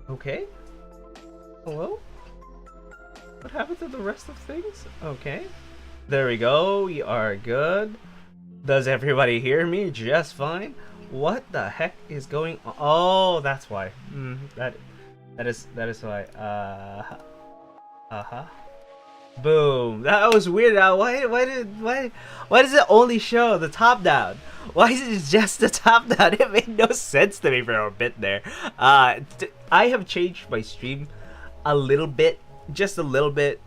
Okay. Hello? What happened to the rest of things? Okay. There we go. We are good. Does everybody hear me just fine? What the heck is going on? Oh, that's why. That is why. Uh-huh. Boom. That was weird. Why does it only show the top down? Why is it just the top down? It made no sense to me for a bit there. I have changed my stream a little bit, just a little bit,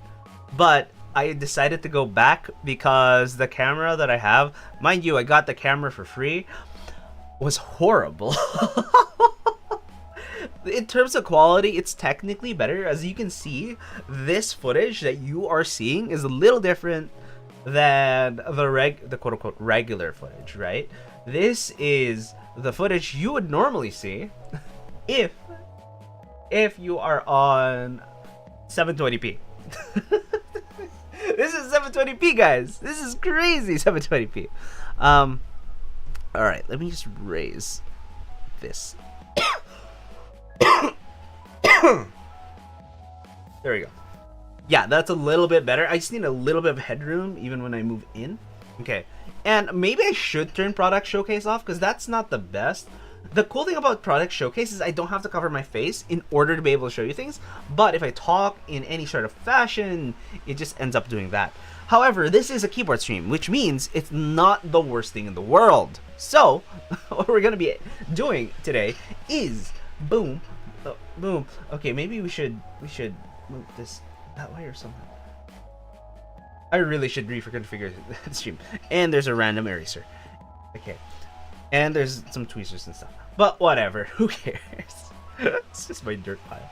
but I decided to go back because the camera that I have, mind you, I got the camera for free, was horrible. In terms of quality, it's technically better. As you can see, this footage that you are seeing is a little different than the quote-unquote regular footage, right? This is the footage you would normally see if you are on 720p. This is 720p, guys. This is crazy 720p. All right, let me just raise this. There we go. Yeah, that's a little bit better. I just need a little bit of headroom even when I move in. Okay, and maybe I should turn product showcase off because that's not the best. The cool thing about product showcase is I don't have to cover my face in order to be able to show you things, but if I talk in any sort of fashion, it just ends up doing that. However, this is a keyboard stream, which means it's not the worst thing in the world. So, what we're gonna be doing today is boom, boom. Okay, maybe we should move this that way or something. I really should reconfigure the stream. And there's a random eraser. Okay. And there's some tweezers and stuff. But whatever, who cares? It's just my dirt pile.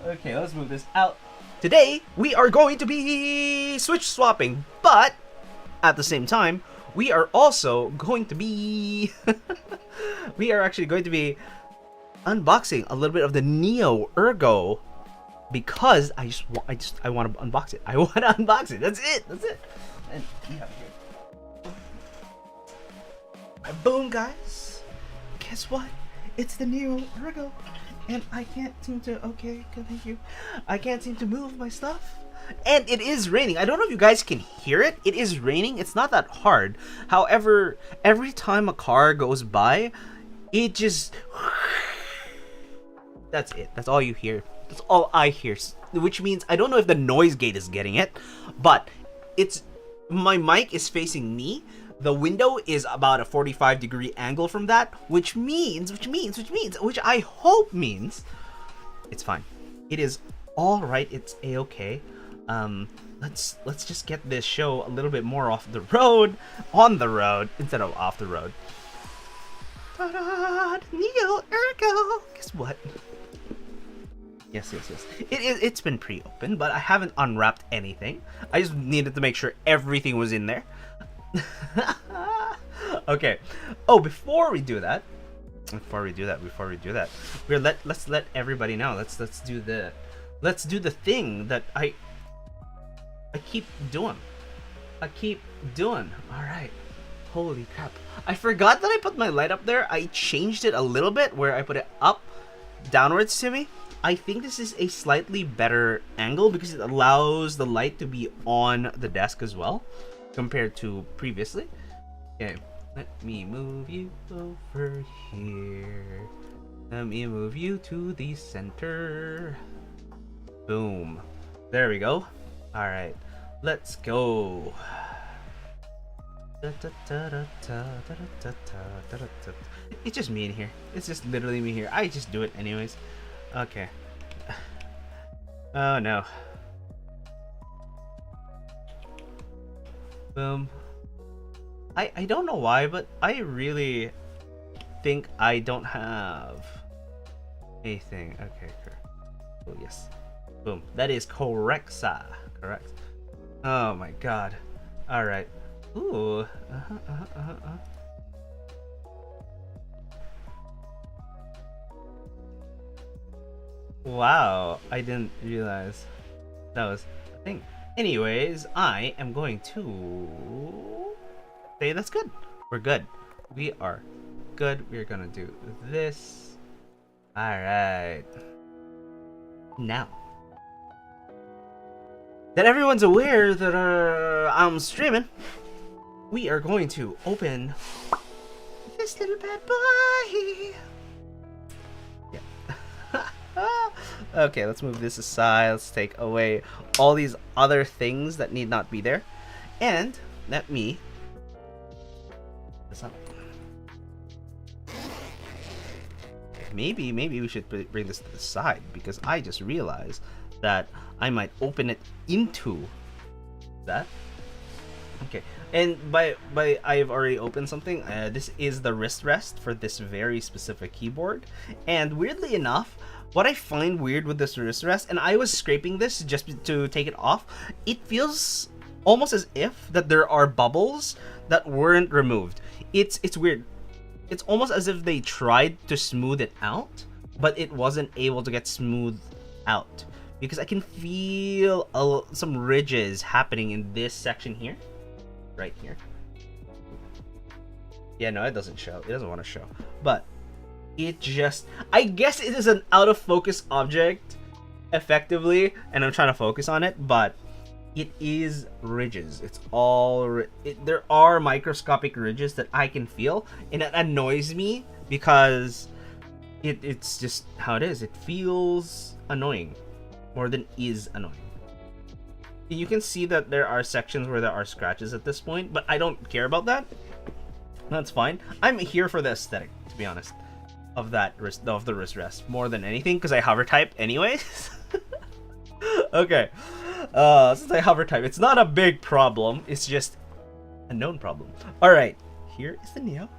Okay, let's move this out. Today, we are going to be switch swapping, but at the same time, we are also going to be... we are actually going to be unboxing a little bit of the Neo Ergo because I want to unbox it. I want to unbox it. That's it. That's it. And you have it here. Boom, guys. Guess what? It's the Neo Ergo. And I can't seem to... Okay, thank you. I can't seem to move my stuff. And it is raining. I don't know if you guys can hear it. It is raining. It's not that hard. However, every time a car goes by, it just... That's it. That's all you hear. That's all I hear. Which means I don't know if the noise gate is getting it, but it's... My mic is facing me. The window is about a 45-degree angle from that, which I hope means it's fine. It is all right. It's a-okay. Let's just get this show a little bit more off the road, on the road instead of off the road. Ta-da! Neo Ergo. Guess what? Yes. It's been pre-opened, but I haven't unwrapped anything. I just needed to make sure everything was in there. Okay. Oh, before we do that, let's let everybody know. Let's do the thing that I keep doing. All right. Holy crap! I forgot that I put my light up there. I changed it a little bit where I put it up, downwards to me. I think this is a slightly better angle because it allows the light to be on the desk as well, compared to previously. Okay, let me move you over here. Let me move you to the center. Boom. There we go. All right, let's go. It's just me in here. It's just literally me here. I just do it anyways. Okay. Oh no. Boom. I don't know why, but I really think I don't have anything. Okay, oh yes. Boom. That is correct, sir. Correct. Oh my god. Alright. Ooh. Wow, I didn't realize that was a thing. Anyways, I am going to say that's good. We're good. We are good. We're gonna do this. Alright. Now that everyone's aware that I'm streaming, we are going to open this little bad boy. Yeah. Okay, let's move this aside. Let's take away all these other things that need not be there. And let me... This up. Maybe we should bring this to the side, because I just realized that I might open it into that. Okay, and by I've already opened something. This is the wrist rest for this very specific keyboard, and weirdly enough, what I find weird with this wrist rest, and I was scraping this just to take it off, it feels almost as if that there are bubbles that weren't removed. It's weird. It's almost as if they tried to smooth it out, but it wasn't able to get smoothed out, because I can feel some ridges happening in this section here, right here. Yeah, no, it doesn't show. It doesn't want to show, but it just, I guess it is an out of focus object effectively, and I'm trying to focus on it, but it is ridges. It's all there are microscopic ridges that I can feel, and it annoys me because it's just how it is. It feels annoying more than is annoying. You can see that there are sections where there are scratches at this point, but I don't care about that. That's fine. I'm here for the aesthetic, to be honest, of the wrist rest more than anything, because I hover type anyways. Okay. Since I hover type, it's not a big problem. It's just a known problem. All right, here is the Neo.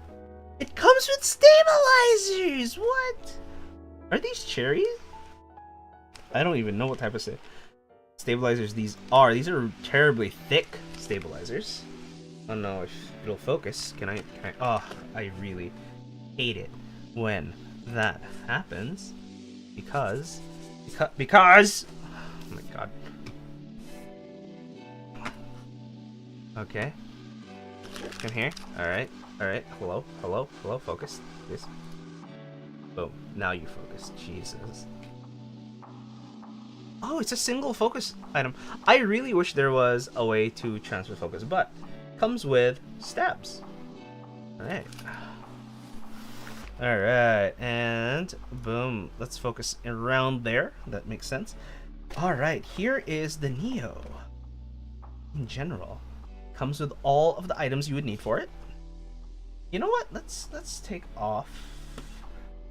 It comes with stabilizers. What? Are these cherries? I don't even know what type of stabilizers these are. These are terribly thick stabilizers. I don't know if it'll focus. Can I? Oh, I really hate it when that happens, because oh my god. Okay. Can hear. Alright. Alright. Hello. Hello. Hello. Focus. Please. Boom. Now you focus. Jesus. Oh, it's a single focus item. I really wish there was a way to transfer focus, but comes with stabs. Alright. Alright. And boom. Let's focus around there. That makes sense. Alright. Here is the Neo. In general. Comes with all of the items you would need for it. You know what? Let's take off.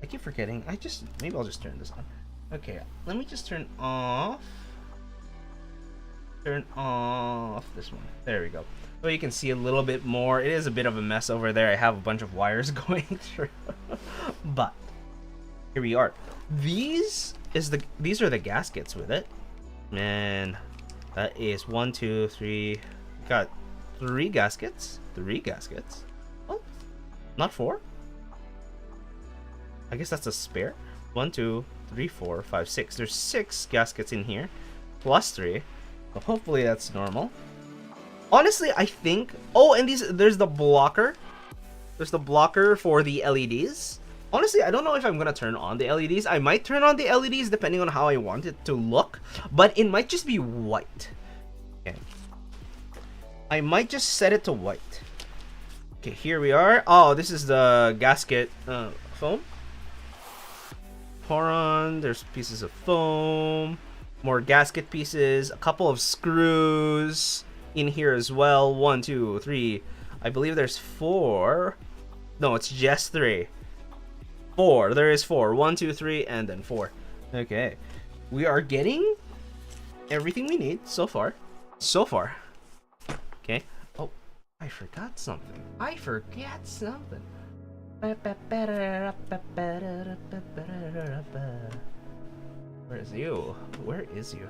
I keep forgetting. Maybe I'll just turn this on. Okay, let me just turn off this one. There we go. So you can see a little bit more. It is a bit of a mess over there. I have a bunch of wires going through. But here we are. These are the gaskets with it. Man, that is 1, 2, 3. Got 3 gaskets. 3 gaskets. Oh, not 4. I guess that's a spare. 1, 2, 3, 4, 5, 6. There's 6 gaskets in here, plus 3. So hopefully that's normal. Honestly, I think. Oh, and there's the blocker. There's the blocker for the LEDs. Honestly, I don't know if I'm gonna turn on the LEDs. I might turn on the LEDs depending on how I want it to look, but it might just be white. Okay. I might just set it to white. Okay, here we are. Oh, this is the gasket foam. Pour on. There's pieces of foam, more gasket pieces, a couple of screws in here as well. 1, 2, 3. I believe there's 4. No, it's just 3. 4. There is 4. 1, 2, 3, and then 4. Okay, we are getting everything we need so far. Okay. Oh, I forgot something. Where is you? Where is you?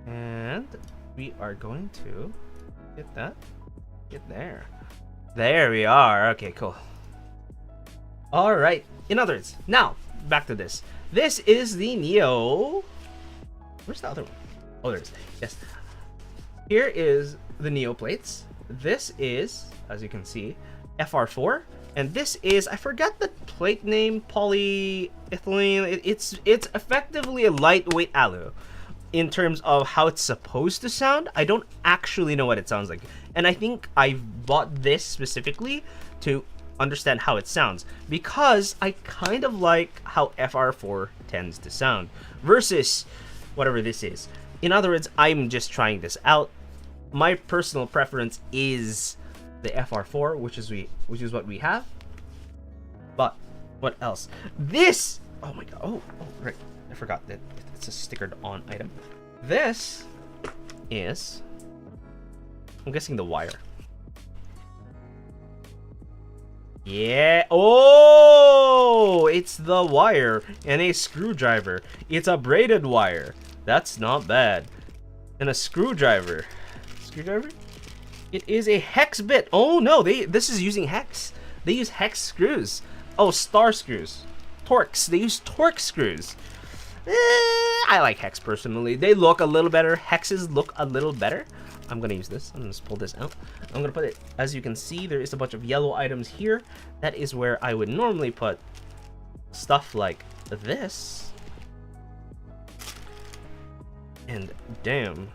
And we are going to get there. There we are. Okay, cool. All right. In other words, now back to this. This is the Neo. Where's the other one? Oh, there it is. Yes. here is the Neo plates. This is, as you can see, FR4, and this is, I forgot the plate name, polyethylene. It's effectively a lightweight alu. In terms of how it's supposed to sound, I don't actually know what it sounds like, and I think I bought this specifically to understand how it sounds, because I kind of like how FR4 tends to sound versus whatever this is. In other words, I'm just trying this out. My personal preference is the FR4, which is what we have. But what else? This, oh my god, oh right, I forgot that it's a stickered on item. This is, I'm guessing, the wire. Yeah, oh, it's the wire and a screwdriver. It's a braided wire. That's not bad. And a screwdriver. Screwdriver? It is a hex bit. Oh no, this is using hex. They use hex screws. Oh, star screws. Torx. They use Torx screws. I like hex personally. They look a little better. Hexes look a little better. I'm gonna use this. I'm gonna just pull this out. I'm gonna put it, as you can see, there is a bunch of yellow items here. That is where I would normally put stuff like this. And damn.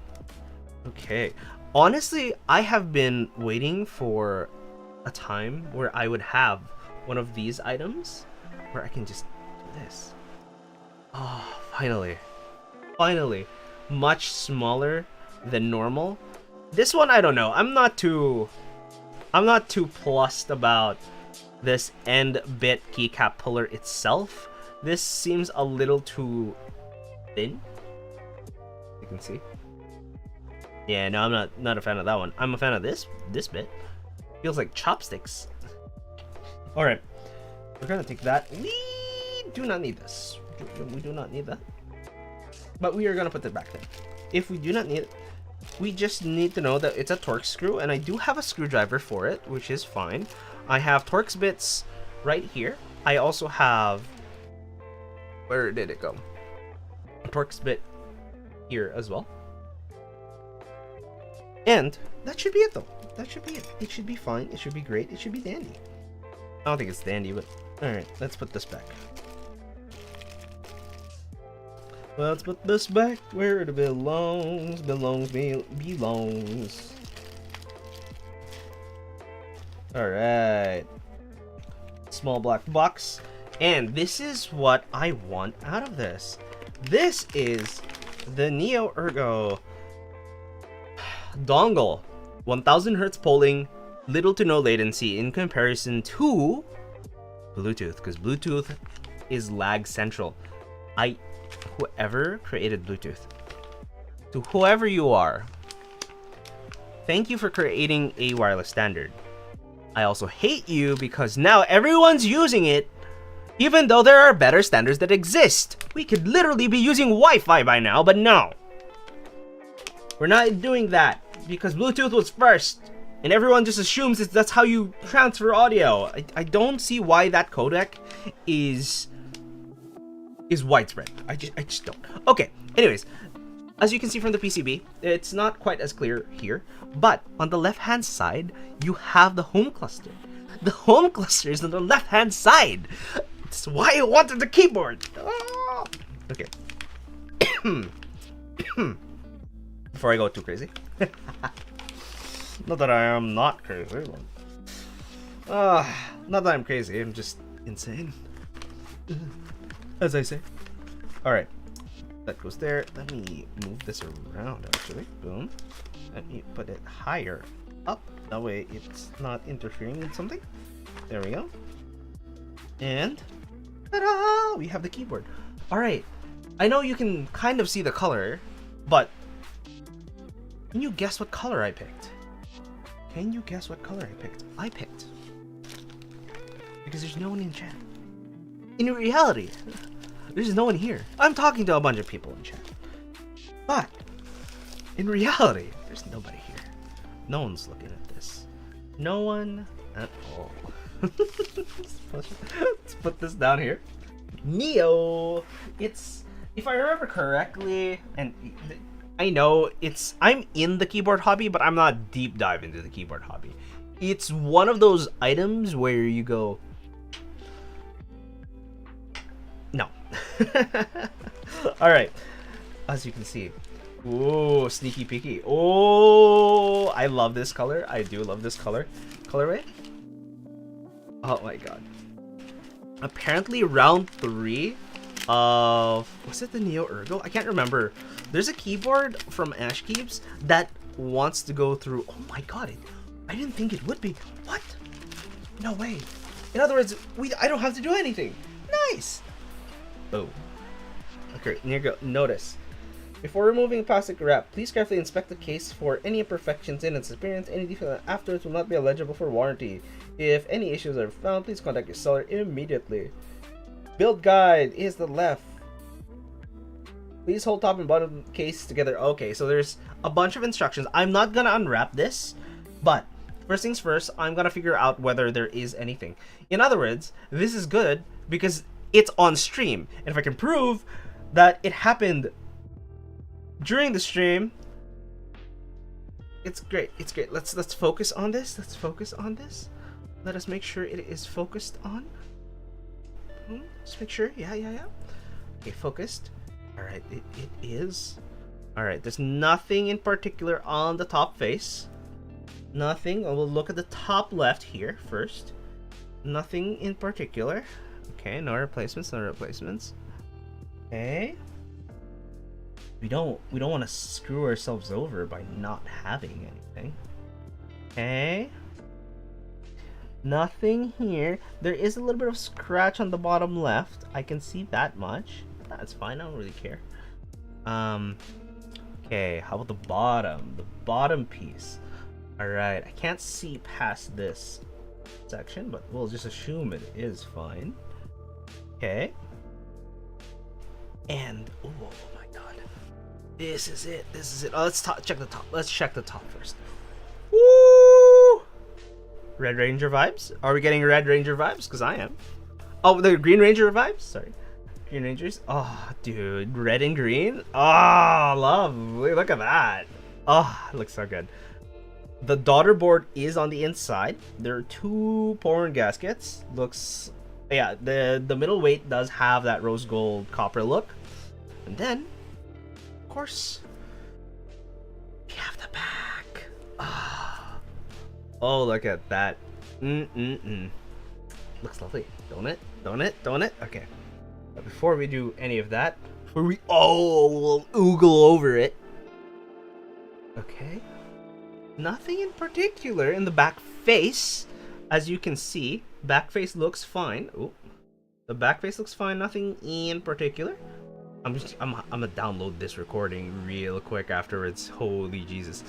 Okay. Honestly, I have been waiting for a time where I would have one of these items where I can just do this. Oh, finally. Finally. Much smaller than normal. This one, I don't know. I'm not too plussed about this end bit keycap puller itself. This seems a little too thin. You can see. Yeah, no, I'm not a fan of that one. I'm a fan of this bit. Feels like chopsticks. All right, we're gonna take that. We do not need this. We do not need that. But we are gonna put it back there. If we do not need it, we just need to know that it's a Torx screw, and I do have a screwdriver for it, which is fine. I have Torx bits right here. I also have, where did it go? A Torx bit here as well. And that should be it though. That should be it. It should be fine. It should be great. It should be dandy. I don't think it's dandy, but alright, let's put this back. Let's put this back where it belongs. Belongs. Alright. Small black box. And this is what I want out of this. This is the Neo Ergo dongle. 1000 hertz polling, little to no latency in comparison to Bluetooth, because Bluetooth is lag central. Whoever created Bluetooth, to whoever you are, thank you for creating a wireless standard. I also hate you because now everyone's using it, even though there are better standards that exist. We could literally be using Wi-Fi by now, but no. We're not doing that because Bluetooth was first, and everyone just assumes that's how you transfer audio. I don't see why that codec is widespread. I just don't. Okay, anyways, as you can see from the PCB, it's not quite as clear here, but on the left hand side you have the home cluster. The home cluster is on the left hand side. That's why I wanted the keyboard. Oh. Okay. Before I go too crazy. Not that I am not crazy, but not that I'm crazy, I'm just insane. As I say. Alright. That goes there. Let me move this around actually. Boom. Let me put it higher up. That way it's not interfering with something. There we go. And ta-da! We have the keyboard. Alright. I know you can kind of see the color, but can you guess what color I picked? Can you guess what color I picked? I picked. Because there's no one in chat. In reality, there's no one here. I'm talking to a bunch of people in chat. But, in reality, there's nobody here. No one's looking at this. No one at all. Let's put this down here. Neo! It's, if I remember correctly, and I know I'm in the keyboard hobby, but I'm not deep dive into the keyboard hobby. It's one of those items where you go, no. All right, as you can see, ooh, sneaky peeky. Oh, I love this color. I do love this colorway. Oh my god. Apparently round 3 of, was it the Neo Ergo? I can't remember. There's a keyboard from Ash Keeps that wants to go through. Oh my god, I didn't think it would be. What? No way. In other words, I don't have to do anything. Nice. Oh. Okay, here you go. Notice. Before removing plastic wrap, please carefully inspect the case for any imperfections in its appearance. Any defect afterwards will not be eligible for warranty. If any issues are found, please contact your seller immediately. Build guide is the left. Please hold top and bottom case together. Okay, so there's a bunch of instructions. I'm not gonna unwrap this, but first things first, I'm gonna figure out whether there is anything. In other words, this is good because it's on stream, and if I can prove that it happened during the stream, it's great. It's great. Let's focus on this. Let's focus on this. Let us make sure it is focused on. Just make sure. Yeah. Okay, focused. All right, it is. All right, there's nothing in particular on the top face. Nothing. I will look at the top left here first. Nothing in particular. Okay, no replacements. No replacements. Okay. We don't want to screw ourselves over by not having anything. Okay. Nothing here. There is a little bit of scratch on the bottom left. I can see that much. That's fine. I don't really care. Okay. How about the bottom? The bottom piece. All right. I can't see past this section, but we'll just assume it is fine. Okay. And oh my god, this is it. This is it. Oh, let's check the top. Let's check the top first. Woo! Red Ranger vibes. Are we getting Red Ranger vibes? Because I am. Oh, the Green Ranger vibes. Sorry, Green Rangers. Oh, dude, red and green. Oh, lovely. Look at that. Oh, it looks so good. The daughter board is on the inside. There are 2 porn gaskets. Looks, yeah, the middle weight does have that rose gold copper look. And then, of course, we have the back. Oh, look at that. Looks lovely, don't it? Don't it? Don't it? Okay. But before we do any of that, we'll oogle over it. Okay. Nothing in particular in the back face. As you can see, back face looks fine. Oh, the back face looks fine. Nothing in particular. I'm gonna download this recording real quick afterwards. Holy Jesus!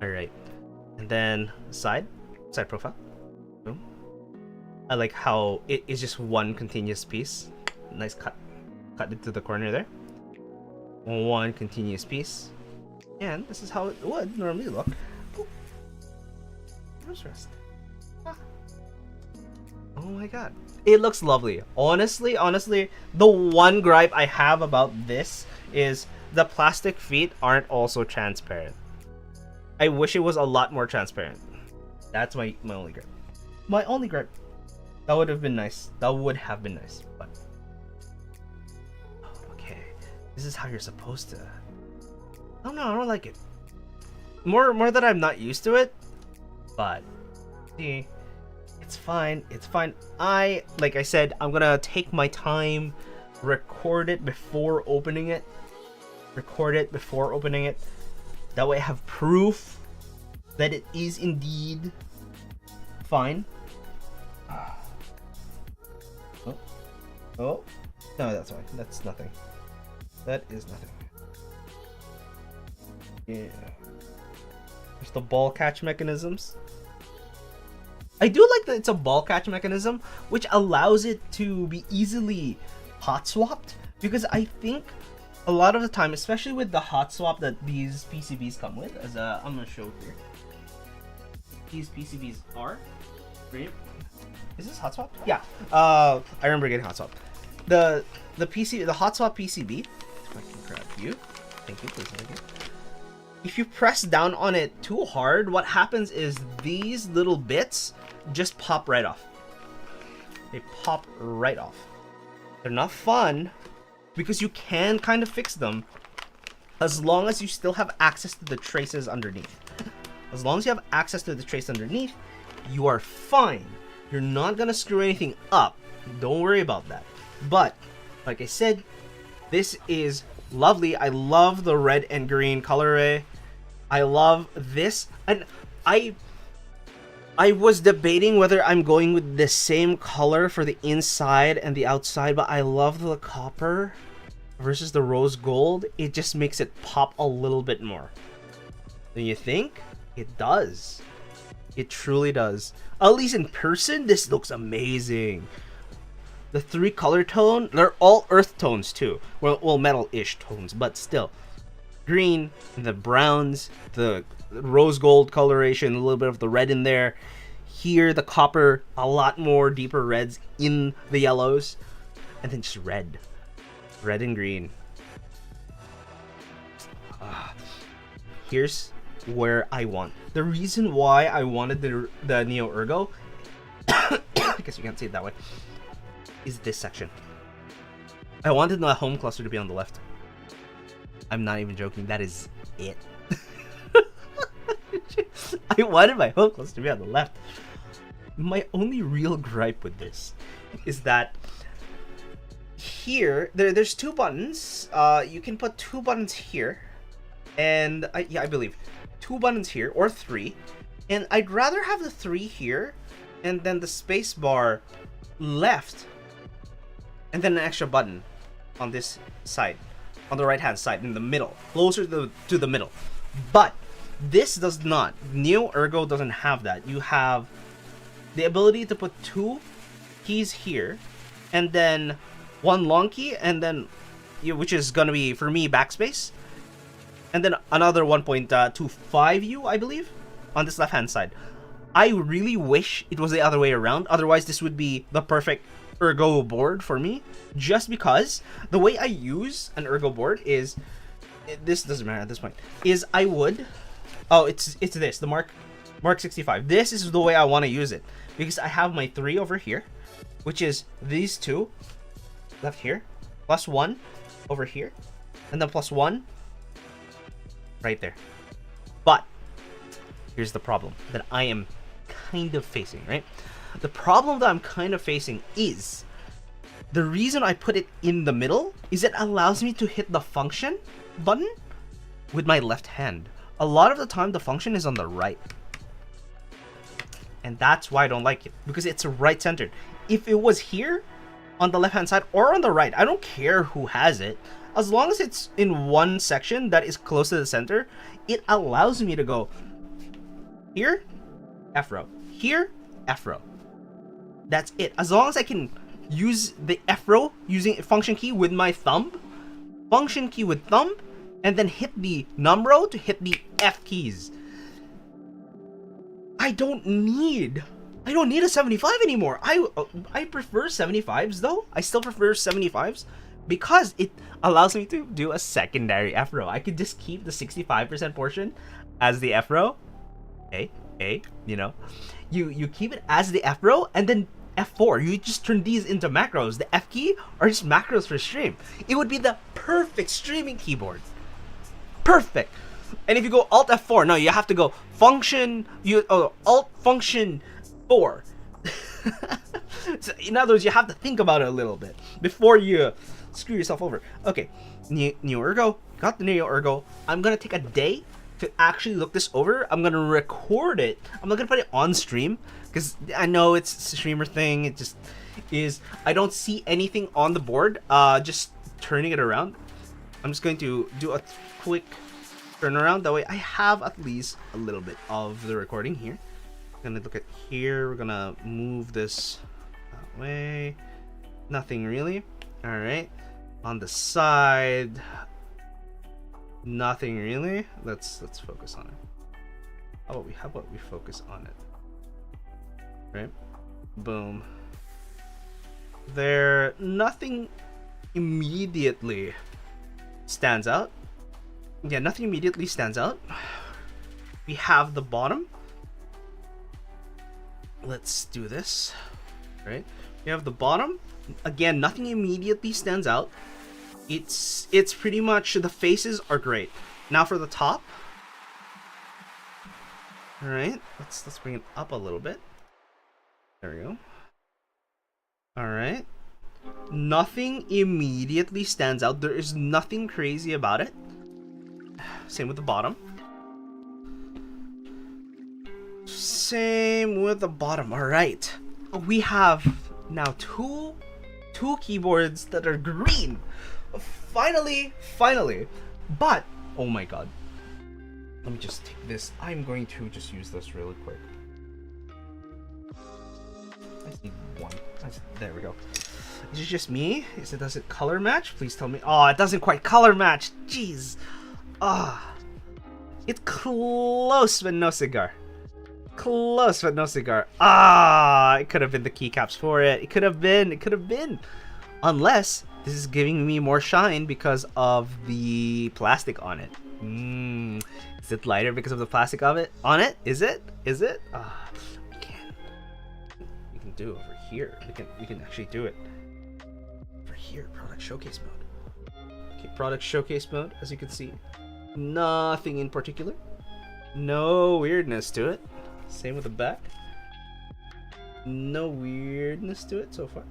All right, and then side profile. Boom. I like how it is just one continuous piece. Nice cut into the corner there. One continuous piece, and this is how it would normally look. Rest. Oh my god, it looks lovely. Honestly, the one gripe I have about this is the plastic feet aren't also transparent. I wish it was a lot more transparent. That's my only gripe. My only gripe. That would have been nice. That would have been nice, but okay. This is how you're supposed to. Oh no, I don't like it. More that I'm not used to it. But see, it's fine. It's fine. Like I said, I'm gonna take my time, record it before opening it. That way I have proof that it is indeed fine. Oh, no, that's fine. That's nothing. That is nothing. Yeah. There's the ball catch mechanisms. I do like that it's a ball catch mechanism, which allows it to be easily hot swapped, because I think a lot of the time, especially with the hot swap that these PCBs come with, as I'm gonna show here. These PCBs are. Is this hot swap? Yeah. I remember getting hot swap. The hot swap PCB. If I can grab you. Thank you, please. Thank you. if you press down on it too hard, what happens is these little bits just pop right off. They pop right off. They're not fun because you can kind of fix them as long as you still have access to the traces underneath. As long as you have access to the trace underneath, you are fine. You're not gonna screw anything up. Don't worry about that. But like I said, this is lovely. I love the red and green colorway. I love this, and I was debating whether I'm going with the same color for the inside and the outside, but I love the copper versus the rose gold. It just makes it pop a little bit more. Don't you think? It does. It truly does. At least in person, this looks amazing. The 3 color tone, they're all earth tones too. Well, metal-ish tones, but still. Green, the browns, the rose gold coloration, a little bit of the red in there. Here, the copper, a lot more deeper reds in the yellows. And then just red. Red and green. Here's where I want. The reason why I wanted the Neo Ergo, I guess you can't see it that way, is this section. I wanted the home cluster to be on the left. I'm not even joking. That is it. I wanted my home cluster to be on the left. My only real gripe with this is that here, there's 2 buttons. You can put 2 buttons here, and I believe 2 buttons here or 3. And I'd rather have the 3 here, and then the space bar left, and then an extra button on this side, on the right hand side, in the middle, closer to the middle. But this does not. Neo Ergo doesn't have that. You have the ability to put 2 keys here, and then 1 long key, and then which is gonna be for me backspace, and then another 1.25U, I believe, on this left hand side. I really wish it was the other way around. Otherwise, this would be the perfect Ergo board for me, just because the way I use an Ergo board is, this doesn't matter at this point, is I would, it's this, the Mark 65. This is the way I want to use it, because I have my 3 over here, which is these 2 left here, plus 1 over here, and then plus 1 right there. But here's the problem that I am kind of facing, right? The problem that I'm kind of facing is the reason I put it in the middle is it allows me to hit the function button with my left hand. A lot of the time, the function is on the right. And that's why I don't like it, because it's right centered. If it was here on the left hand side or on the right, I don't care who has it. As long as it's in one section that is close to the center, it allows me to go here, F row, here, F row. That's it. As long as I can use the F row using function key with my thumb, function key with thumb, and then hit the num row to hit the F keys. I don't need a 75 anymore. I prefer 75s though. I still prefer 75s because it allows me to do a secondary F row. I could just keep the 65% portion as the F row. You know, you keep it as the F row, and then F4. You just turn these into macros. The F key are just macros for stream. It would be the perfect streaming keyboard. Perfect. And if you go Alt F4, no, you have to go function. Alt function 4. So in other words, you have to think about it a little bit before you screw yourself over. Okay, Neo Ergo. Got the Neo Ergo. I'm gonna take a day to actually look this over. I'm gonna record it. I'm not gonna put it on stream because I know it's a streamer thing. It just is. I don't see anything on the board. Just turning it around. I'm just going to do a quick turnaround. That way I have at least a little bit of the recording here. I'm gonna look at here. We're gonna move this that way. Nothing really. All right. On the side. Nothing really. Let's focus on it. How about we focus on it? Right? Boom. There, nothing immediately stands out. Yeah, nothing immediately stands out. We have the bottom. Let's do this. Right? We have the bottom. Again, nothing immediately stands out. It's pretty much, the faces are great. Now for the top. All right, let's bring it up a little bit. There we go. All right. Nothing immediately stands out. There is nothing crazy about it. Same with the bottom. Same with the bottom. All right. We have now two keyboards that are green. Finally. But, oh my god. Let me just take this. I'm going to just use this really quick. I just need one. There we go. Is it just me? Does it color match? Please tell me. Oh, it doesn't quite color match. Jeez. It's close but no cigar. Close but no cigar. It could have been the keycaps for it. It could have been. Unless this is giving me more shine because of the plastic on it. Is it lighter because of the plastic of it on it? Is it? We can do it over here. We can actually do it over here. Product showcase mode. Okay, product showcase mode. As you can see, nothing in particular. No weirdness to it. Same with the back. No weirdness to it so far.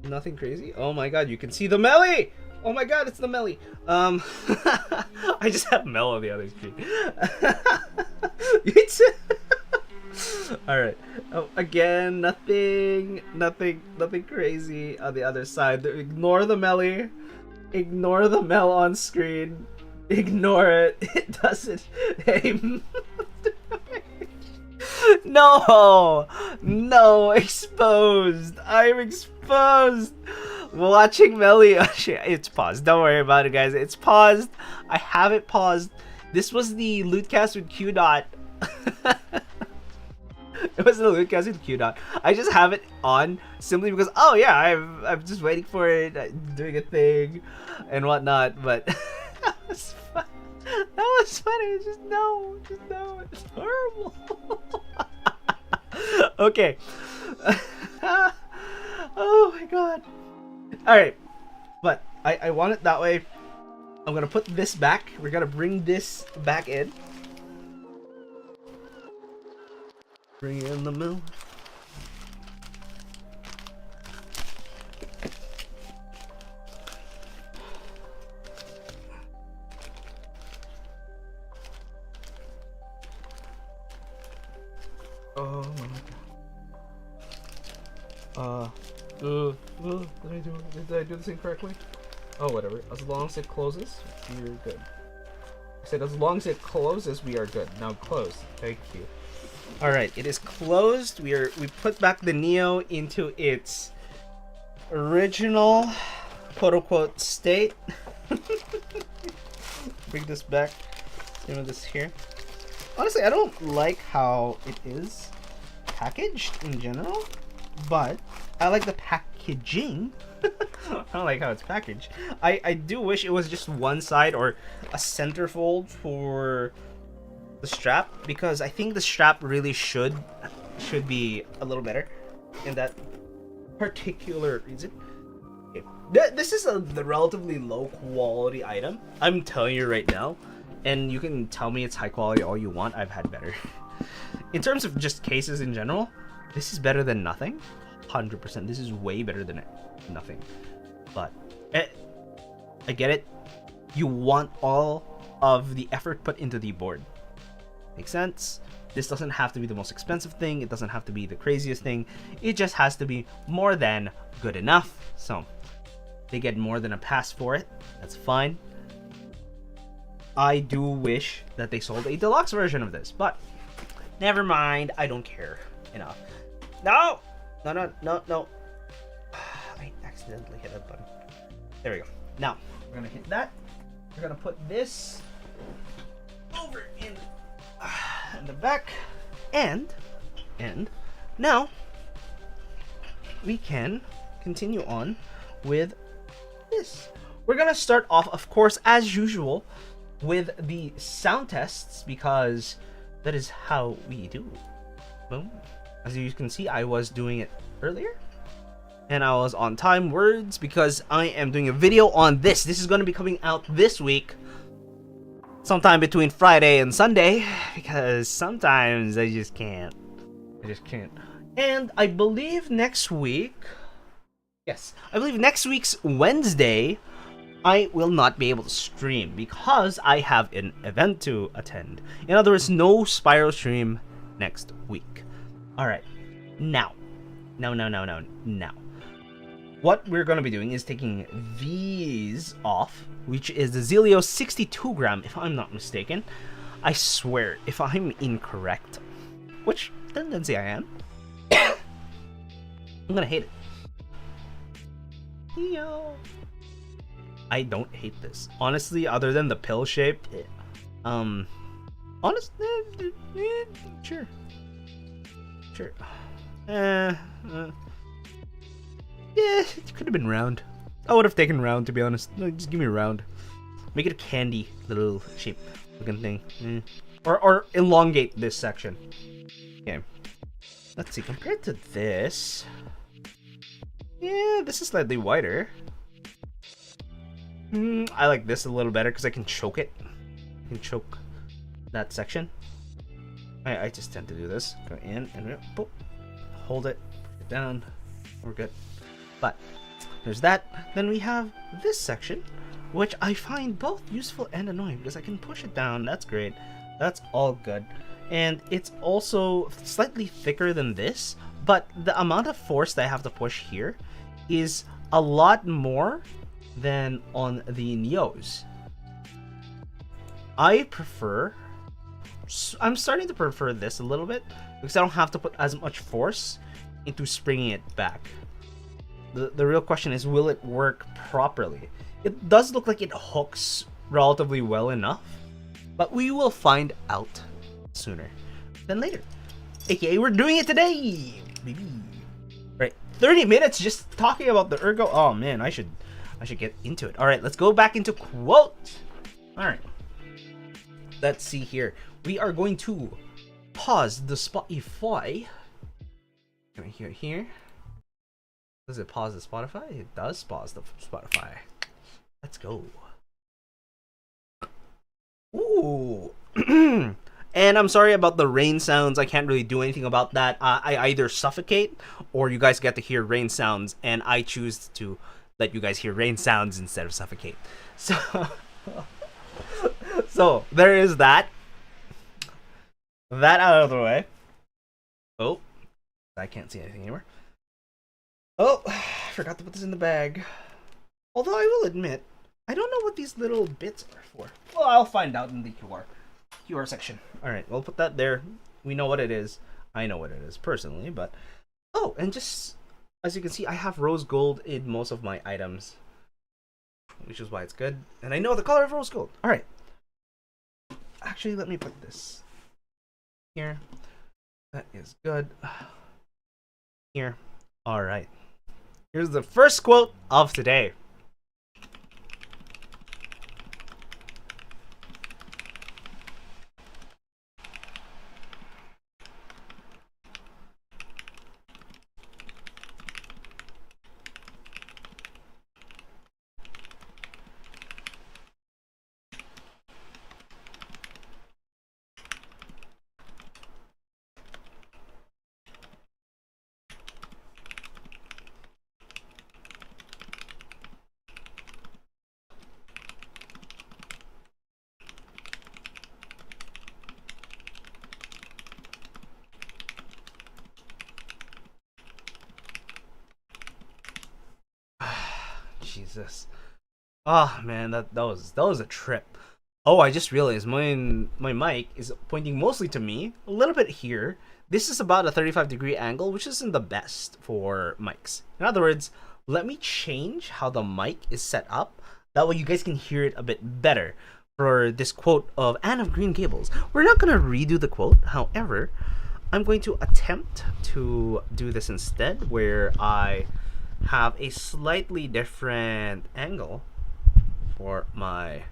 Nothing crazy. Oh my god, you can see the melee! Oh my god, it's the melee. I just have Mel on the other screen. Alright. Again, nothing crazy on the other side. Ignore the melee. Ignore the Mel on screen. Ignore it. It doesn't. Hey. No, exposed. I'm exposed. Watching Melly. It's paused. Don't worry about it, guys. It's paused. I have it paused. This was the Lootcast with Q Dot. It was the Lootcast with Q Dot. I just have it on simply because, oh yeah, I'm just waiting for it, doing a thing and whatnot. But that was fun. That was funny. Just no. It's horrible. Okay. Oh my god. Alright. But I want it that way. I'm gonna put this back. We're gonna bring this back in. Bring in the mill. Oh my god. Did I do this incorrectly? Oh, whatever. As long as it closes, we're good. I said as long as it closes, we are good. Now close. Thank you. Alright, it is closed. We put back the Neo into its original quote-unquote state. Bring this back. Same with this here. Honestly, I don't like how it is packaged in general, but I like the packaging. I don't like how it's packaged. I do wish it was just one side or a centerfold for the strap, because I think the strap really should be a little better in that particular reason. Okay. This is the relatively low quality item. I'm telling you right now. And you can tell me it's high quality all you want. I've had better. In terms of just cases in general, this is better than nothing. 100%. This is way better than nothing. But I get it. You want all of the effort put into the board. Makes sense. This doesn't have to be the most expensive thing. It doesn't have to be the craziest thing. It just has to be more than good enough. So they get more than a pass for it. That's fine. I do wish that they sold a deluxe version of this, but never mind. I don't care enough. No. I accidentally hit that button. There we go. Now we're gonna hit that. We're gonna put this over in the back, and now we can continue on with this. We're gonna start off, of course, as usual, with the sound tests because that is how we do. Boom. As you can see, I was doing it earlier. And I was on time words because I am doing a video on this. This is going to be coming out this week. Sometime between Friday and Sunday. Because sometimes I just can't. And I believe next week... Yes. I believe next week's Wednesday, I will not be able to stream because I have an event to attend. In other words, no Spiral stream next week. Alright. Now. What we're going to be doing is taking these off, which is the Zealios 62g, if I'm not mistaken. I swear, if I'm incorrect, which tendency I am, I'm going to hate it. Yo. I don't hate this. Honestly, other than the pill shape, honestly, sure. Yeah, it could have been round. I would have taken round, to be honest. No, just give me a round. Make it a candy little shape looking thing. Or elongate this section. Okay. Let's see, compared to this, yeah, this is slightly wider. I like this a little better because I can choke it. I can choke that section. I just tend to do this. Go in and boop. Hold it, put it down. We're good. But there's that. Then we have this section, which I find both useful and annoying because I can push it down. That's great. That's all good. And it's also slightly thicker than this, but the amount of force that I have to push here is a lot more than on the Neos. I'm starting to prefer this a little bit because I don't have to put as much force into springing it back. The real question is, will it work properly? It does look like it hooks relatively well enough, but we will find out sooner than later. AKA, we're doing it today, baby. Right, 30 minutes just talking about the Ergo. Oh man, I should get into it. All right, let's go back into quotes. All right, let's see here. We are going to pause the Spotify. Can I hear here? Does it pause the Spotify? It does pause the Spotify. Let's go. Ooh. And I'm sorry about the rain sounds. I can't really do anything about that. I either suffocate or you guys get to hear rain sounds, and I choose to let you guys hear rain sounds instead of suffocate. So, so there is that. That out of the way. Oh, I can't see anything anymore. Oh, I forgot to put this in the bag. Although I will admit, I don't know what these little bits are for. Well, I'll find out in the QR section. All right, we'll put that there. We know what it is. I know what it is personally, but oh, and just as you can see, I have rose gold in most of my items, which is why it's good. And I know the color of rose gold. All right. Actually, let me put this here. That is good. Here. All right. Here's the first quote of today. Jesus. Oh man, that was a trip. Oh, I just realized my mic is pointing mostly to me, a little bit here. This is about a 35-degree angle, which isn't the best for mics. In other words, let me change how the mic is set up. That way you guys can hear it a bit better for this quote of Anne of Green Gables. We're not going to redo the quote. However, I'm going to attempt to do this instead, where I have a slightly different angle for my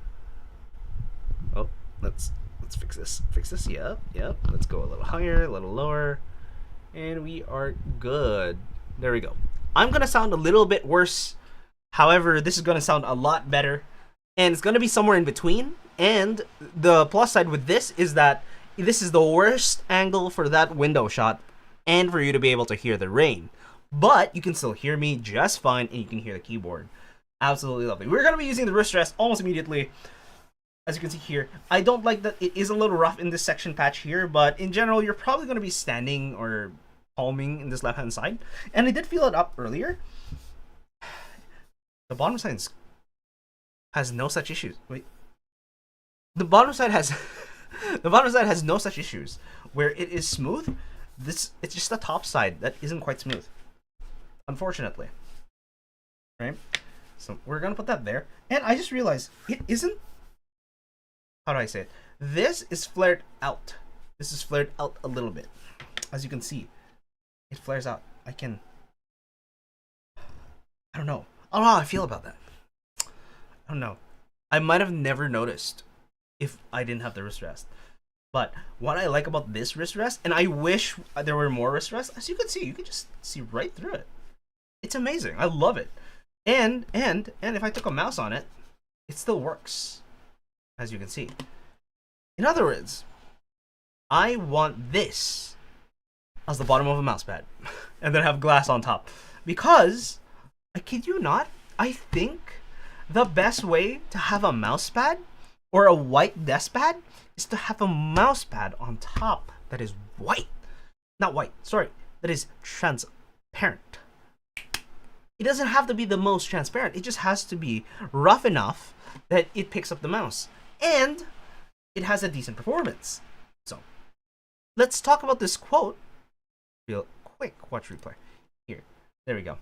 let's fix this. Fix this. Yep, yep. Let's go a little higher, a little lower, and we are good. There we go. I'm gonna sound a little bit worse. However, this is gonna sound a lot better, and it's gonna be somewhere in between. And the plus side with this is that this is the worst angle for that window shot, and for you to be able to hear the rain. But you can still hear me just fine, and you can hear the keyboard. Absolutely lovely. We're gonna be using the wrist rest almost immediately. As you can see here, I don't like that it is a little rough in this section patch here, but in general, you're probably going to be standing or palming in this left-hand side. And I did feel it up earlier. The bottom side has no such issues. Wait. The bottom side has the bottom side has no such issues. Where it is smooth, it's just the top side that isn't quite smooth. Unfortunately. Right? So we're going to put that there. And I just realized it isn't. How do I say it? This is flared out. This is flared out a little bit. As you can see, it flares out. I don't know. I don't know how I feel about that. I don't know. I might have never noticed if I didn't have the wrist rest. But what I like about this wrist rest, and I wish there were more wrist rests, as you can see, you can just see right through it. It's amazing. I love it. And if I took a mouse on it, it still works. As you can see. In other words, I want this as the bottom of a mouse pad and then have glass on top. Because, I kid you not, I think the best way to have a mouse pad or a white desk pad is to have a mouse pad on top that is white. Not white, sorry, that is transparent. It doesn't have to be the most transparent. It just has to be rough enough that it picks up the mouse. And it has a decent performance. So, let's talk about this quote real quick. Watch replay. Here. There we go.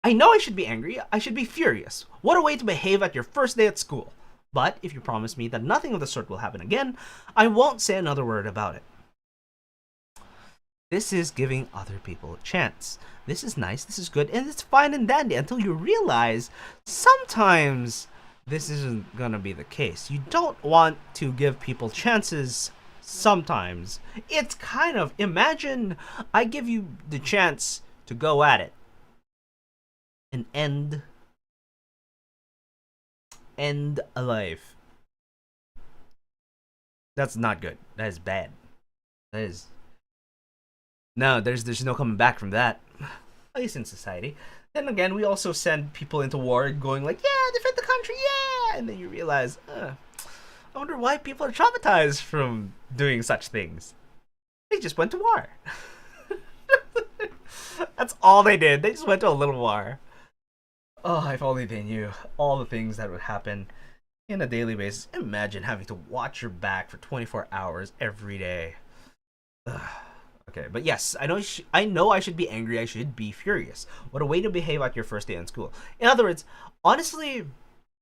I know I should be angry. I should be furious. What a way to behave at your first day at school. But if you promise me that nothing of the sort will happen again, I won't say another word about it. This is giving other people a chance. This is nice, this is good, and it's fine and dandy until you realize sometimes this isn't gonna be the case. You don't want to give people chances sometimes. It's kind of, imagine I give you the chance to go at it and end a life. That's not good. That is bad. That is... No, there's no coming back from that. At least in society. Then again, we also send people into war going like, yeah, defend the country, yeah! And then you realize, I wonder why people are traumatized from doing such things. They just went to war. That's all they did. They just went to a little war. Oh, if only they knew all the things that would happen in a daily basis. Imagine having to watch your back for 24 hours every day. Ugh. Okay, but yes, I know I should be angry, I should be furious. What a way to behave at your first day in school. In other words, honestly,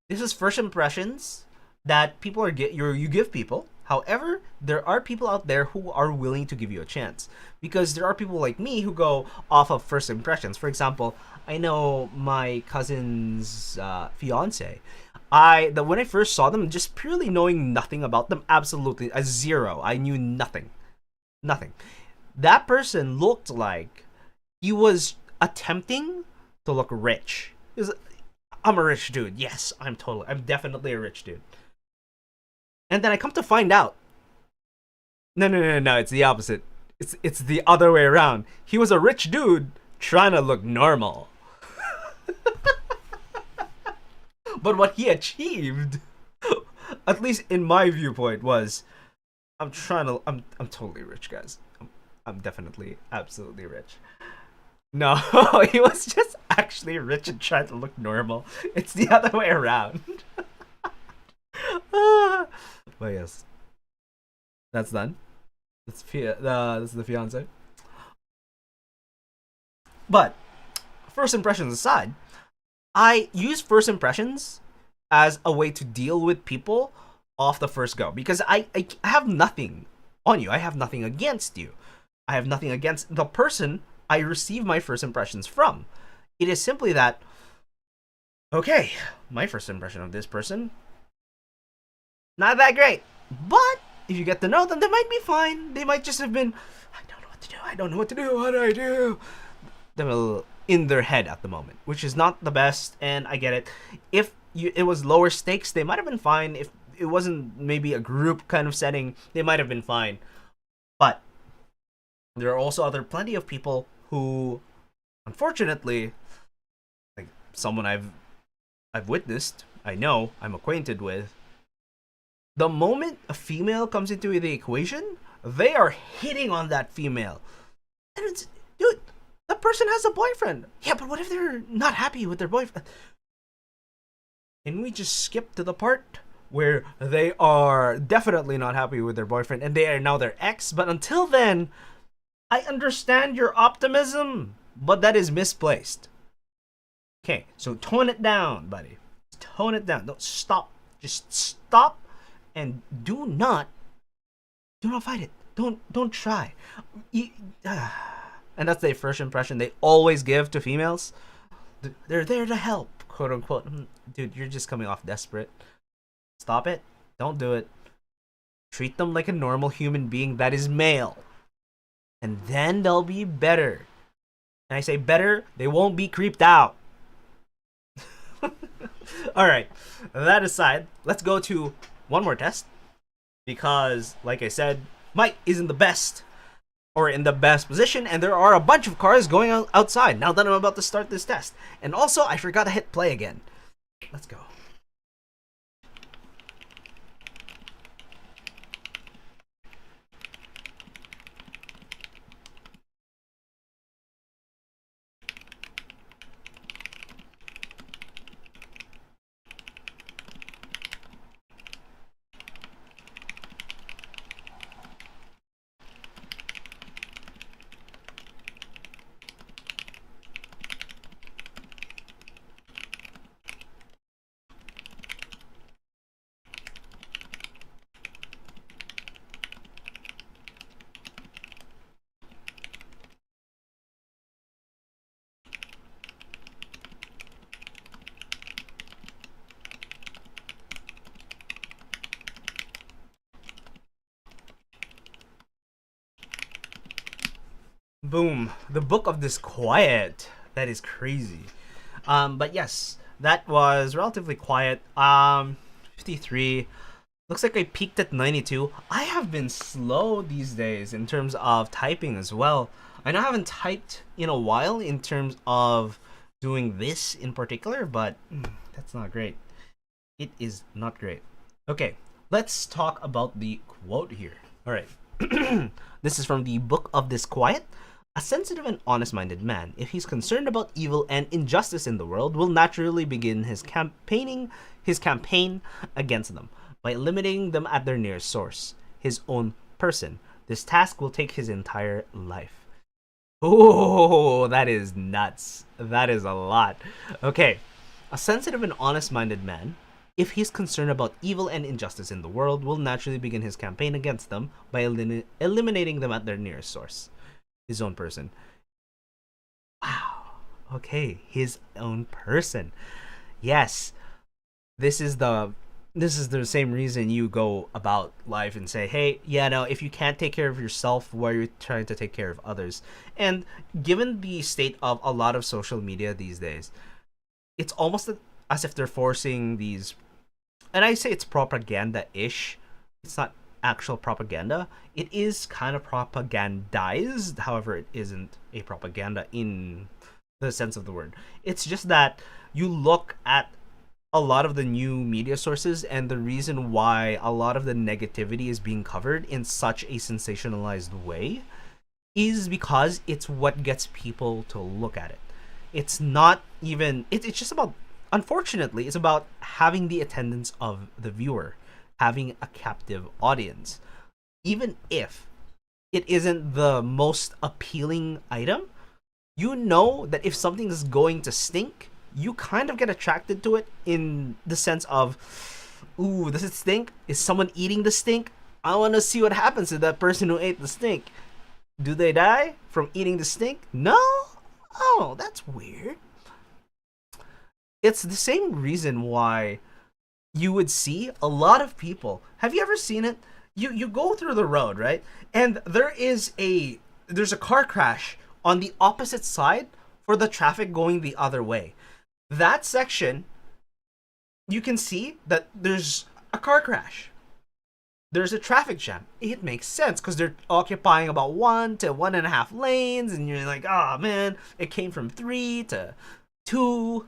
this is first impressions that people you give people. However, there are people out there who are willing to give you a chance. Because there are people like me who go off of first impressions. For example, I know my cousin's fiance. When I first saw them, just purely knowing nothing about them, absolutely, a zero. I knew nothing. Nothing. That person looked like he was attempting to look rich. I'm a rich dude. Yes, I'm definitely a rich dude. And then I come to find out, no, it's the opposite. It's the other way around. He was a rich dude trying to look normal. But what he achieved, at least in my viewpoint, was I'm totally rich, guys. I'm definitely absolutely rich. No, he was just actually rich and trying to look normal. It's the other way around. But yes, that's done. That's the fiance. But first impressions aside, I use first impressions as a way to deal with people off the first go, because I have nothing on you. I have nothing against you. I have nothing against the person I receive my first impressions from. It is simply that, okay, my first impression of this person Not that great. But if you get to know them, they might be fine. They might just have been, I don't know what to do. I don't know what to do. What do I do? They're in their head at the moment, which is not the best. And I get it. If it was lower stakes, they might have been fine. If it wasn't maybe a group kind of setting, they might have been fine. But there are also plenty of people who, unfortunately, like someone I've witnessed, I know, I'm acquainted with, the moment a female comes into the equation, they are hitting on that female. And it's, dude, that person has a boyfriend. Yeah, but what if they're not happy with their boyfriend? Can we just skip to the part where they are definitely not happy with their boyfriend and they are now their ex? But until then, I understand your optimism, but that is misplaced. Okay, so tone it down, buddy. Tone it down. Don't stop. Just stop and do not fight it. Don't try. And that's the first impression they always give to females. They're there to help, quote unquote. Dude, you're just coming off desperate. Stop it. Don't do it. Treat them like a normal human being that is male. And then they'll be better. And I say better, they won't be creeped out. Alright, that aside, let's go to one more test. Because, like I said, Mike isn't the best or in the best position, and there are a bunch of cars going outside now that I'm about to start this test. And also, I forgot to hit play again. Let's go. Boom. The Book of Disquiet. That is crazy. But yes, that was relatively quiet. 53. Looks like I peaked at 92. I have been slow these days in terms of typing as well. I know I haven't typed in a while in terms of doing this in particular, but that's not great. It is not great. Okay, let's talk about the quote here. All right. This is from the Book of Disquiet. A sensitive and honest-minded man, if he's concerned about evil and injustice in the world, will naturally begin his campaign against them by eliminating them at their nearest source, his own person. This task will take his entire life. Oh, that is nuts. That is a lot. Okay, a sensitive and honest-minded man, if he's concerned about evil and injustice in the world, will naturally begin his campaign against them by eliminating them at their nearest source. His own person. Wow. Okay, his own person. Yes. This is the same reason you go about life and say, hey, yeah, no, if you can't take care of yourself, why are you trying to take care of others? And given the state of a lot of social media these days, it's almost as if they're forcing these, and I say it's propaganda-ish. It's not actual propaganda. It is kind of propagandized, however it isn't a propaganda in the sense of the word. It's just that you look at a lot of the new media sources, and the reason why a lot of the negativity is being covered in such a sensationalized way is because it's what gets people to look at it. It's not even, it's just about, unfortunately, it's about having the attendance of the viewer, having a captive audience. Even if it isn't the most appealing item, you know that if something is going to stink, you kind of get attracted to it in the sense of, ooh, does it stink? Is someone eating the stink? I want to see what happens to that person who ate the stink. Do they die from eating the stink? No? Oh, that's weird. It's the same reason why you would see a lot of people. Have you ever seen it? You go through the road, right? And there's a car crash on the opposite side for the traffic going the other way. That section, you can see that there's a car crash. There's a traffic jam. It makes sense because they're occupying about 1 to 1.5 lanes, and you're like, oh man, it came from 3 to 2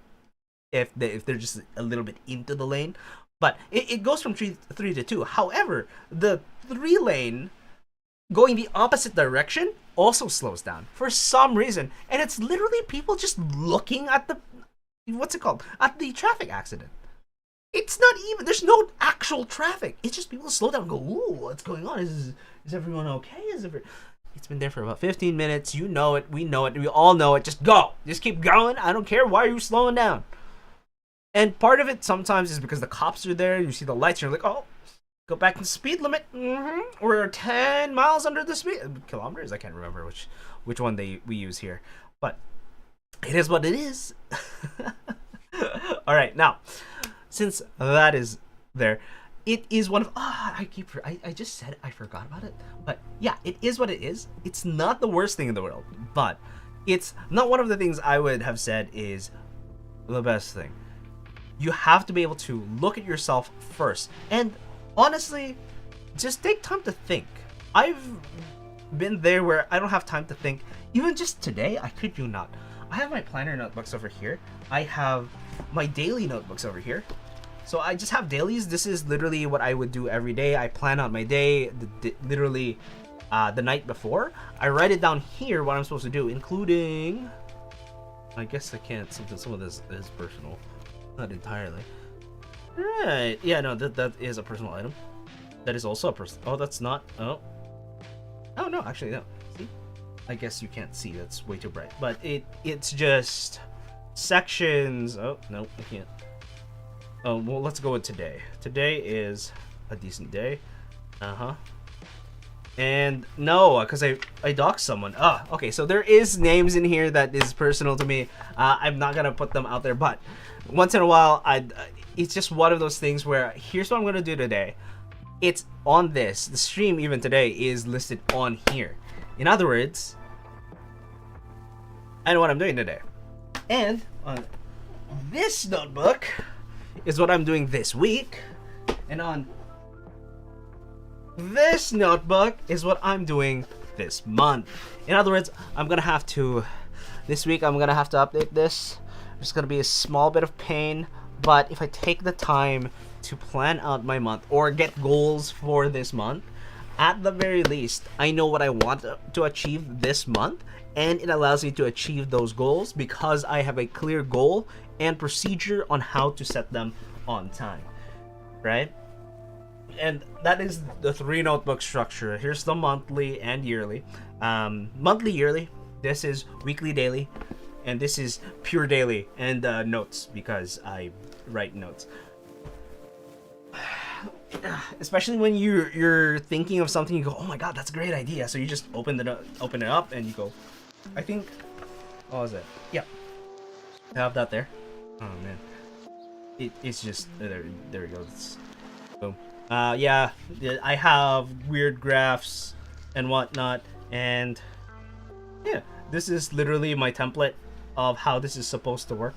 if they're just a little bit into the lane. But it goes from 3 to 2. However, the 3 lane going the opposite direction also slows down for some reason. And it's literally people just looking at at the traffic accident. It's not even, there's no actual traffic. It's just people slow down and go, ooh, what's going on? Is everyone okay? It's been there for about 15 minutes. You know it. We know it. We all know it. Just go. Just keep going. I don't care. Why are you slowing down? And part of it sometimes is because the cops are there. You see the lights. You're like, oh, go back to the speed limit. We're 10 miles under the speed. Kilometers? I can't remember which one we use here. But it is what it is. All right. Now, since that is there, it is one of I just said it, I forgot about it. But yeah, it is what it is. It's not the worst thing in the world, but it's not one of the things I would have said is the best thing. You have to be able to look at yourself first. And honestly, just take time to think. I've been there where I don't have time to think. Even just today, I kid you not. I have my planner notebooks over here. I have my daily notebooks over here. So I just have dailies. This is literally what I would do every day. I plan out my day literally the night before. I write it down here what I'm supposed to do, including... I guess I can't. Some of this is personal. Not entirely. Right. Yeah, no, that is a personal item. That is also a personal... Oh, that's not... Oh. Oh, no, actually, no. See? I guess you can't see. That's way too bright. But it's just sections... Oh, no, I can't. Oh, well, let's go with today. Today is a decent day. And no, because I doxed someone. Okay, so there is names in here that is personal to me. I'm not going to put them out there, but once in a while, it's just one of those things where here's what I'm going to do today. It's on this. The stream even today is listed on here. In other words, I know what I'm doing today. And on this notebook is what I'm doing this week. And on this notebook is what I'm doing this month. In other words, this week I'm gonna have to update this. There's gonna be a small bit of pain, but if I take the time to plan out my month or get goals for this month, at the very least, I know what I want to achieve this month, and it allows me to achieve those goals because I have a clear goal and procedure on how to set them on time, right? And that is the 3 notebook structure. Here's the monthly and yearly. Monthly, yearly. This is weekly, daily, and this is pure daily and notes because I write notes. Especially when you're thinking of something, you go, oh my god, that's a great idea. So you just open it up, and you go, I think, what was it? Yep, I have that there. Oh man, it's just there we go. Boom. Yeah, I have weird graphs and whatnot, and yeah, this is literally my template of how this is supposed to work,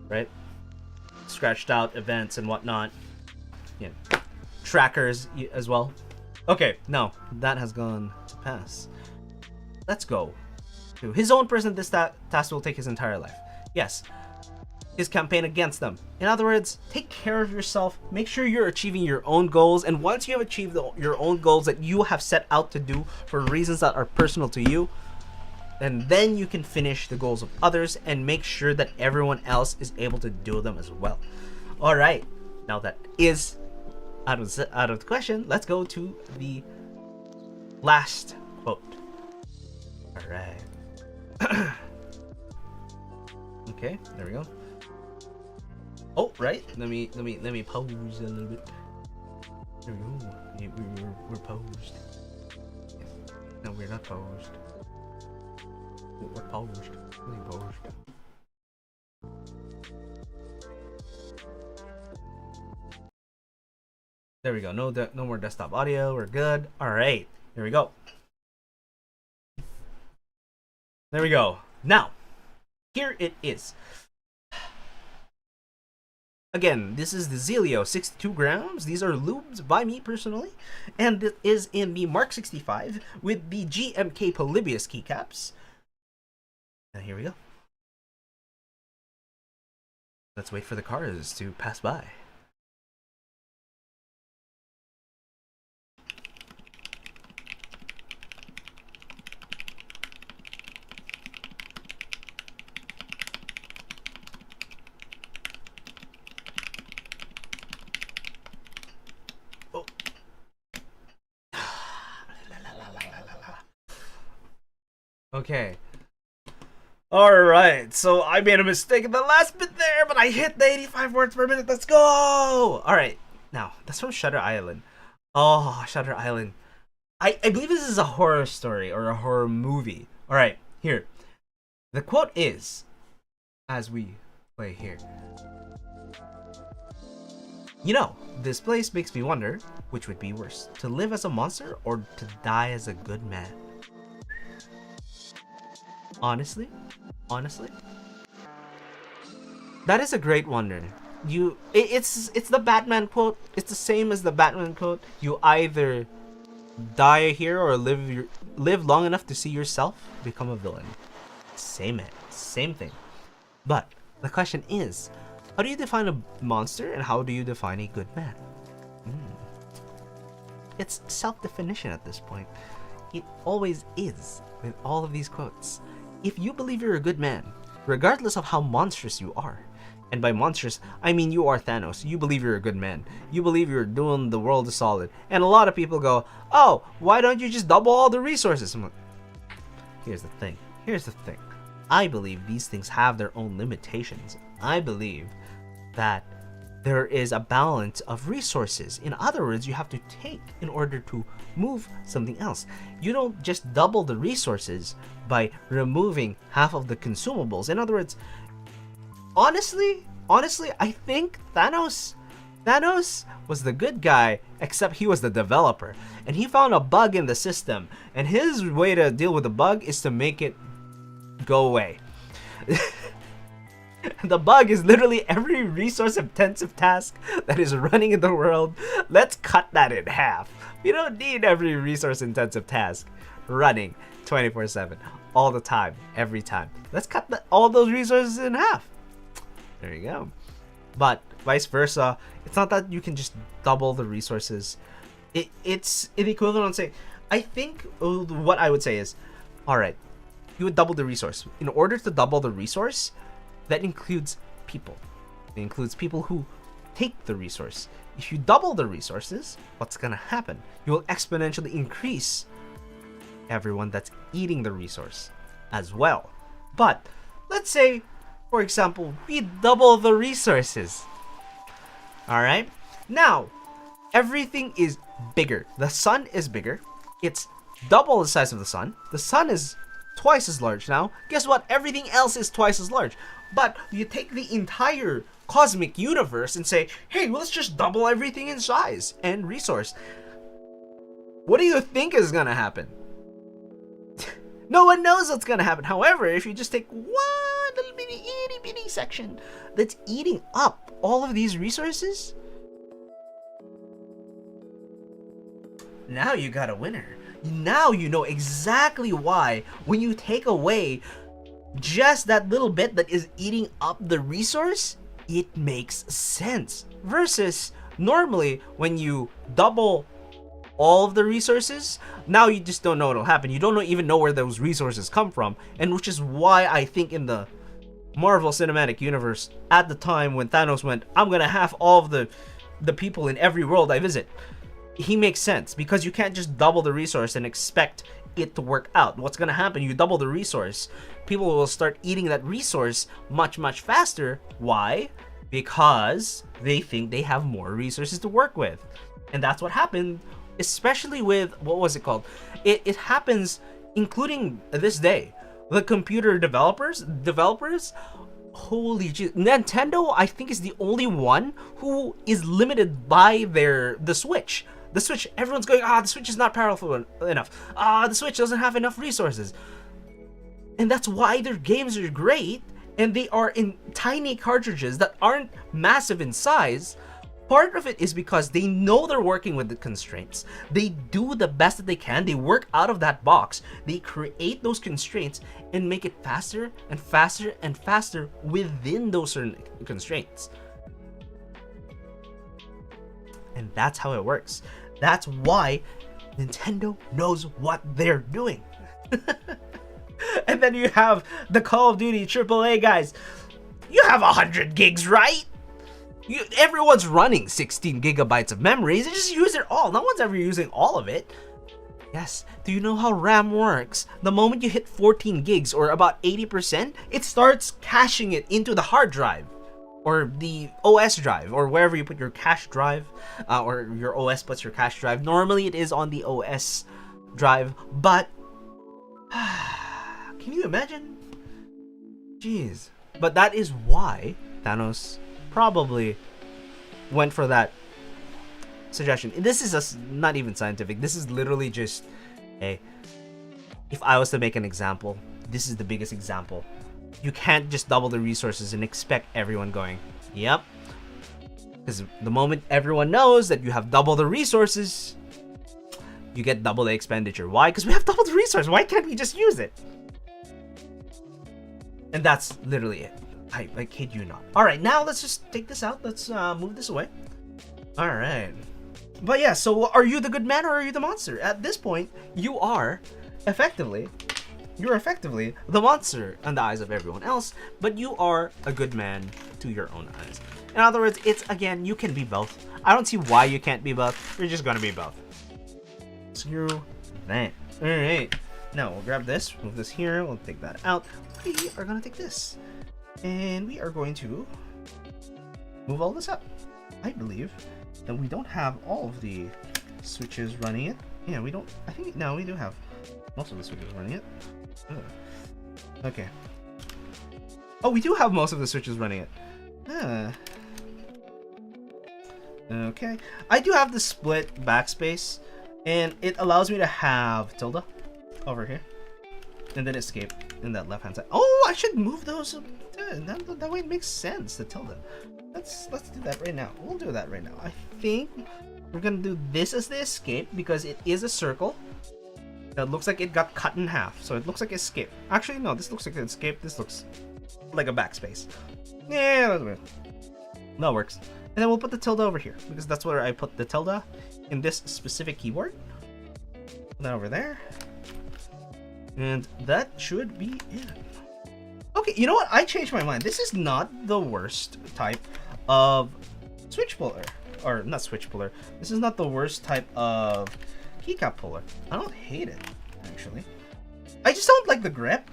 right? Scratched out events and whatnot. Yeah, trackers as well. Okay, no, that has gone to pass. Let's go to his own person. This task will take his entire life. Yes, his campaign against them. In other words, take care of yourself. Make sure you're achieving your own goals. And once you have achieved your own goals that you have set out to do for reasons that are personal to you, and then you can finish the goals of others and make sure that everyone else is able to do them as well. All right, now that is out of the question, let's go to the last quote. All right. Okay, there we go. Oh, right. Let me pose a little bit. There we go. We're posed. No, we're not posed. We're posed. Really posed. There we go. No more desktop audio. We're good. All right. Here we go. There we go. Now, here it is. Again, this is the Zealios 62g. These are lubes by me personally, and it is in the Mark 65 with the GMMK Polybius keycaps. And here we go. Let's wait for the cars to pass by. Okay. Alright, so I made a mistake in the last bit there, but I hit the 85 words per minute. Let's go! Alright, now, that's from Shutter Island. Oh, Shutter Island. I believe this is a horror story or a horror movie. Alright, here. The quote is, as we play here. You know, this place makes me wonder which would be worse, to live as a monster or to die as a good man. Honestly, that is a great wonder. It's the Batman quote. It's the same as the Batman quote. You either die here or live long enough to see yourself become a villain. Same thing. But the question is, how do you define a monster and how do you define a good man? It's self-definition at this point. It always is with all of these quotes. If you believe you're a good man, regardless of how monstrous you are, and by monstrous, I mean you are Thanos, you believe you're a good man, you believe you're doing the world a solid, and a lot of people go, oh, why don't you just double all the resources? I'm like, here's the thing. I believe these things have their own limitations. I believe that there is a balance of resources. In other words, you have to take in order to move something else. You don't just double the resources by removing half of the consumables. In other words, honestly, I think Thanos was the good guy, except he was the developer. And he found a bug in the system. And his way to deal with the bug is to make it go away. The bug is literally every resource-intensive task that is running in the world. Let's cut that in half. We don't need every resource-intensive task running 24/7, all the time, every time. Let's cut all those resources in half. There you go. But vice versa, it's not that you can just double the resources. It's an equivalent of saying, I think what I would say is, all right, you would double the resource. In order to double the resource, that includes people. It includes people who take the resource. If you double the resources, what's gonna happen? You will exponentially increase everyone that's eating the resource as well. But let's say, for example, we double the resources. Alright? Now, everything is bigger. The sun is bigger. It's double the size of the sun. The sun is twice as large now. Guess what? Everything else is twice as large. But you take the entire cosmic universe and say, hey, let's just double everything in size and resource. What do you think is gonna happen? No one knows what's gonna happen. However, if you just take one little bitty itty bitty section that's eating up all of these resources, now you got a winner. Now you know exactly why when you take away just that little bit that is eating up the resource, it makes sense. Versus normally when you double all of the resources, now you just don't know what'll happen. You don't even know where those resources come from, and which is why I think in the Marvel Cinematic Universe at the time when Thanos went, I'm gonna have all of the people in every world I visit, he makes sense because you can't just double the resource and expect it to work out. What's gonna happen? You double the resource, people will start eating that resource much faster. Why? Because they think they have more resources to work with. And that's what happened, especially with, what was it called? It happens including this day. The computer developers Holy jeez. Nintendo, I think, is the only one who is limited by the Switch. The Switch, everyone's going, the Switch is not powerful enough. The Switch doesn't have enough resources. And that's why their games are great, and they are in tiny cartridges that aren't massive in size. Part of it is because they know they're working with the constraints. They do the best that they can. They work out of that box. They create those constraints and make it faster and faster and faster within those certain constraints. And that's how it works. That's why Nintendo knows what they're doing. And then you have the Call of Duty AAA guys. You have 100 gigs, right? Everyone's running 16 gigabytes of memory. They just use it all. No one's ever using all of it. Yes. Do you know how RAM works? The moment you hit 14 gigs or about 80%, it starts caching it into the hard drive or the OS drive or wherever you put your cache drive, or your OS puts your cache drive. Normally it is on the OS drive, but can you imagine? Jeez. But that is why Thanos probably went for that suggestion. This is not even scientific. This is literally just, hey, if I was to make an example, this is the biggest example. You can't just double the resources and expect everyone going, yep. Because the moment everyone knows that you have double the resources, you get double the expenditure. Why? Because we have double the resources. Why can't we just use it? And that's literally it. I kid you not. Alright, now let's just take this out. Let's move this away. Alright. But yeah, so are you the good man or are you the monster? At this point, you're effectively the monster in the eyes of everyone else, but you are a good man to your own eyes. In other words, it's, again, you can be both. I don't see why you can't be both. You're just gonna be both. Screw that. Alright. Now, we'll grab this, move this here, we'll take that out. We are gonna take this. And we are going to move all this up. I believe that we don't have all of the switches running it. Yeah, we don't. I think, no, we do have most of the switches running it. Ugh. Okay. Oh, we do have most of the switches running it. Okay. I do have the split backspace, and it allows me to have tilde over here, and then escape in that left hand side. Oh, I should move those. That way it makes sense, the tilde. Let's do that right now. We'll do that right now. I think we're gonna do this as the escape because it is a circle that looks like it got cut in half. So it looks like escape. Actually, no, this looks like an escape. This looks like a backspace. Yeah, that's weird. That works. And then we'll put the tilde over here because that's where I put the tilde in this specific keyboard. Put that over there. And that should be it. Okay, you know what? I changed my mind. This is not the worst type of switch puller. Or not switch puller. This is not the worst type of keycap puller. I don't hate it, actually. I just don't like the grip.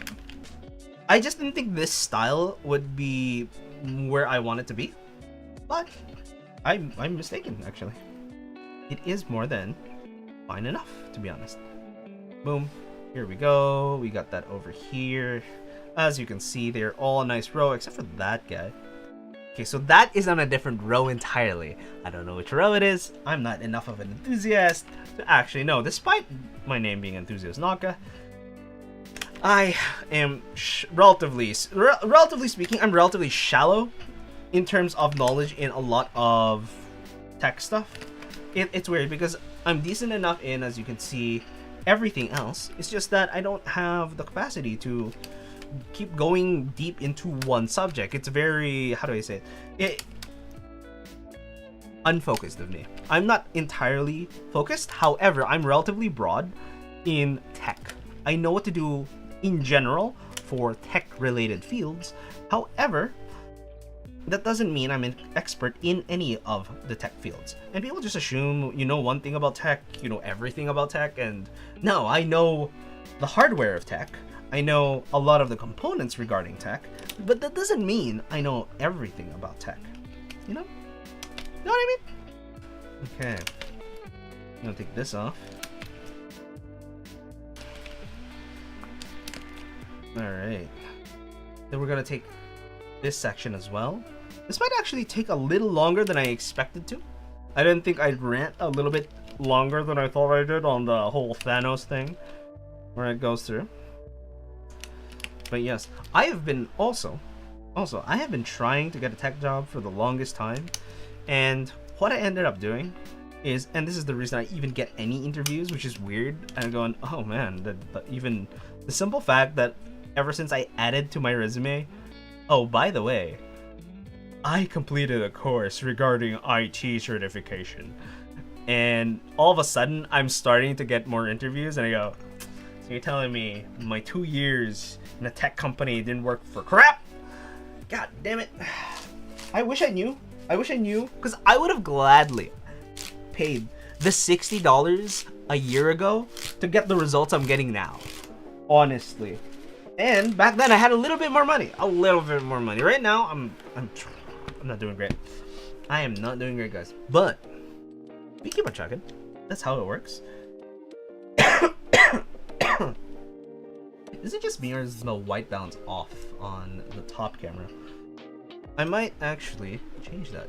I just didn't think this style would be where I want it to be. But I'm mistaken, actually. It is more than fine enough, to be honest. Boom. Here we go. We got that over here. As you can see, they're all a nice row, except for that guy. Okay, so that is on a different row entirely. I don't know which row it is. I'm not enough of an enthusiast to actually know. Despite my name being Enthusiast Naka, I am relatively speaking, I'm relatively shallow in terms of knowledge in a lot of tech stuff. It's weird because I'm decent enough in, as you can see, everything else. It's just that I don't have the capacity to keep going deep into one subject. It's very, how do I say it? Unfocused of me. I'm not entirely focused. However, I'm relatively broad in tech. I know what to do in general for tech related fields. However, that doesn't mean I'm an expert in any of the tech fields. And people just assume you know one thing about tech, you know everything about tech, and no, I know the hardware of tech. I know a lot of the components regarding tech, but that doesn't mean I know everything about tech. You know? Know what I mean? Okay. I'm gonna take this off. Alright. Then we're gonna take this section as well. This might actually take a little longer than I expected to. I didn't think I'd rant a little bit longer than I thought I did on the whole Thanos thing where it goes through. But yes, I have been I have been trying to get a tech job for the longest time, and what I ended up doing is, and this is the reason I even get any interviews, which is weird, and I'm going, oh man, even the simple fact that ever since I added to my resume, oh, by the way, I completed a course regarding IT certification, and all of a sudden I'm starting to get more interviews, and I go, so you're telling me my 2 years in a tech company didn't work for crap? God damn it. I wish I knew, because I would have gladly paid the $60 a year ago to get the results I'm getting now, honestly. And back then I had a little bit more money. Right now I'm not doing great. I am not doing great, guys. But we keep on chugging. That's how it works. Is it just me, or is the white balance off on the top camera? I might actually change that,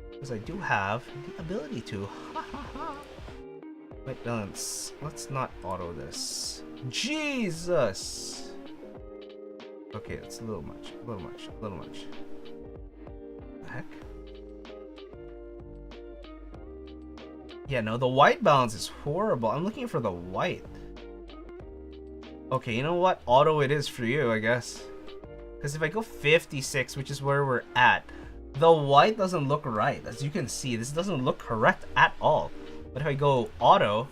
because I do have the ability to. White balance. Let's not auto this. Jesus. Okay, it's a little much. The heck? Yeah, no, the white balance is horrible. I'm looking for the white. Okay, you know what? Auto it is for you, I guess. Because if I go 56, which is where we're at, the white doesn't look right. As you can see, this doesn't look correct at all. But if I go auto,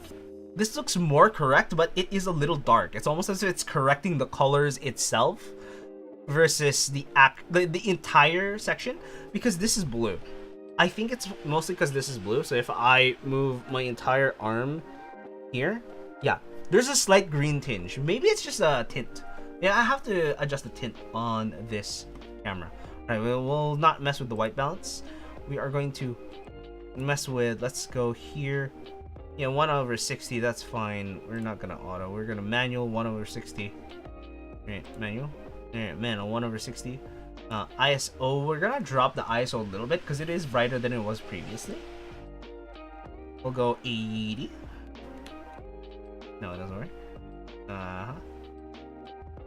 this looks more correct, but it is a little dark. It's almost as if it's correcting the colors itself versus the entire section, because this is blue. I think it's mostly because this is blue. So if I move my entire arm here, yeah, there's a slight green tinge. Maybe it's just a tint. Yeah, I have to adjust the tint on this camera. All right, we'll not mess with the white balance. We are going to mess with, let's go here. Yeah, 1/60, that's fine. We're not gonna auto. We're gonna manual 1/60. All right, manual. All right, manual 1/60. ISO, we're gonna drop the ISO a little bit because it is brighter than it was previously. We'll go 80. No, it doesn't work.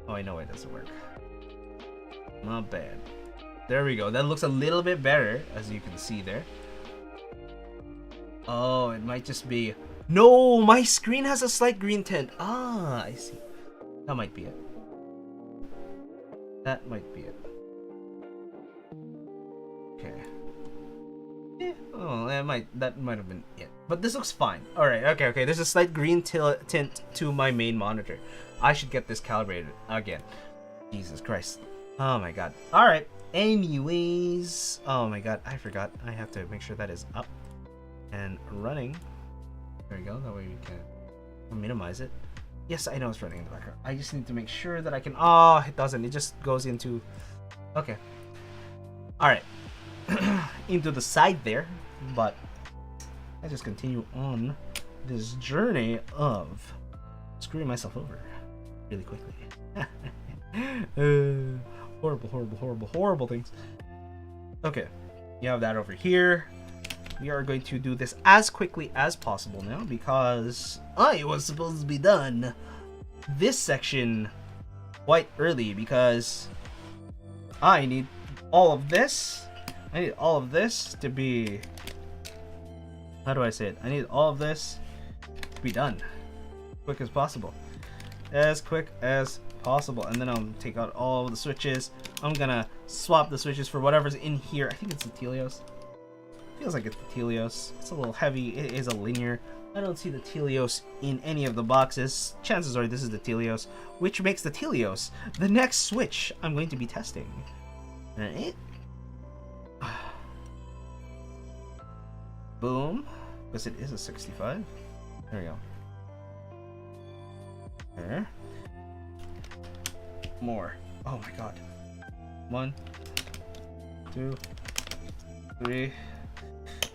Oh, I know it doesn't work. Not bad. There we go. That looks a little bit better, as you can see there. Oh, it might just be... No, my screen has a slight green tint. Ah, I see. That might be it. That might be it. Okay. Yeah. Oh, that might have been it. But this looks fine. All right. Okay. There's a slight green tint to my main monitor. I should get this calibrated again. Jesus Christ. Oh my God. All right. Anyways. Oh my God. I forgot. I have to make sure that is up and running. There we go. That way we can minimize it. Yes, I know it's running in the background. I just need to make sure that I can... Oh, it doesn't. It just goes into... Okay. Alright. Into the side there. But I just continue on this journey of screwing myself over really quickly. Horrible things. Okay. You have that over here. We are going to do this as quickly as possible now, because I was supposed to be done this section quite early, because I need all of this. I need all of this to be... How do I say it? I need all of this to be done quick as possible. As quick as possible. And then I'll take out all of the switches. I'm gonna swap the switches for whatever's in here. I think it's the Zealios. Feels like it's the Zealios. It's a little heavy. It is a linear. I don't see the Zealios in any of the boxes. Chances are this is the Zealios, which makes the Zealios the next switch I'm going to be testing. Alright. Boom. Because it is a 65. There we go. There. More. Oh my God. 1, 2, 3.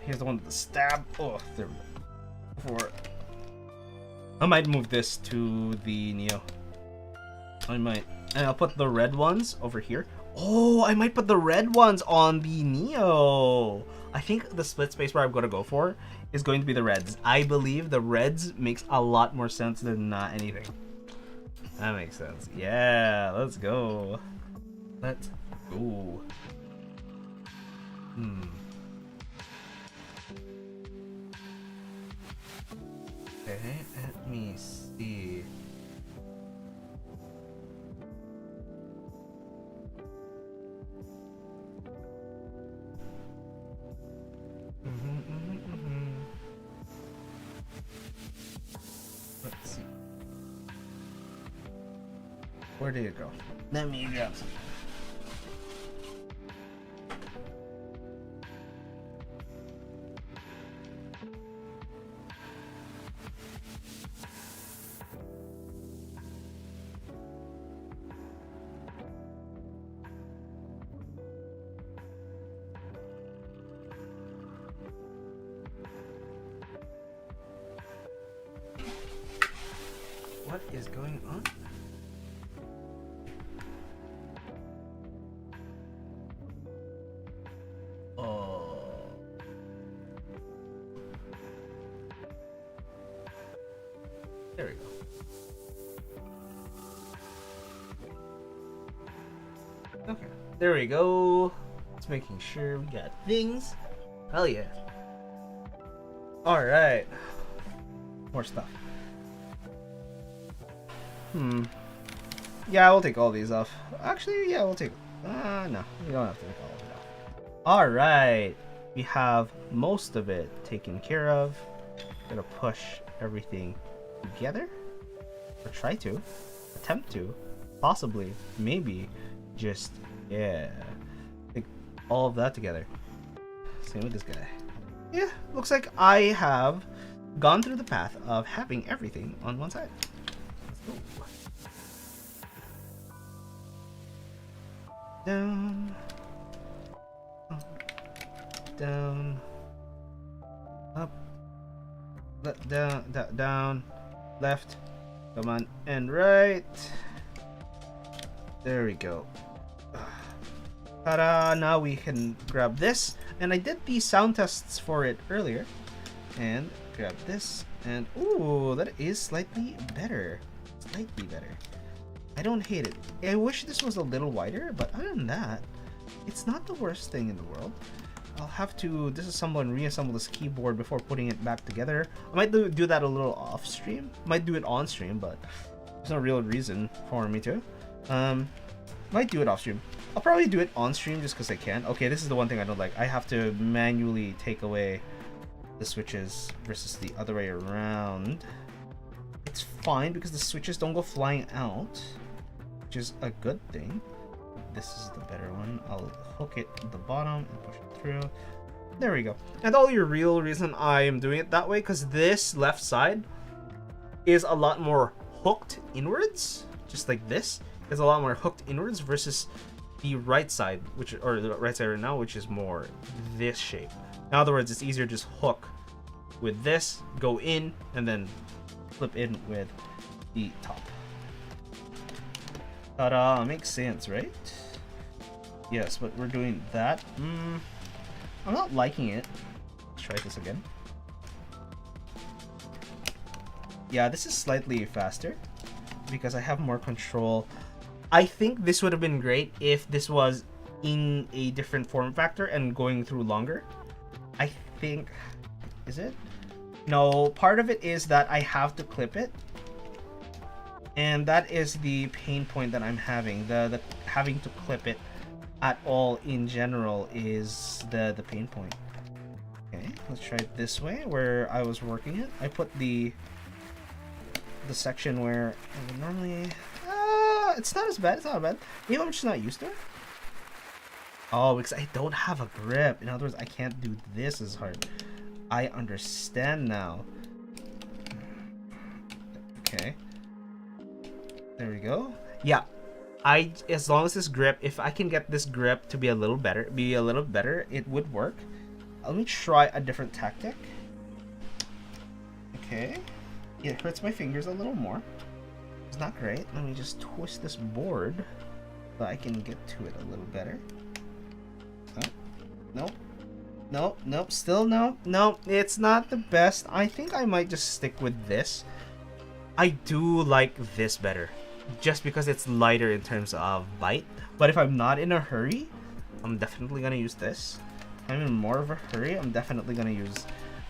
Here's the one with the stab. Oh, there we go. 4. I might move this to the Neo. I might. And I'll put the red ones over here. Oh, I might put the red ones on the Neo. I think the split space bar I'm going to go for is going to be the reds. I believe the reds makes a lot more sense than anything. That makes sense. Yeah, let's go. Let's go. Okay, let me see. Let's see. Where did it go? Let me grab some. What is going on? Oh. There we go. Okay. There we go. Just making sure we got things. Hell yeah. Alright. More stuff. Yeah, we'll take all these off. Actually, yeah, we'll take... no, we don't have to take all of it off. Alright. We have most of it taken care of. Gonna push everything together. Or try to. Attempt to. Possibly. Maybe. Just, yeah. Take all of that together. Same with this guy. Yeah, looks like I have gone through the path of having everything on one side. Down, up, down, up, down, left, come on, and right. There we go. Ta-da! Now we can grab this, and I did the sound tests for it earlier, and grab this, and ooh, that is slightly better. Slightly better. I don't hate it. I wish this was a little wider, but other than that, it's not the worst thing in the world. I'll have to disassemble and reassemble this keyboard before putting it back together. I might do that a little off stream. Might do it on stream, but there's no real reason for me to. Might do it off stream. I'll probably do it on stream just because I can. Okay, this is the one thing I don't like. I have to manually take away the switches versus the other way around. It's fine because the switches don't go flying out, which is a good thing. This is the better one. I'll hook it at the bottom and push it through. There we go. And the only real reason I am doing it that way, because this left side is a lot more hooked inwards, just like this is a lot more hooked inwards versus the right side, or the right side right now, which is more this shape. In other words, it's easier to just hook with this, go in, and then flip in with the top. Ta-da! Makes sense, right? Yes, but we're doing that. I'm not liking it. Let's try this again. Yeah, this is slightly faster because I have more control. I think this would have been great if this was in a different form factor and going through longer. I think... Is it? No, part of it is that I have to clip it. And that is the pain point that I'm having. The having to clip it at all in general is the pain point. Okay, let's try it this way where I was working it. I put the section where I would normally... it's not as bad, it's not bad. Maybe I'm just not used to it. Oh, because I don't have a grip. In other words, I can't do this as hard. I understand now. Okay. There we go. Yeah. As long as this grip, if I can get this grip to be a little better, it would work. Let me try a different tactic. Okay. Yeah, it hurts my fingers a little more. It's not great. Let me just twist this board. so I can get to it a little better. Oh, nope. Nope, still no. It's not the best. I think I might just stick with this. I do like this better, just because it's lighter in terms of bite. But if I'm not in a hurry, I'm definitely gonna use this. If I'm in more of a hurry, I'm definitely gonna use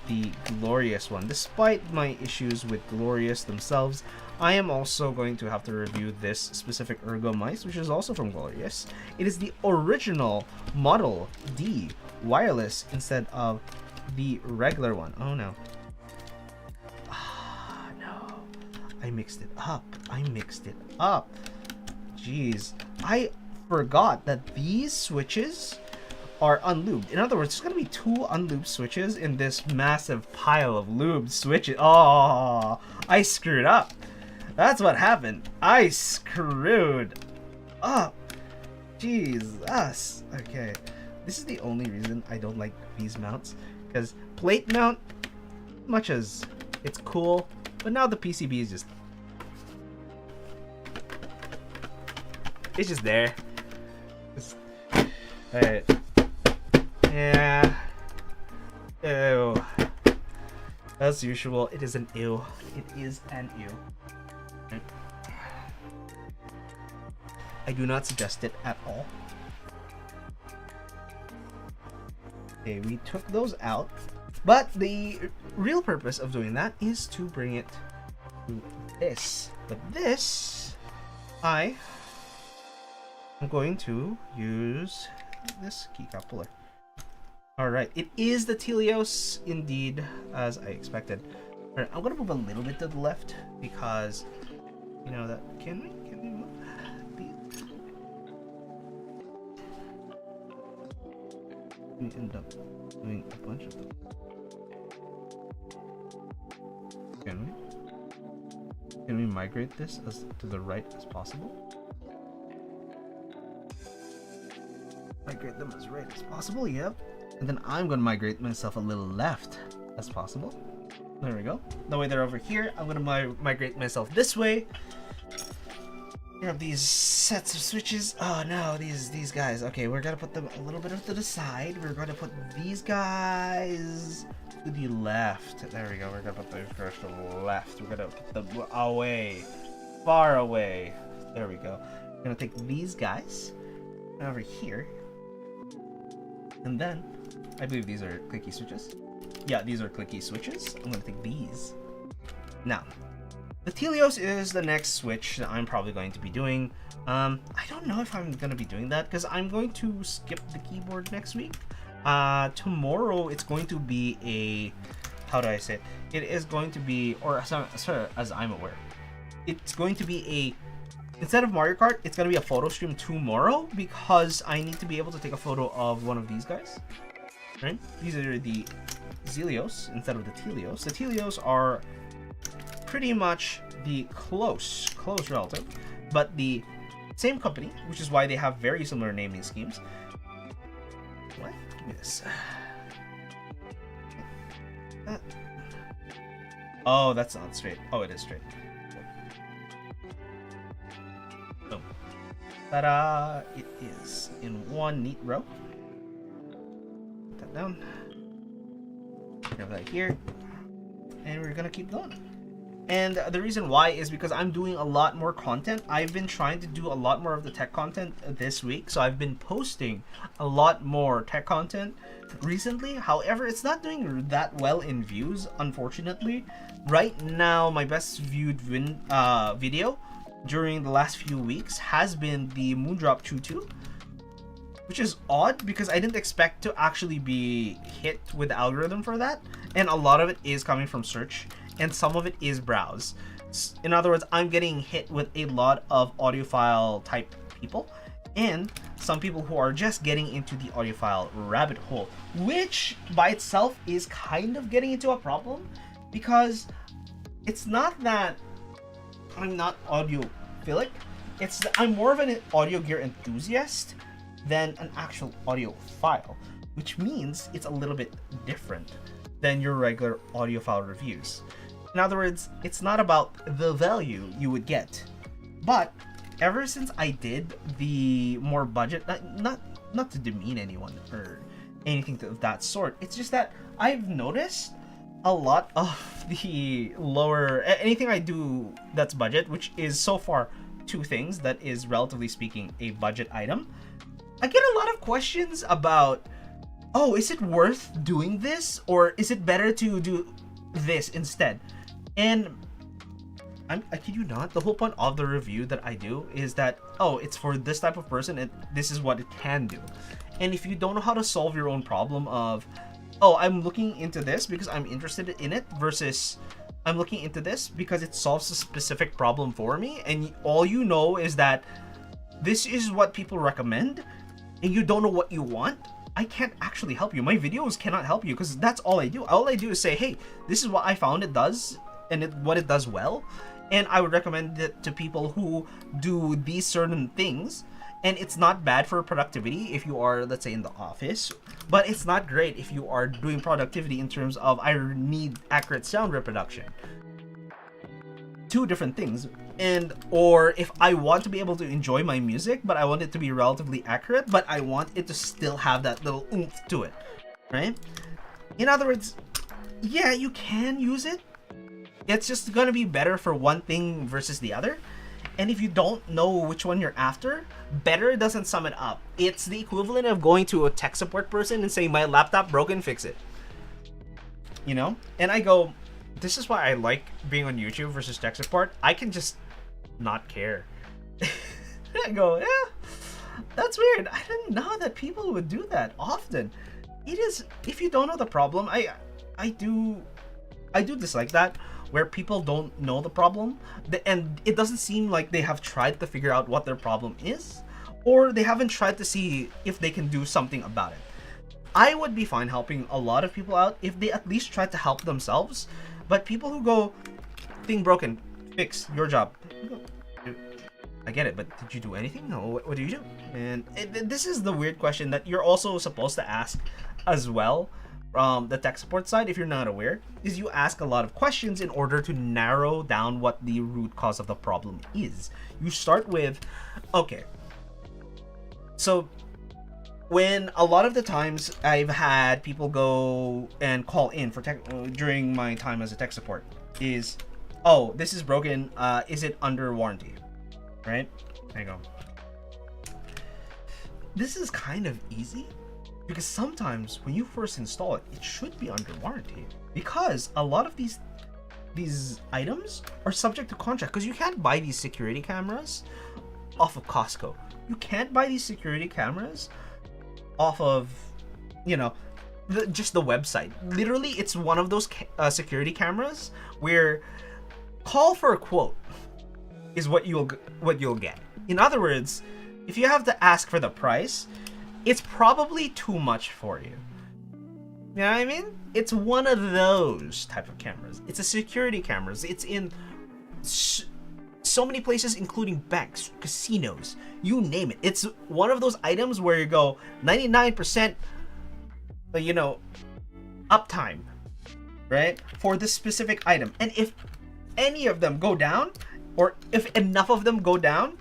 the Glorious one. Despite my issues with Glorious themselves, I am also going to have to review this specific Ergo mice, which is also from Glorious. It is the original Model D wireless instead of the regular one. Oh no. Ah, no. I mixed it up. Jeez. I forgot that these switches are unlubed. In other words, there's going to be 2 unlubed switches in this massive pile of lubed switches. Oh, I screwed up. That's what happened. I screwed up. Jesus. Okay. This is the only reason I don't like these mounts. Because plate mount, much as it's cool, but now the PCB is just... it's just there. Alright. Yeah. Ew. As usual, it is an ew. It is an ew. I do not suggest it at all. Okay, we took those out. But the real purpose of doing that is to bring it to this. But this, I am going to use this keycap puller. Alright, it is the Zealios indeed, as I expected. Alright, I'm gonna move a little bit to the left because, you know, that can we move these? We end up doing a bunch of them. Can we migrate this as to the right as possible? Migrate them as right as possible, yep. And then I'm gonna migrate myself a little left as possible. There we go. The way they're over here, I'm gonna migrate myself this way. We have these sets of switches. Oh no, these guys. Okay, we're gonna put them a little bit to the side. We're gonna put these guys to the left. There we go. We're gonna put those guys to the left. We're gonna put them away, far away. There we go. We're gonna take these guys over here, and then I believe these are clicky switches. Yeah, these are clicky switches. I'm gonna take these. Now, the Zealios is the next switch that I'm probably going to be doing. I don't know if I'm gonna be doing that because I'm going to skip the keyboard next week. Tomorrow it's going to be a, how do I say it? It is going to be, or as I'm aware, it's going to be a, instead of Mario Kart, it's gonna be a photo stream tomorrow because I need to be able to take a photo of one of these guys. Right? These are the Zealios instead of the Zealios. The Zealios are pretty much the close relative, but the same company, which is why they have very similar naming schemes. What? Give me this. Oh, that's not straight. Oh, it is straight. Boom. Ta-da! It is in one neat row. Put that down. Have that here. And we're gonna keep going. And the reason why is because I'm doing a lot more content. I've been trying to do a lot more of the tech content this week, so I've been posting a lot more tech content recently. However, it's not doing that well in views, unfortunately. Right now, my best viewed video during the last few weeks has been the Moondrop Choo-Choo, which is odd because I didn't expect to actually be hit with the algorithm for that. And a lot of it is coming from search, and some of it is browse. In other words, I'm getting hit with a lot of audiophile type people and some people who are just getting into the audiophile rabbit hole, which by itself is kind of getting into a problem because it's not that I'm not audiophilic, it's that I'm more of an audio gear enthusiast than an actual audiophile, which means it's a little bit different than your regular audiophile reviews. In other words, it's not about the value you would get, but ever since I did the more budget, not to demean anyone or anything of that sort, it's just that I've noticed a lot of the lower anything I do that's budget, which is so far two things that is relatively speaking a budget item. I get a lot of questions about, oh, is it worth doing this, or is it better to do this instead? And I kid you not, the whole point of the review that I do is that, oh, it's for this type of person and this is what it can do. And if you don't know how to solve your own problem of, oh, I'm looking into this because I'm interested in it, versus I'm looking into this because it solves a specific problem for me, and all you know is that this is what people recommend, and you don't know what you want, I can't actually help you. My videos cannot help you because that's all I do. All I do is say, hey, this is what I found it does, and what it does well, and I would recommend it to people who do these certain things. And it's not bad for productivity if you are, let's say, in the office, but it's not great if you are doing productivity in terms of I need accurate sound reproduction. Two different things. And or if I want to be able to enjoy my music, but I want it to be relatively accurate, but I want it to still have that little oomph to it, right? In other words, yeah, you can use it. It's just gonna be better for one thing versus the other. And if you don't know which one you're after, better doesn't sum it up. It's the equivalent of going to a tech support person and saying, my laptop broken, fix it. You know? And I go, this is why I like being on YouTube versus tech support. I can just not care. I go, yeah, that's weird. I didn't know that people would do that often. It is, if you don't know the problem, I do dislike that, where people don't know the problem, and it doesn't seem like they have tried to figure out what their problem is, or they haven't tried to see if they can do something about it. I would be fine helping a lot of people out if they at least try to help themselves, but people who go, thing broken, fix, your job. I get it, but did you do anything? No, what do you do? And this is the weird question that you're also supposed to ask as well. The tech support side, if you're not aware, is you ask a lot of questions in order to narrow down what the root cause of the problem is. You start with, okay, so when a lot of the times I've had people go and call in for tech during my time as a tech support is, oh, this is broken, is it under warranty, right? I go, this is kind of easy. Because sometimes when you first install it, it should be under warranty. Because a lot of these items are subject to contract. Because you can't buy these security cameras off of Costco. You can't buy these security cameras off of, you know, just the website. Literally, it's one of those security cameras where call for a quote is what you'll get. In other words, if you have to ask for the price, it's probably too much for you. You know what I mean? It's one of those type of cameras. It's a security cameras. It's in so many places, including banks, casinos, you name it. It's one of those items where you go 99%, you know, uptime, right? For this specific item. And if any of them go down, or if enough of them go down,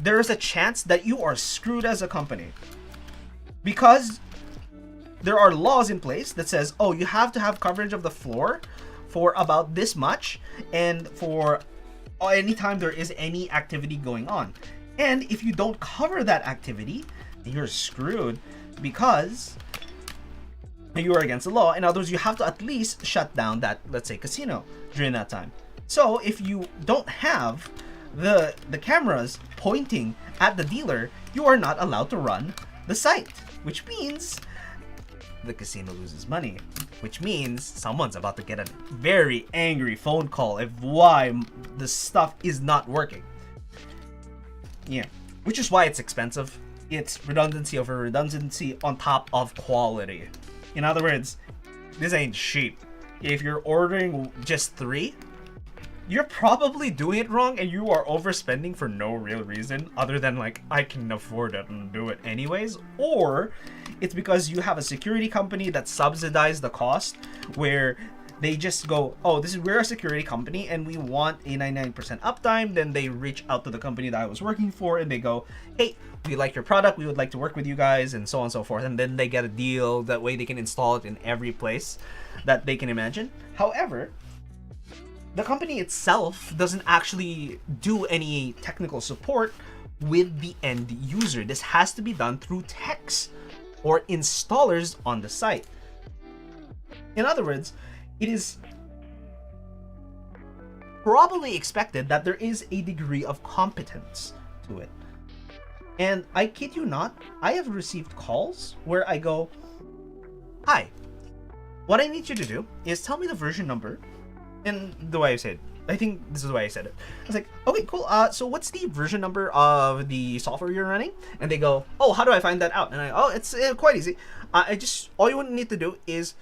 there's a chance that you are screwed as a company, because there are laws in place that says, oh, you have to have coverage of the floor for about this much, and for anytime there is any activity going on. And if you don't cover that activity, you're screwed, because you are against the law. In other words, you have to at least shut down that, let's say, casino during that time. So if you don't have the cameras pointing at the dealer, you are not allowed to run the site, which means the casino loses money, which means someone's about to get a very angry phone call of why the stuff is not working. Yeah, which is why it's expensive. It's redundancy over redundancy on top of quality. In other words, this ain't cheap. If you're ordering just 3, you're probably doing it wrong, and you are overspending for no real reason other than like, I can afford it and do it anyways. Or it's because you have a security company that subsidized the cost, where They just go, oh, we're a security company and we want a 99% uptime. Then they reach out to the company that I was working for and they go, hey, we like your product, we would like to work with you guys, and so on and so forth. And then they get a deal. That way they can install it in every place that they can imagine. However, the company itself doesn't actually do any technical support with the end user. This has to be done through techs or installers on the site. In other words, it is probably expected that there is a degree of competence to it. And I kid you not, I have received calls where I go, hi, what I need you to do is tell me the version number. And the way I said, I think this is the way I said it. I was like, okay, cool. So what's the version number of the software you're running? And they go, oh, how do I find that out? And it's quite easy. All you need to do is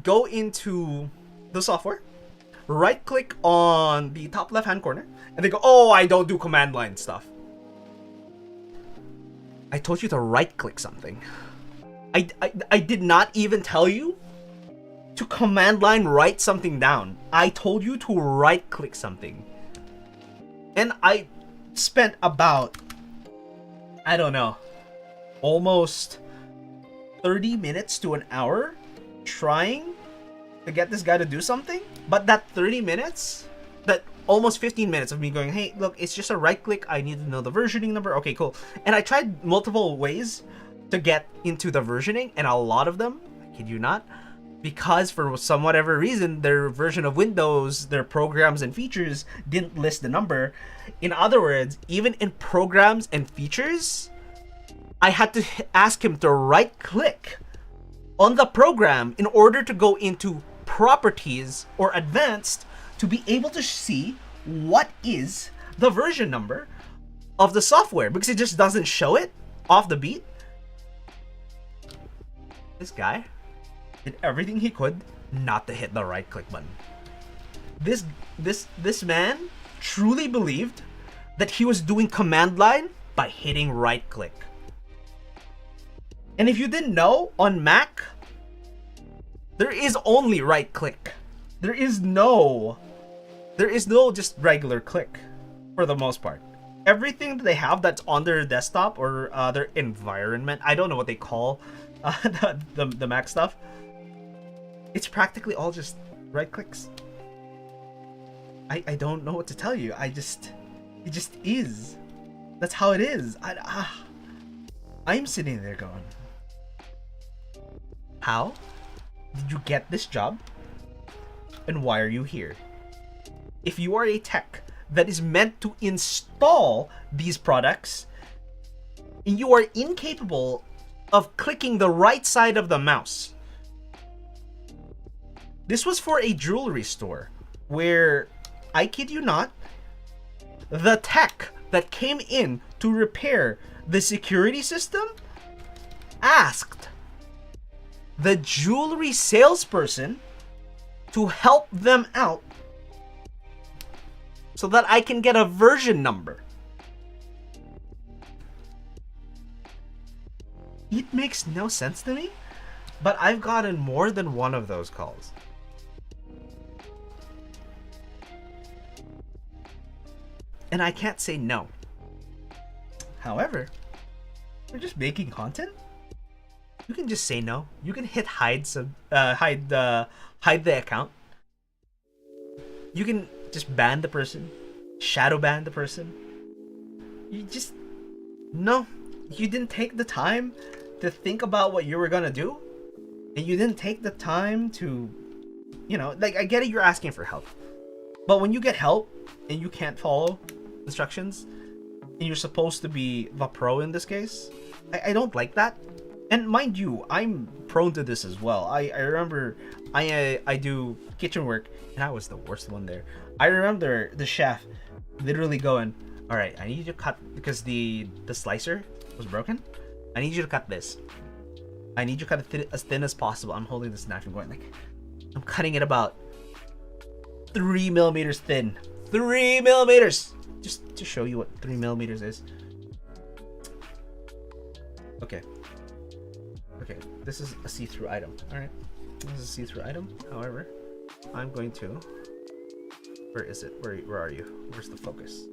go into the software, right click on the top left hand corner, and they go, oh, I don't do command line stuff. I told you to right click something. I did not even tell you to command line write something down. I told you to right click something. And I spent about, I don't know, almost 30 minutes to an hour trying to get this guy to do something. But that 30 minutes, that almost 15 minutes of me going, hey, look, it's just a right click. I need to know the versioning number. Okay, cool. And I tried multiple ways to get into the versioning, and a lot of them, I kid you not, because for some whatever reason, their version of Windows, their programs and features didn't list the number. In other words, even in programs and features, I had to ask him to right click on the program in order to go into properties or advanced to be able to see what is the version number of the software, because it just doesn't show it off the beat. This guy did everything he could not to hit the right click button. This man truly believed that he was doing command line by hitting right click. And if you didn't know, on Mac, there is only right click. There is no just regular click for the most part. Everything that they have that's on their desktop or their environment, I don't know what they call the Mac stuff. It's practically all just right clicks. I don't know what to tell you. It just is. That's how it is. I'm sitting there going, how did you get this job? And why are you here? If you are a tech that is meant to install these products, and you are incapable of clicking the right side of the mouse. This was for a jewelry store where, I kid you not, the tech that came in to repair the security system asked the jewelry salesperson to help them out so that I can get a version number. It makes no sense to me, but I've gotten more than one of those calls. And I can't say no. However, we're just making content. You can just say no. You can hit hide the account. You can just ban the person, shadow ban the person. You just no. You didn't take the time to think about what you were gonna do, and you didn't take the time to, like, I get it. You're asking for help, but when you get help and you can't follow instructions, and you're supposed to be the pro in this case, I don't like that. And mind you, I'm prone to this as well. I remember I do kitchen work, and I was the worst one there. I remember the chef literally going, all right, I need you to cut, because the slicer was broken. I need you to cut this. I need you to cut it as thin as possible. I'm holding this knife and going like, I'm cutting it about 3 millimeters thin. 3 millimeters! Just to show you what 3 millimeters is. Okay. this is a see-through item. All right, this is a see-through item. However, I'm going to. Where is it? Where are you? Where's the focus?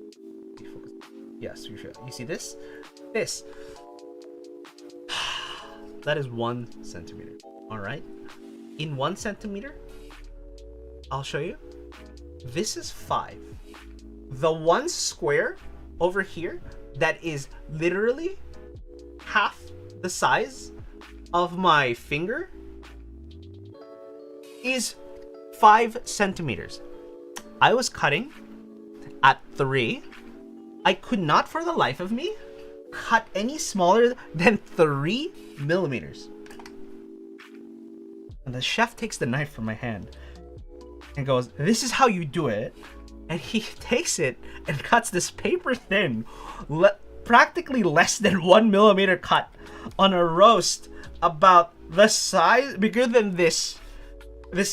Focus. Yes, you should. You see this? This. That is 1 centimeter. All right. In 1 centimeter, I'll show you. This is 5. The one square over here that is literally half the size of my finger is 5 centimeters. I was cutting at 3. I could not for the life of me cut any smaller than 3 millimeters. And the chef takes the knife from my hand and goes, "This is how you do it." And he takes it and cuts this paper thin, practically less than 1 millimeter cut on a roast about the size, bigger than this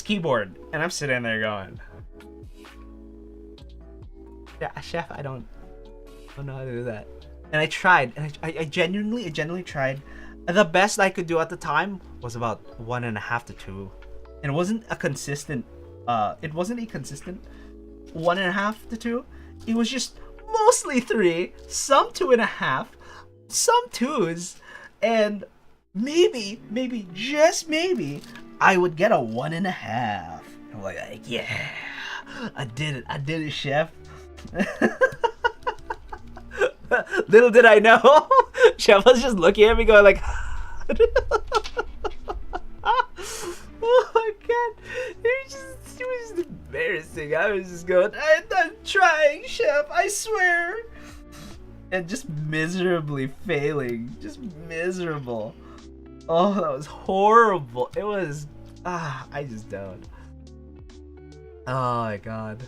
keyboard. And I'm sitting there going, yeah, chef, I don't know how to do that. And I tried, and I genuinely tried. The best I could do at the time was about 1.5 to 2. And it wasn't a consistent 1.5 to 2. It was just mostly 3, some 2.5, some 2s, and maybe, just maybe, I would get a 1.5. I'm like, yeah, I did it, chef. Little did I know, chef was just looking at me going like, oh my god, it was just embarrassing. I was just going, I'm trying, chef, I swear. And just miserably failing. Just miserable. Oh, that was horrible. It was, I just don't. Oh my god.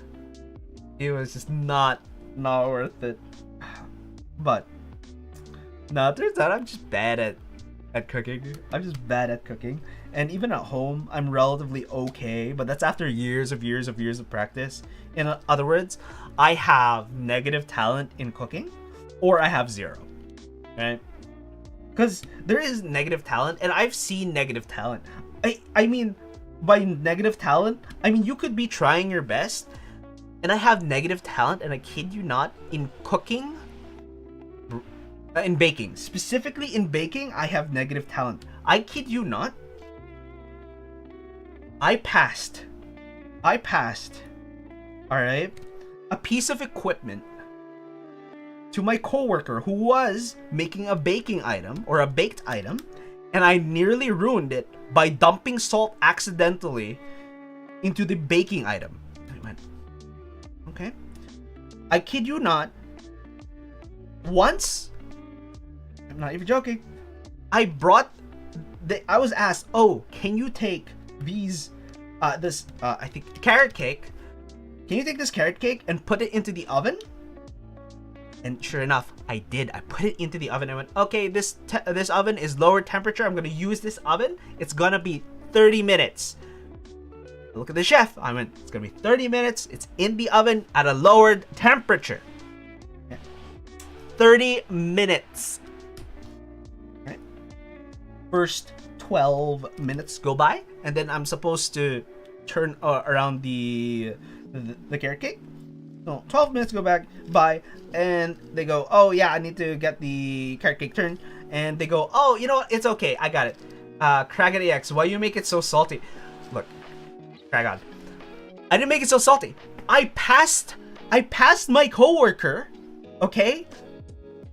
It was just not worth it. But, no, it turns out I'm just bad at cooking. I'm just bad at cooking. And even at home, I'm relatively okay, but that's after years of practice. In other words, I have negative talent in cooking, or I have 0, right? Because there is negative talent, and I've seen negative talent. I mean, by negative talent, I mean you could be trying your best, and I have negative talent, and I kid you not, in cooking, in baking. Specifically in baking, I have negative talent. I kid you not. I passed, alright, a piece of equipment to my coworker who was making a baking item, or a baked item, and I nearly ruined it by dumping salt accidentally into the baking item. I went, okay. I kid you not, once, I'm not even joking, I was asked, oh, can you take these, I think carrot cake. Can you take this carrot cake and put it into the oven? And sure enough, I did. I put it into the oven. I went, okay, this oven is lower temperature. I'm gonna use this oven. It's gonna be 30 minutes. Look at the chef. I went, it's gonna be 30 minutes. It's in the oven at a lowered temperature. 30 minutes. Right. First 12 minutes go by, and then I'm supposed to turn around the carrot cake. So 12 minutes go by, and they go, oh yeah, I need to get the carrot cake turned. And they go, oh, you know what? It's okay. I got it. Kraggedy X, why you make it so salty? Look, Kragon, I didn't make it so salty. I passed my coworker, okay,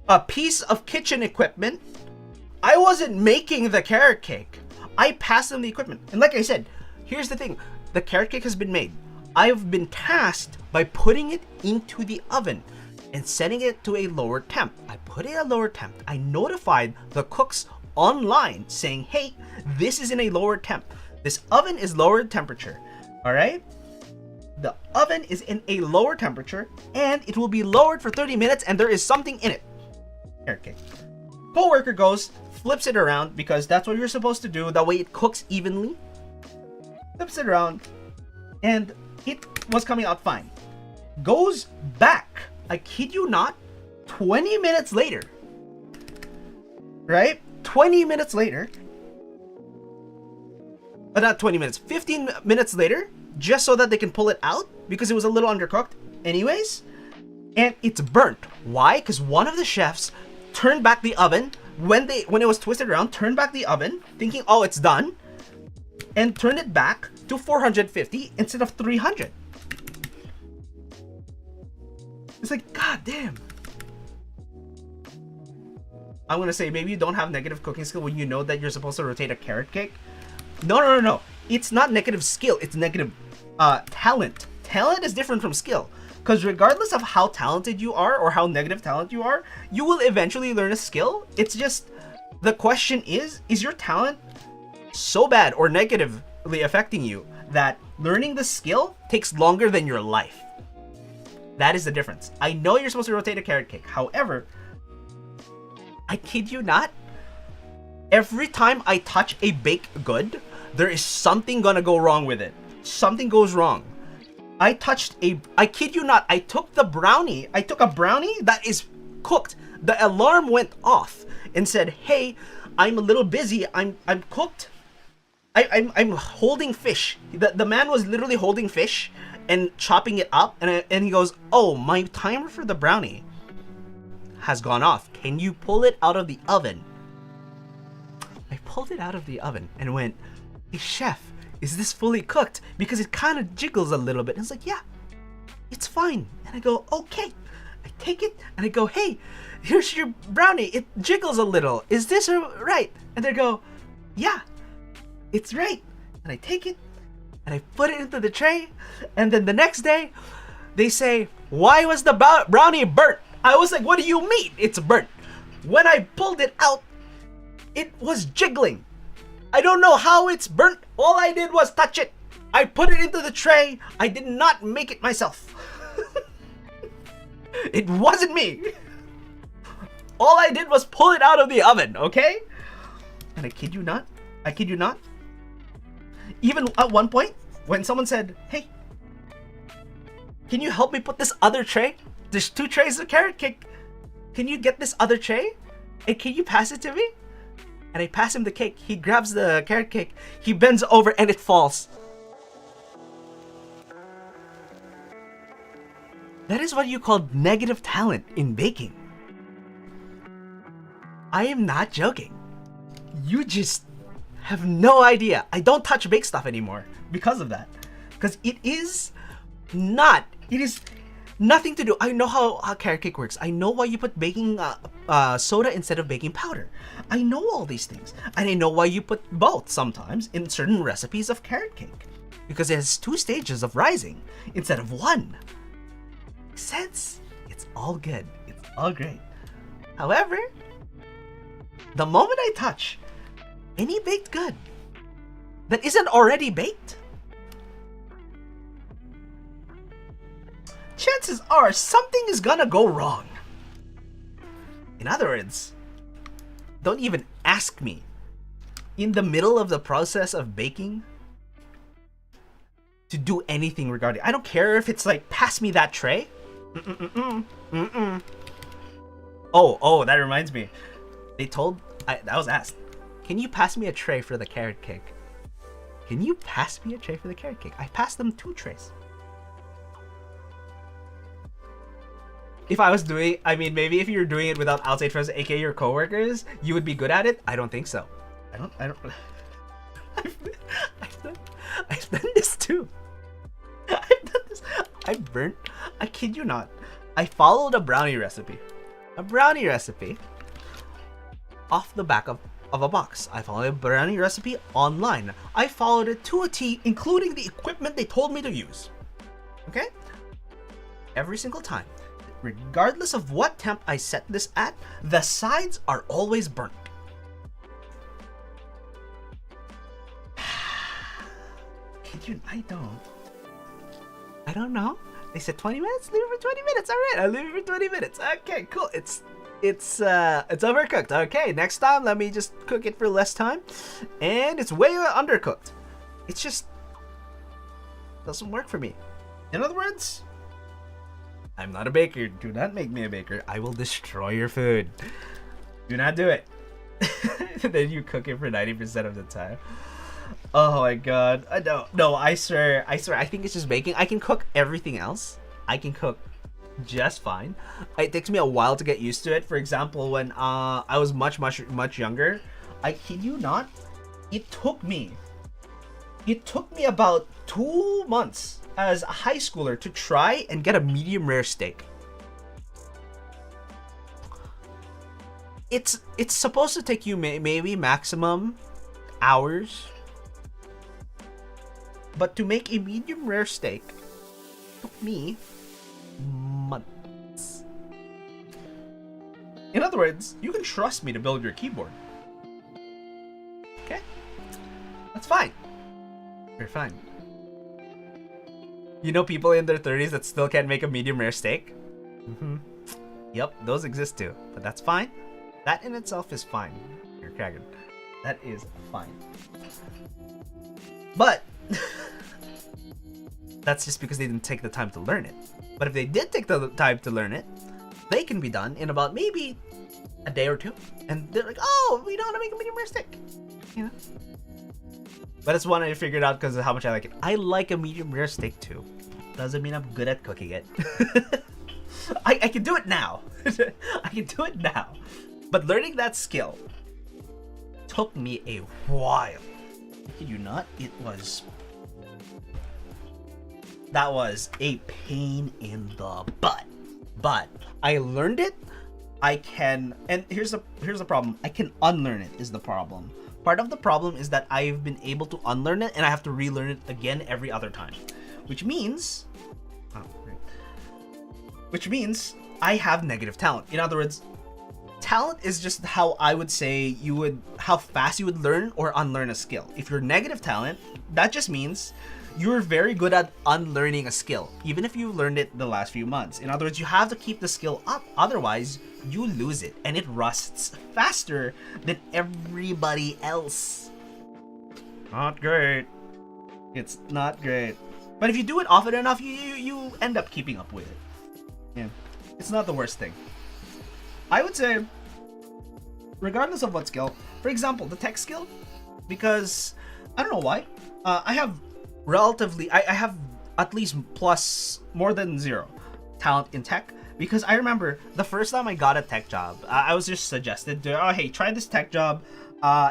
a piece of kitchen equipment. I wasn't making the carrot cake. I passed them the equipment. And like I said, here's the thing. The carrot cake has been made. I've been tasked by putting it into the oven and setting it to a lower temp. I put it at a lower temp. I notified the cooks online saying, hey, this is in a lower temp. This oven is lower temperature. All right? The oven is in a lower temperature, and it will be lowered for 30 minutes, and there is something in it. Carrot cake. Coworker goes, flips it around, because that's what you're supposed to do. That way it cooks evenly. Flips it around, and it was coming out fine. Goes back, I kid you not, 20 minutes later. Right? 20 minutes later, not 20 minutes, 15 minutes later, just so that they can pull it out because it was a little undercooked anyways. And it's burnt. Why? Because one of the chefs turned back the oven when it was twisted around, turned back the oven thinking, oh, it's done, and turned it back to 450 instead of 300. It's like, god damn. I'm gonna say, maybe you don't have negative cooking skill when you know that you're supposed to rotate a carrot cake. No. It's not negative skill. It's negative talent. Talent is different from skill. Because regardless of how talented you are or how negative talent you are, you will eventually learn a skill. It's just, the question is your talent so bad or negatively affecting you that learning the skill takes longer than your life? That is the difference. I know you're supposed to rotate a carrot cake. However, I kid you not, every time I touch a baked good, there is something gonna go wrong with it. Something goes wrong. I kid you not, I took a brownie that is cooked. The alarm went off and said, hey, I'm a little busy. I'm cooked. I'm holding fish. The man was literally holding fish and chopping it up, and he goes, oh, my timer for the brownie has gone off. Can you pull it out of the oven? I pulled it out of the oven and went, hey, chef, is this fully cooked? Because it kind of jiggles a little bit. And it's like, yeah, it's fine. And I go, okay. I take it and I go, hey, here's your brownie. It jiggles a little. Is this right? And they go, yeah, it's right. And I take it and I put it into the tray. And then the next day, they say, why was the brownie burnt? I was like, what do you mean it's burnt? When I pulled it out, it was jiggling. I don't know how it's burnt. All I did was touch it. I put it into the tray. I did not make it myself. It wasn't me. All I did was pull it out of the oven, okay? And I kid you not. Even at one point, when someone said, hey, can you help me put this other tray? There's 2 trays of carrot cake. Can you get this other tray? And can you pass it to me? And I pass him the cake. He grabs the carrot cake. He bends over and it falls. That is what you call negative talent in baking. I am not joking. You just have no idea. I don't touch bake stuff anymore because of that. Because it is nothing to do. I know how carrot cake works. I know why you put baking soda instead of baking powder. I know all these things. And I know why you put both sometimes in certain recipes of carrot cake. Because it has 2 stages of rising instead of 1. Makes sense? It's all good. It's all great. However, the moment I touch any baked good that isn't already baked, chances are something is gonna go wrong. In other words, don't even ask me in the middle of the process of baking to do anything regarding. I don't care if it's like, pass me that tray. Oh, that reminds me. I was asked, can you pass me a tray for the carrot cake? Can you pass me a tray for the carrot cake? I passed them 2 trays. If I was doing, maybe if you're doing it without outside friends, aka your coworkers, you would be good at it. I don't think so. I don't. I've done this too. I've done this. I kid you not. I followed a brownie recipe. Off the back of a box. I followed a brownie recipe online. I followed it to a T, including the equipment they told me to use. Okay? Every single time. Regardless of what temp I set this at, the sides are always burnt. Kid you, I don't know. They said 20 minutes? Leave it for 20 minutes. All right, I'll leave it for 20 minutes. Okay, cool. It's overcooked. Okay, next time let me just cook it for less time. And it's way undercooked. It's just doesn't work for me. In other words, I'm not a baker. Do not make me a baker. I will destroy your food. Do not do it. Then you cook it for 90% of the time. Oh my god. No, I swear, I think it's just baking. I can cook everything else. I can cook just fine. It takes me a while to get used to it. For example, when I was much younger, I kid you not, it took me about 2 months as a high schooler to try and get a medium rare steak. It's supposed to take you maybe maximum hours, but to make a medium rare steak took me months. In other words, you can trust me to build your keyboard. Okay? That's fine. You're fine. You know people in their 30s that still can't make a medium rare steak? Mm-hmm. Yep, those exist too. But that's fine. That in itself is fine. You're cracking. That is fine. But that's just because they didn't take the time to learn it. But if they did take the time to learn it, they can be done in about maybe a day or two. And they're like, oh, we know how to make a medium rare steak. You know? But it's one I figured out because of how much I like it. I like a medium rare steak too. Doesn't mean I'm good at cooking it. I can do it now. I can do it now. But learning that skill took me a while. Did you not? That was a pain in the butt. But I learned it. I can, and here's the problem. I can unlearn it is the problem. Part of the problem is that I've been able to unlearn it and I have to relearn it again every other time. Which means I have negative talent. In other words, talent is just how I would say how fast you would learn or unlearn a skill. If you're negative talent, that just means you're very good at unlearning a skill, even if you learned it the last few months. In other words, you have to keep the skill up, otherwise you lose it and it rusts faster than everybody else. Not great. It's not great. But if you do it often enough, you end up keeping up with it. Yeah, it's not the worst thing. I would say, regardless of what skill, for example, the tech skill, because I don't know why, I have at least plus more than 0 talent in tech, because I remember the first time I got a tech job, I was just suggested to, oh hey, try this tech job.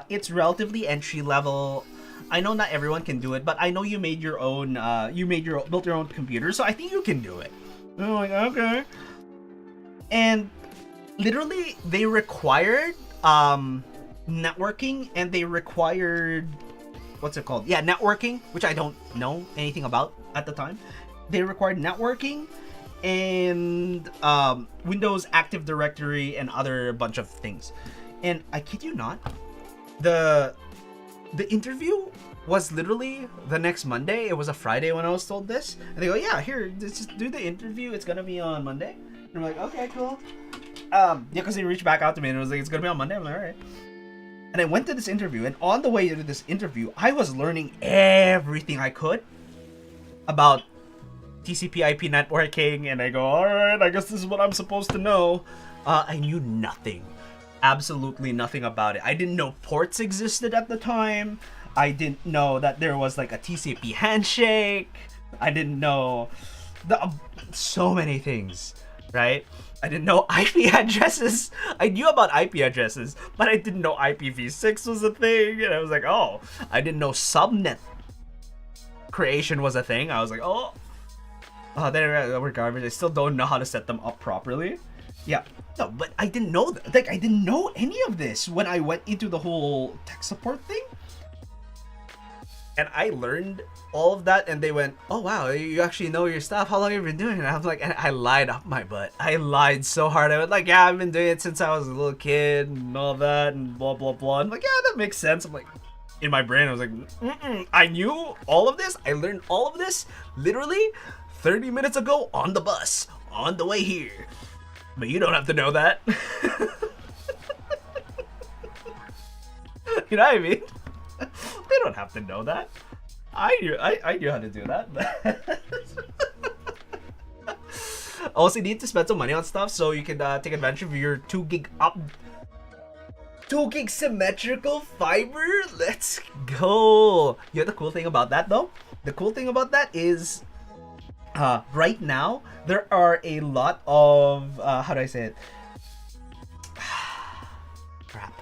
It's relatively entry level. I know not everyone can do it, but I know you made your own, built your own computer, so I think you can do it. And I'm like, okay. And literally, they required networking, and they required, what's it called? Yeah, networking, which I don't know anything about at the time. They required networking and Windows Active Directory and other bunch of things. And I kid you not, the interview was literally the next Monday. It was a Friday when I was told this. And they go, yeah, here, just do the interview. It's gonna be on Monday. And I'm like, okay, cool. Yeah, because they reached back out to me and it was like, it's gonna be on Monday. I'm like, all right. And I went to this interview, and on the way to this interview, I was learning everything I could about TCP/IP networking, and I go, all right, I guess this is what I'm supposed to know. I knew nothing, absolutely nothing about it. I didn't know ports existed at the time. I didn't know that there was like a TCP handshake. I didn't know so many things, right? I didn't know IP addresses. I knew about IP addresses, but I didn't know IPv6 was a thing. And I was like, oh, I didn't know subnet creation was a thing. I was like, oh, they were garbage. I still don't know how to set them up properly. Yeah, no, but I didn't know that. Like, I didn't know any of this when I went into the whole tech support thing. And I learned all of that, and they went, oh wow, you actually know your stuff. How long have you been doing it? And I was like, and I lied up my butt. I lied so hard. I went like, yeah, I've been doing it since I was a little kid and all that and blah, blah, blah. I'm like, yeah, that makes sense. I'm like, in my brain, I was like, I knew all of this. I learned all of this literally 30 minutes ago on the bus, on the way here. But you don't have to know that. You know what I mean? They don't have to know that. I knew how to do that. Also, you need to spend some money on stuff so you can take advantage of your 2 gig up 2 gig symmetrical fiber? Let's go. You know the cool thing about that though? The cool thing about that is right now there are a lot of how do I say it? Crap.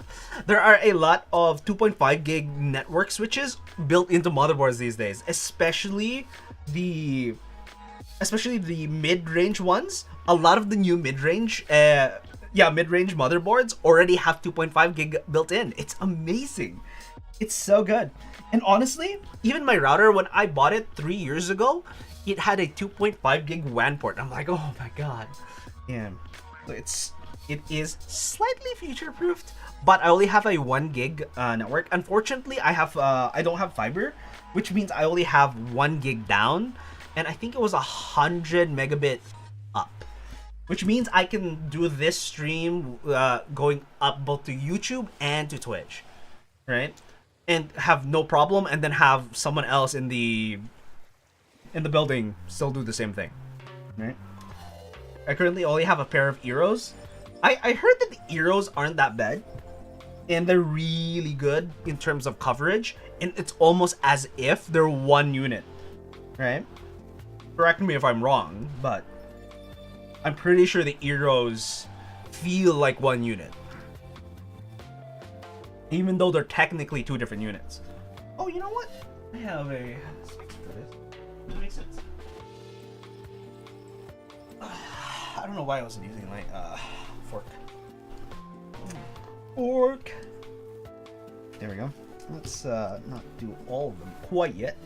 There are a lot of 2.5 gig network switches built into motherboards these days, especially the mid-range ones. A lot of the new mid-range mid-range motherboards already have 2.5 gig built in. It's amazing. It's so good. And honestly, even my router, when I bought it 3 years ago, it had a 2.5 gig WAN port. I'm like, oh my god. Yeah. So it is slightly future-proofed, but I only have a 1 gig network. Unfortunately, I don't have fiber, which means I only have 1 gig down, and I think it was 100 megabit up, which means I can do this stream going up both to YouTube and to Twitch, right? And have no problem, and then have someone else in the building still do the same thing, right? I currently only have a pair of Eros. I heard that the Eros aren't that bad, and they're really good in terms of coverage, and it's almost as if they're one unit, right? Correct me if I'm wrong, but I'm pretty sure the Eros feel like one unit, even though they're technically 2 different units. Oh, you know what? I have a switch for this. Does it make sense? I don't know why I wasn't using my fork. Fork. There we go. Let's not do all of them quite yet.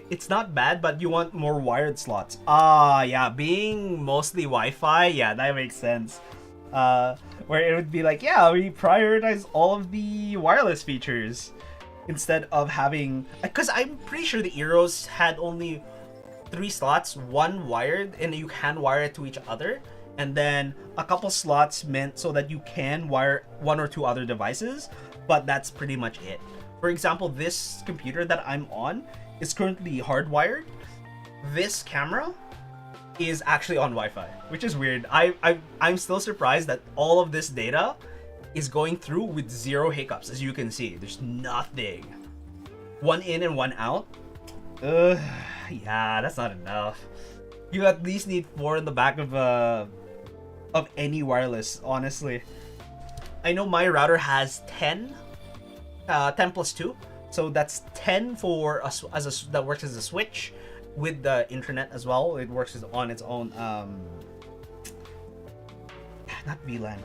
It's not bad, but you want more wired slots. Yeah, being mostly Wi-Fi, yeah, that makes sense. Where it would be like, yeah, we prioritize all of the wireless features instead of having, because I'm pretty sure the Eros had only 3 slots, 1 wired, and you can wire it to each other, and then a couple slots meant so that you can wire 1 or 2 other devices, but that's pretty much it. For example, this computer that I'm on is currently hardwired. This camera is actually on Wi-Fi, which is weird. I'm still surprised that all of this data is going through with 0 hiccups. As you can see, there's nothing. 1 in and 1 out. Yeah, that's not enough. You at least need 4 in the back of any wireless, honestly. I know my router has 10 plus 2, so that's 10 for that works as a switch with the internet as well. It works on its own not VLAN.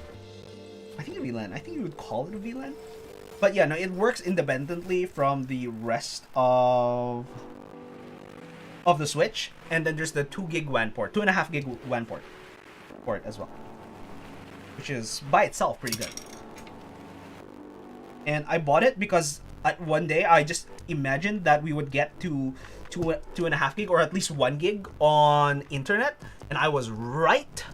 I think a VLAN. I think you would call it a VLAN. But yeah, no, it works independently from the rest of the switch, and then there's the 2 gig WAN port, 2.5 gig WAN port as well, which is by itself pretty good. And I bought it because at one day I just imagined that we would get to 2.5 gig or at least 1 gig on internet, and I was right.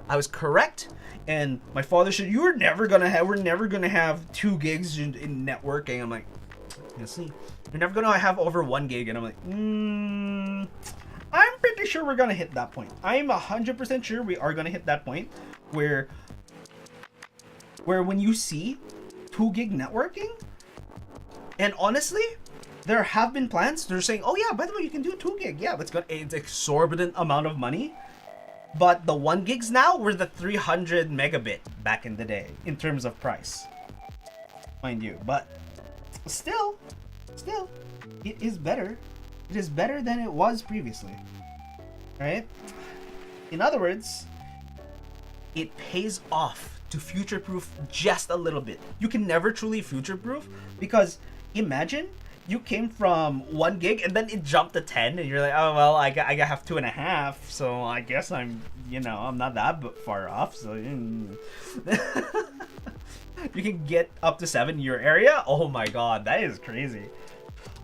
I was correct. And my father said, we're never gonna have 2 gigs in networking. I'm like, see, you're never gonna have over 1 gig. And I'm like, I'm pretty sure we're gonna hit that point. I'm 100% sure we are gonna hit that point where when you see 2 gig networking, and honestly, there have been plans. They're saying, oh yeah, by the way, you can do 2 gig. Yeah, but it's exorbitant amount of money. But the 1 gigs now were the 300 megabit back in the day in terms of price, mind you. But still, it is better. It is better than it was previously, right? In other words, it pays off to future-proof just a little bit. You can never truly future-proof, because imagine you came from 1 gig and then it jumped to 10, and you're like, oh well, I have 2.5, so I guess I'm not that far off. So you can get up to 7 in your area. Oh my god, that is crazy.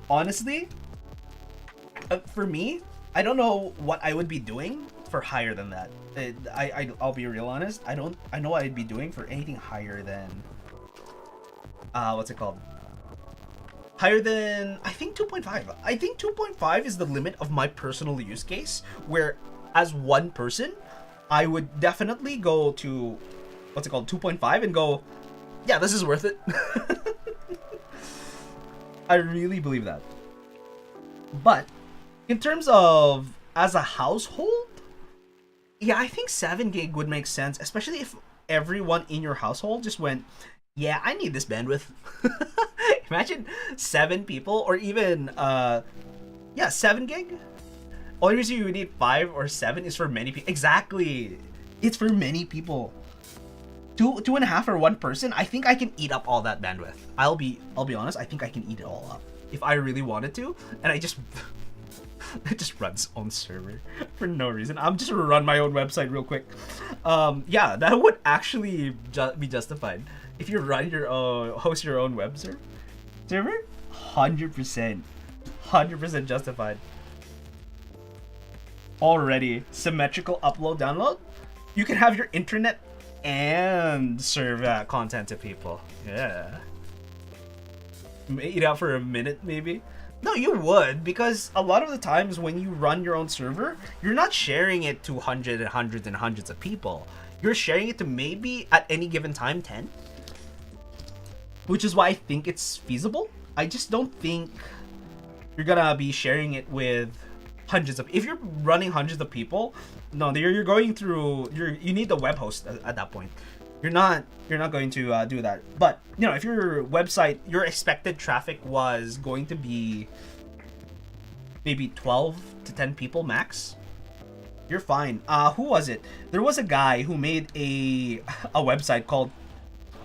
Honestly, for me, I don't know what I would be doing for higher than that. I'll be real honest. I know what I'd be doing for anything higher than what's it called? Higher than, I think 2.5. I think 2.5 is the limit of my personal use case, where as one person, I would definitely go to, what's it called, 2.5 and go, yeah, this is worth it. I really believe that. But in terms of as a household, yeah, I think 7 gig would make sense, especially if everyone in your household just went, yeah, I need this bandwidth. Imagine 7 people, or even 7 gig. Only reason you need 5 or 7 is for many people. Exactly, it's for many people. Two and a half or one person, I think I can eat up all that bandwidth. I'll be honest, I think I can eat it all up if I really wanted to, and I just it just runs on server for no reason. I'm just gonna run my own website real quick. Yeah, that would actually be justified if you run your host your own web server. 100% justified. Already symmetrical upload download. You can have your internet and serve content to people. Yeah. Eat out for a minute, maybe. No, you would, because a lot of the times when you run your own server, you're not sharing it to hundreds and hundreds and hundreds of people. You're sharing it to maybe at any given time 10, which is why I think it's feasible. I just don't think you're gonna be sharing it with hundreds of. If you're running hundreds of people, no, you're going through. You need the web host at that point. You're not going to do that. But you know, if your website, your expected traffic was going to be maybe 12 to 10 people max, you're fine. Who was it? There was a guy who made a website called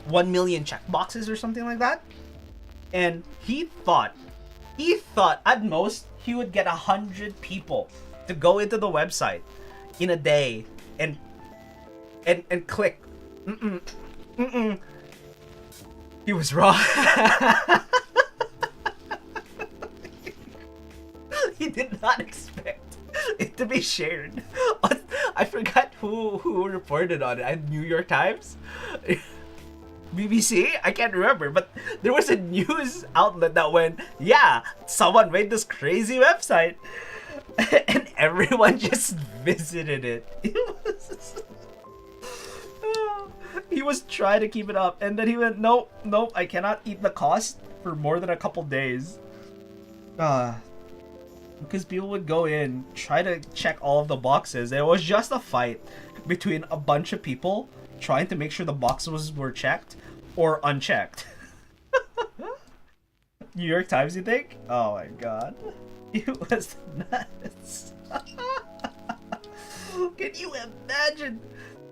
1 million checkboxes or something like that, and he thought at most he would get 100 people to go into the website in a day and click. He was wrong. He did not expect it to be shared. I forgot who reported on it. New York Times? BBC? I can't remember, but there was a news outlet that went, yeah, someone made this crazy website and everyone just visited it. He was trying to keep it up, and then he went, nope, I cannot eat the cost for more than a couple days. Because people would go in, try to check all of the boxes. It was just a fight between a bunch of people trying to make sure the boxes were checked or unchecked. New York Times, you think? Oh my god. It was nuts. Can you imagine?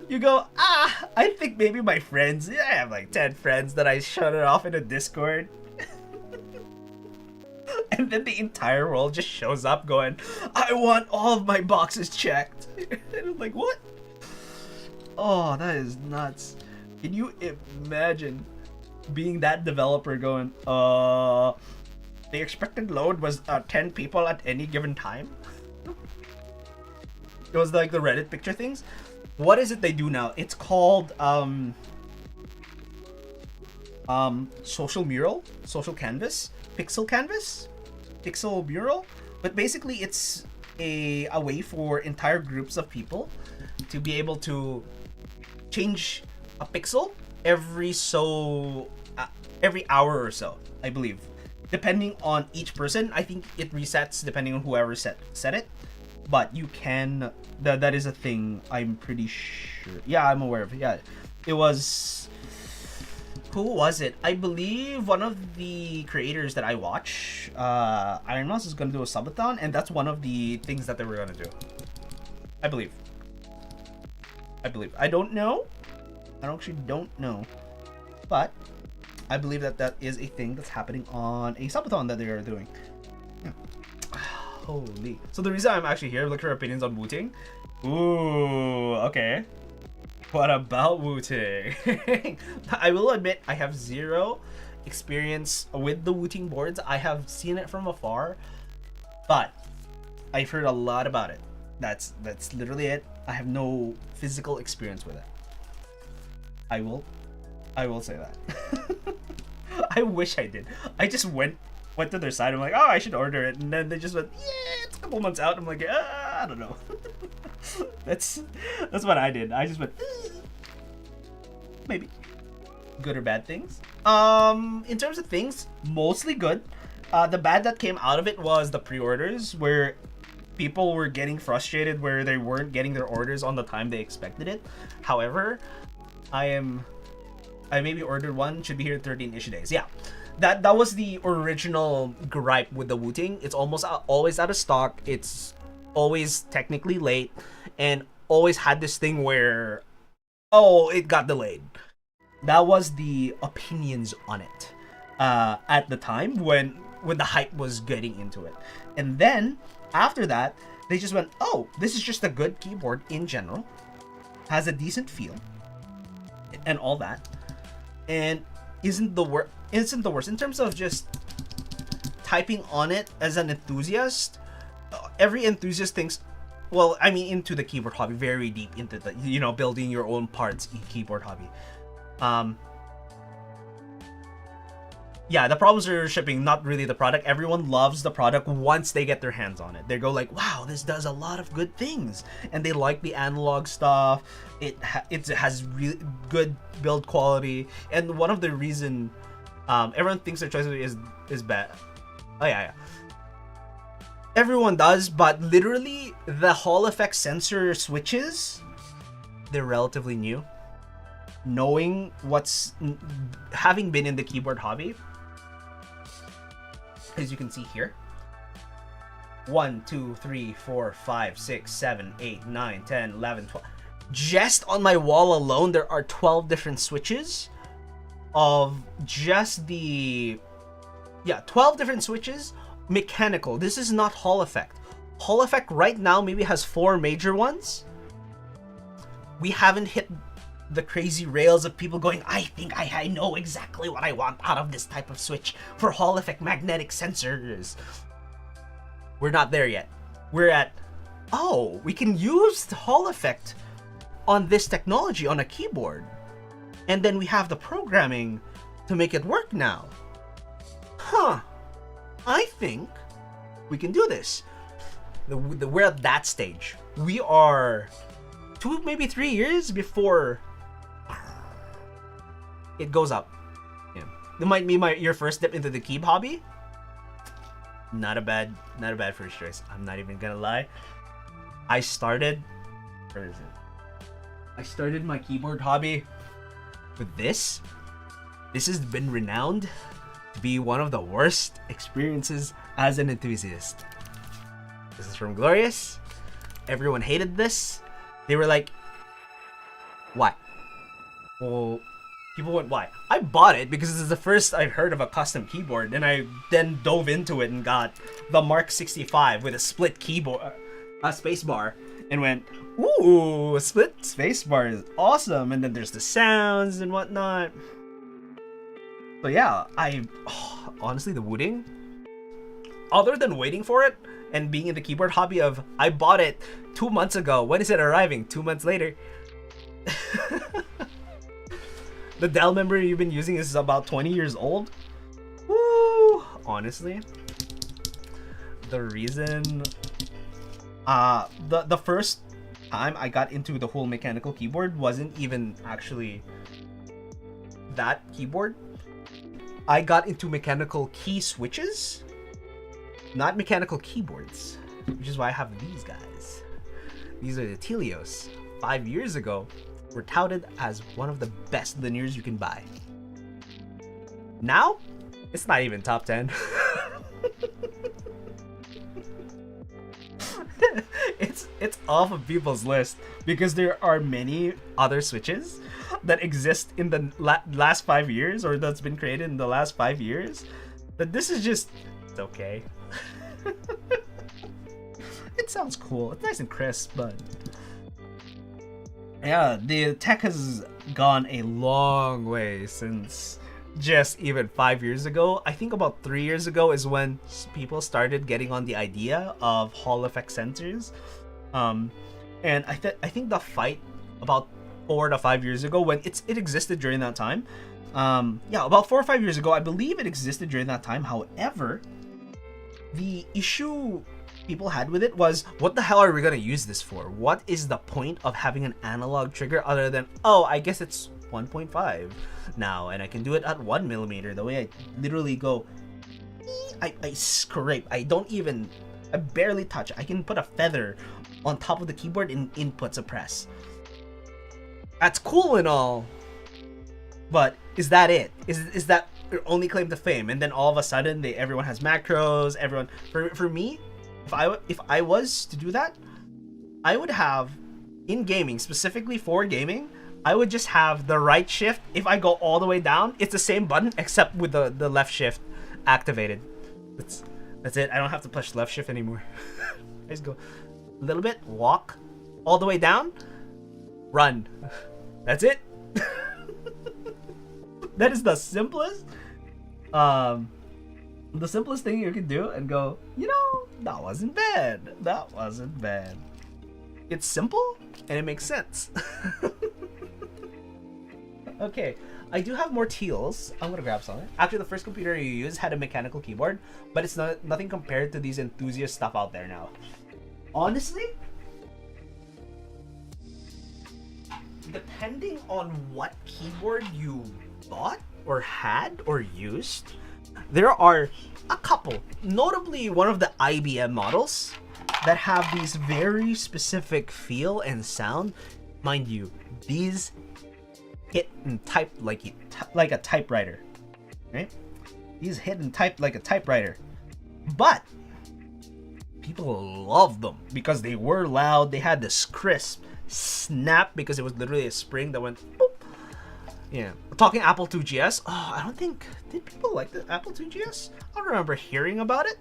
You go, I think maybe my friends, I have like 10 friends that I shut it off in a Discord. And then the entire world just shows up going, I want all of my boxes checked. And I'm like, what? Oh, that is nuts. Can you imagine being that developer going, the expected load was 10 people at any given time? It was like the Reddit picture things. What is it they do now? It's called social mural, social canvas, pixel mural. But basically, it's a way for entire groups of people to be able to change a pixel every hour or so, I believe, depending on each person. I think it resets depending on whoever set it. But you can, that is a thing, I'm pretty sure. Yeah, I'm aware of it. Yeah, it was, who was it? I believe one of the creators that I watch, Iron Mouse, is going to do a subathon, and that's one of the things that they were going to do. I believe. I don't know. I actually don't know. But I believe that is a thing that's happening on a subathon that they are doing. Yeah. Holy. So the reason I'm actually here, looking for opinions on Wu-Ting. Ooh, okay. What about Wu-Ting? I will admit, I have zero experience with the Wu-Ting boards. I have seen it from afar, but I've heard a lot about it. That's literally it. I have no physical experience with it. I will say that. I wish I did. I just went to their site. I'm like, oh, I should order it, and then they just went, yeah, it's a couple months out. I'm like, I don't know. That's what I did. I just went, maybe. good or bad things. In terms of things, mostly good. The bad that came out of it was the pre-orders, where people were getting frustrated where they weren't getting their orders on the time they expected it. However, I maybe ordered one, should be here in 13 issue days. Yeah, that was the original gripe with the Wu-Ting. It's almost always out of stock. It's always technically late, and always had this thing where, oh, it got delayed. That was the opinions on it at the time when the hype was getting into it. And then after that, they just went, oh, this is just a good keyboard in general, has a decent feel and all that, and isn't the worst in terms of just typing on it. As an enthusiast, every enthusiast thinks, well, I mean, into the keyboard hobby, very deep into the, you know, building your own parts keyboard hobby. Yeah, the problems are shipping, not really the product. Everyone loves the product once they get their hands on it. They go like, wow, this does a lot of good things. And they like the analog stuff. It has really good build quality. And one of the reason everyone thinks their choice is bad. Oh, yeah. Everyone does, but literally the Hall effect sensor switches, they're relatively new. Knowing having been in the keyboard hobby, as you can see here, 1, 2, 3, 4, 5, 6, 7, 8, 9, 10, 11, 12. Just on my wall alone, there are 12 different switches of just 12 different switches, mechanical. This is not Hall effect. Hall effect right now maybe has 4 major ones. We haven't hit the crazy rails of people going, I think I know exactly what I want out of this type of switch for Hall effect magnetic sensors. We're not there yet. We're at, oh, we can use the Hall effect on this technology on a keyboard. And then we have the programming to make it work now. Huh. I think we can do this. We're at that stage. We are 2, maybe 3 years before it goes up. Yeah. It might be your first step into the keyboard hobby. Not a bad first choice. I'm not even gonna lie. I started my keyboard hobby with this. This has been renowned to be one of the worst experiences as an enthusiast. This is from Glorious. Everyone hated this. They were like, why? Well, people went, why? I bought it because this is the first I've heard of a custom keyboard, and I then dove into it and got the Mark 65 with a split keyboard, a spacebar, and went, ooh, a split spacebar is awesome. And then there's the sounds and whatnot. So yeah, honestly, the Wu-Ting, other than waiting for it and being in the keyboard hobby of, I bought it 2 months ago. When is it arriving? 2 months later. The Dell member you've been using is about 20 years old. Woo! Honestly, the reason, the first time I got into the whole mechanical keyboard wasn't even actually that keyboard. I got into mechanical key switches, not mechanical keyboards, which is why I have these guys. These are the Zealios. 5 years ago, were touted as one of the best linears you can buy. Now, it's not even top 10. It's off of people's list because there are many other switches that exist in the last 5 years, or that's been created in the last 5 years, that this is just, it's okay. It sounds cool. It's nice and crisp, but yeah, the tech has gone a long way since just even 5 years ago. I think about 3 years ago is when people started getting on the idea of Hall effect sensors. And I think the fight about 4 to 5 years ago, when it existed during that time. Yeah, about 4 or 5 years ago, I believe it existed during that time. However, the issue people had with it was, what the hell are we gonna use this for? What is the point of having an analog trigger other than, oh, I guess it's 1.5 now, and I can do it at 1mm. The way I literally go, I scrape. I barely touch. I can put a feather on top of the keyboard and inputs a press. That's cool and all, but is that it? Is that your only claim to fame? And then all of a sudden, everyone has macros. Everyone, for me, if I was to do that, I would have, in gaming, specifically for gaming, I would just have the right shift. If I go all the way down, it's the same button except with the left shift activated. That's it. I don't have to push left shift anymore. I just go a little bit, walk all the way down, run. That's it. That is the simplest thing you can do, and go, that wasn't bad. That wasn't bad. It's simple and it makes sense. Okay, I do have more teals. I'm gonna grab some. Actually, the first computer you used had a mechanical keyboard, but it's nothing compared to these enthusiast stuff out there now. Honestly, depending on what keyboard you bought or had or used, there are a couple, notably one of the IBM models, that have these very specific feel and sound. Mind you, these hit and type like a typewriter, right? These hit and type like a typewriter, but people love them because they were loud. They had this crisp snap because it was literally a spring that went boop. Yeah, we're talking Apple IIgs. Oh, I don't think, did people like the Apple IIgs? I don't remember hearing about it.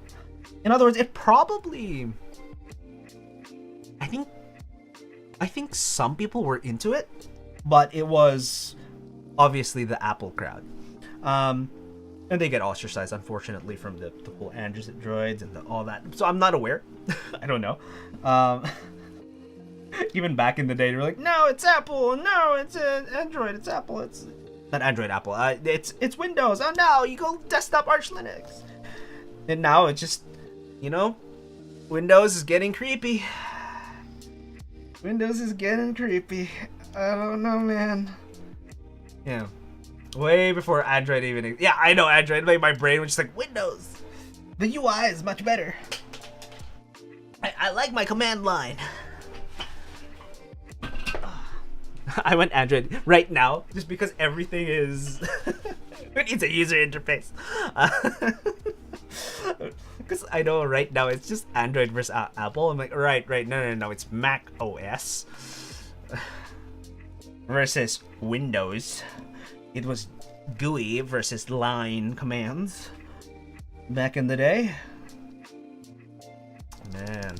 In other words, it probably, I think some people were into it, but it was obviously the Apple crowd. And they get ostracized, unfortunately, from the whole Androids and all that. So I'm not aware. I don't know. Even back in the day, they were like, no, it's Apple. No, it's Android. It's Apple. It's not Android, Apple. It's Windows. Oh, no, you go desktop Arch Linux. And now it's just, Windows is getting creepy. Windows is getting creepy. I don't know, man. Yeah. Way before Android even. Yeah, I know Android. Like, my brain was just like, Windows. The UI is much better. I like my command line. I went Android right now just because everything is. It needs a user interface. Because I know right now it's just Android versus Apple. I'm like, right, no, it's Mac OS versus Windows. It was GUI versus line commands back in the day. Man,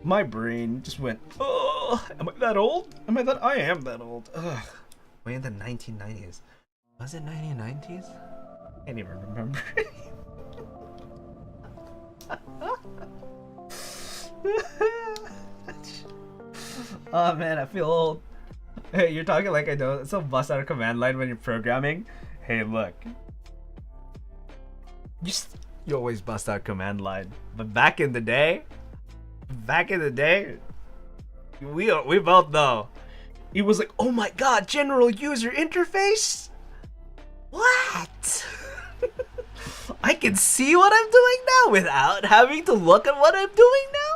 my brain just went, oh, am I that old? I am that old. Ugh. Way in the 1990s. Was it 1990s? I can't even remember. Oh man, I feel old. Hey, you're talking like I don't. So bust out a command line when you're programming. Hey, look. You always bust out command line. But back in the day, we both know. It was like, oh my god, general user interface? What? I can see what I'm doing now without having to look at what I'm doing now?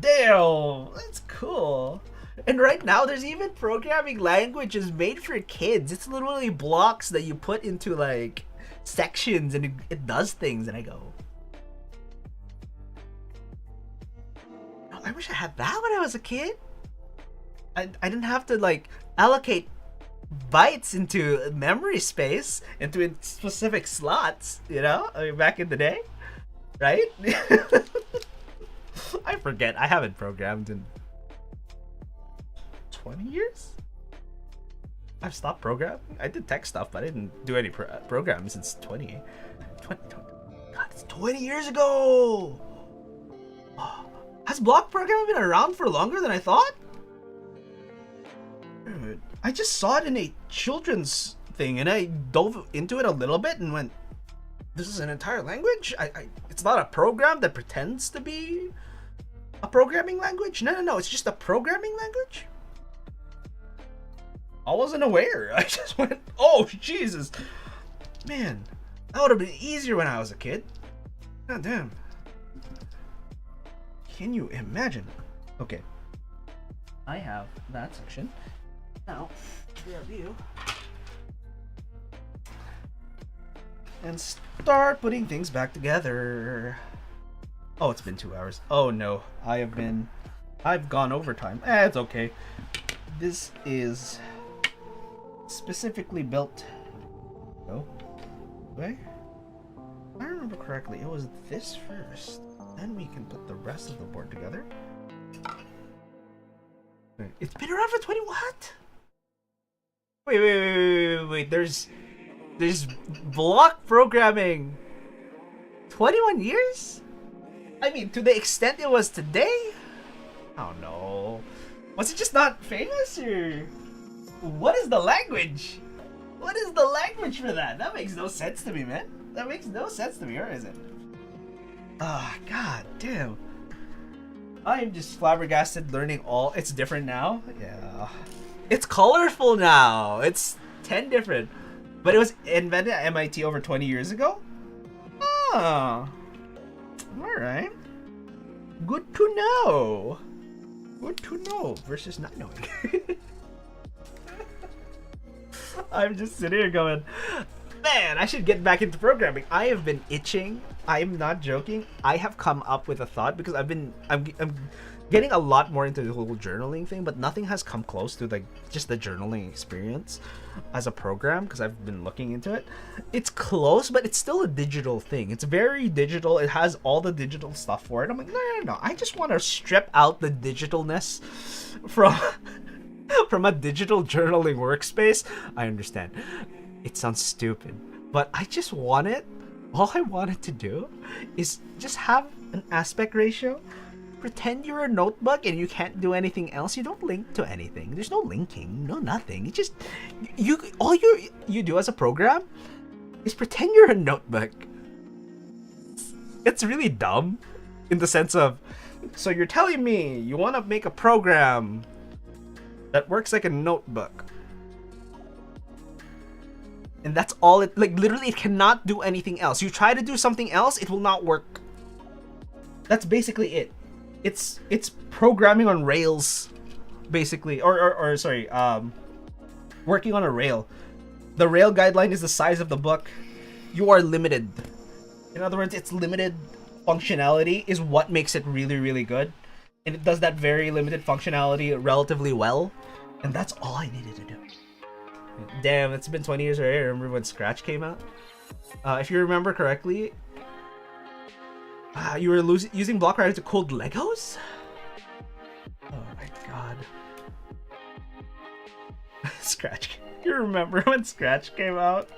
Damn, that's cool. And right now, there's even programming languages made for kids. It's literally blocks that you put into like sections and it does things. And I go, oh, I wish I had that when I was a kid. I didn't have to like allocate bytes into memory space, into specific slots, I mean, back in the day, right? I forget. I haven't programmed in 20 years? I've stopped programming. I did tech stuff, but I didn't do any programming since 20. God, it's 20 years ago! Oh, has block programming been around for longer than I thought? Dude, I just saw it in a children's thing, and I dove into it a little bit and went, this is an entire language? It's not a program that pretends to be A programming language? No. It's just a programming language? I wasn't aware. I just went, oh, Jesus. Man, that would have been easier when I was a kid. God damn. Can you imagine? Okay. I have that section. Now, grab you. And start putting things back together. Oh, it's been 2 hours. Oh no, I've gone overtime. It's okay. This is specifically built. Oh, wait. If I remember correctly, it was this first. Then we can put the rest of the board together. Wait, it's been around for 20 what? Wait. There's block programming. 21 years? I mean, to the extent it was today? Oh no. Was it just not famous, or what is the language? What is the language for that? That makes no sense to me, man. That makes no sense to me, or is it? Ah, god damn. I am just flabbergasted learning all. It's different now? Yeah. It's colorful now. It's 10 different. But it was invented at MIT over 20 years ago? Oh. Alright. Good to know. Good to know versus not knowing. I'm just sitting here going, man, I should get back into programming. I have been itching. I'm not joking. I have come up with a thought because I'm getting a lot more into the whole journaling thing, but nothing has come close to like just the journaling experience as a program because I've been looking into it. It's close, but it's still a digital thing. It's very digital. It has all the digital stuff for it. I'm like, no. I just want to strip out the digitalness from from a digital journaling workspace. I understand. It sounds stupid, but I just want it. All I wanted to do is just have an aspect ratio. Pretend you're a notebook and you can't do anything else. You don't link to anything. There's no linking, no nothing. It just all you do as a program is pretend you're a notebook. It's really dumb in the sense of, so you're telling me you want to make a program that works like a notebook. And that's all it, like literally it cannot do anything else. You try to do something else, it will not work. That's basically it. It's programming on rails, basically, or sorry, working on a rail. The rail guideline is the size of the book. You are limited. In other words, its limited functionality is what makes it really, really good. And it does that very limited functionality relatively well. And that's all I needed to do. Damn, it's been 20 years already. I remember when Scratch came out. If you remember correctly, you were using block writer to code Legos? Oh my god. Scratch. You remember when Scratch came out?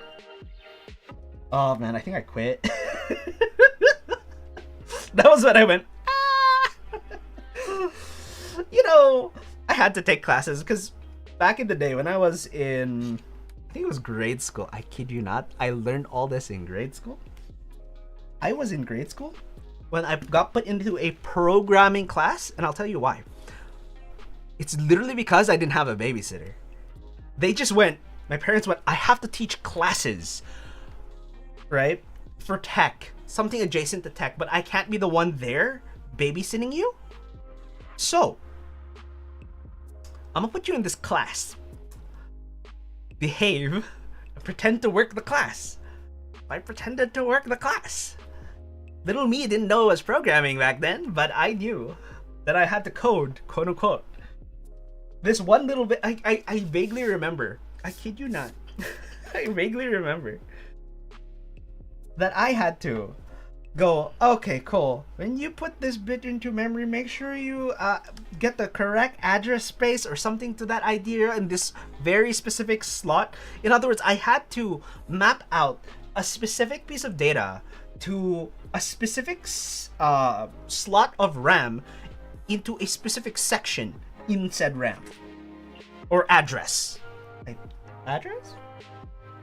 Oh man, I think I quit. That was when I went, ah! You know, I had to take classes because back in the day when I was in, I think it was grade school. I kid you not. I learned all this in grade school. I was in grade school when I got put into a programming class, and I'll tell you why. It's literally because I didn't have a babysitter. They just went, my parents went, I have to teach classes, right? For tech, something adjacent to tech, but I can't be the one there babysitting you. So, I'm gonna put you in this class. Behave, pretend to work the class. I pretended to work the class. Little me didn't know it was programming back then, but I knew that I had to code, quote unquote. This one little bit, I vaguely remember, I kid you not, I vaguely remember that I had to go, okay, cool. When you put this bit into memory, make sure you get the correct address space or something to that idea in this very specific slot. In other words, I had to map out a specific piece of data to a specific slot of RAM into a specific section in said RAM or address. Address?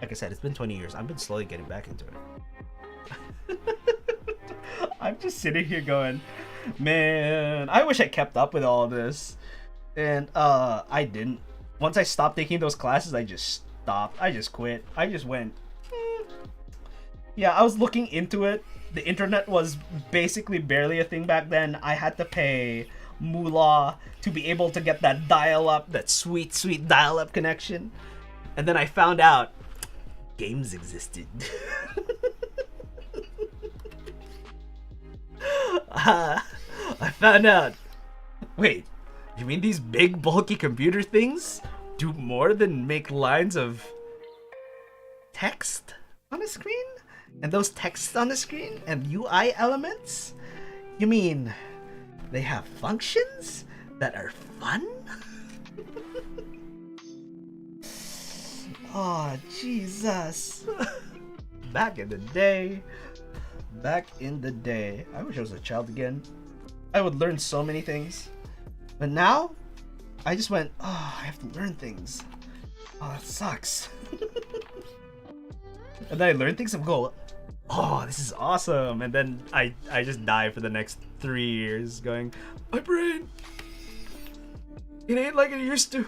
Like I said, it's been 20 years. I've been slowly getting back into it. I'm just sitting here going, Man, I wish I kept up with all this. And I didn't. Once I stopped taking those classes, I just stopped. I just quit. I just went, yeah, I was looking into it. The internet was basically barely a thing back then. I had to pay moolah to be able to get that dial-up, that sweet, sweet dial-up connection. And then I found out games existed. I found out. Wait, you mean these big, bulky computer things do more than make lines of text on a screen? And those texts on the screen and UI elements? You mean they have functions that are fun? Oh, Jesus. Back in the day. I wish I was a child again. I would learn so many things. But now, I just went, oh, I have to learn things. Oh, that sucks. And then I learn things and go, oh, this is awesome. And then I just die for the next 3 years going, my brain, it ain't like it used to.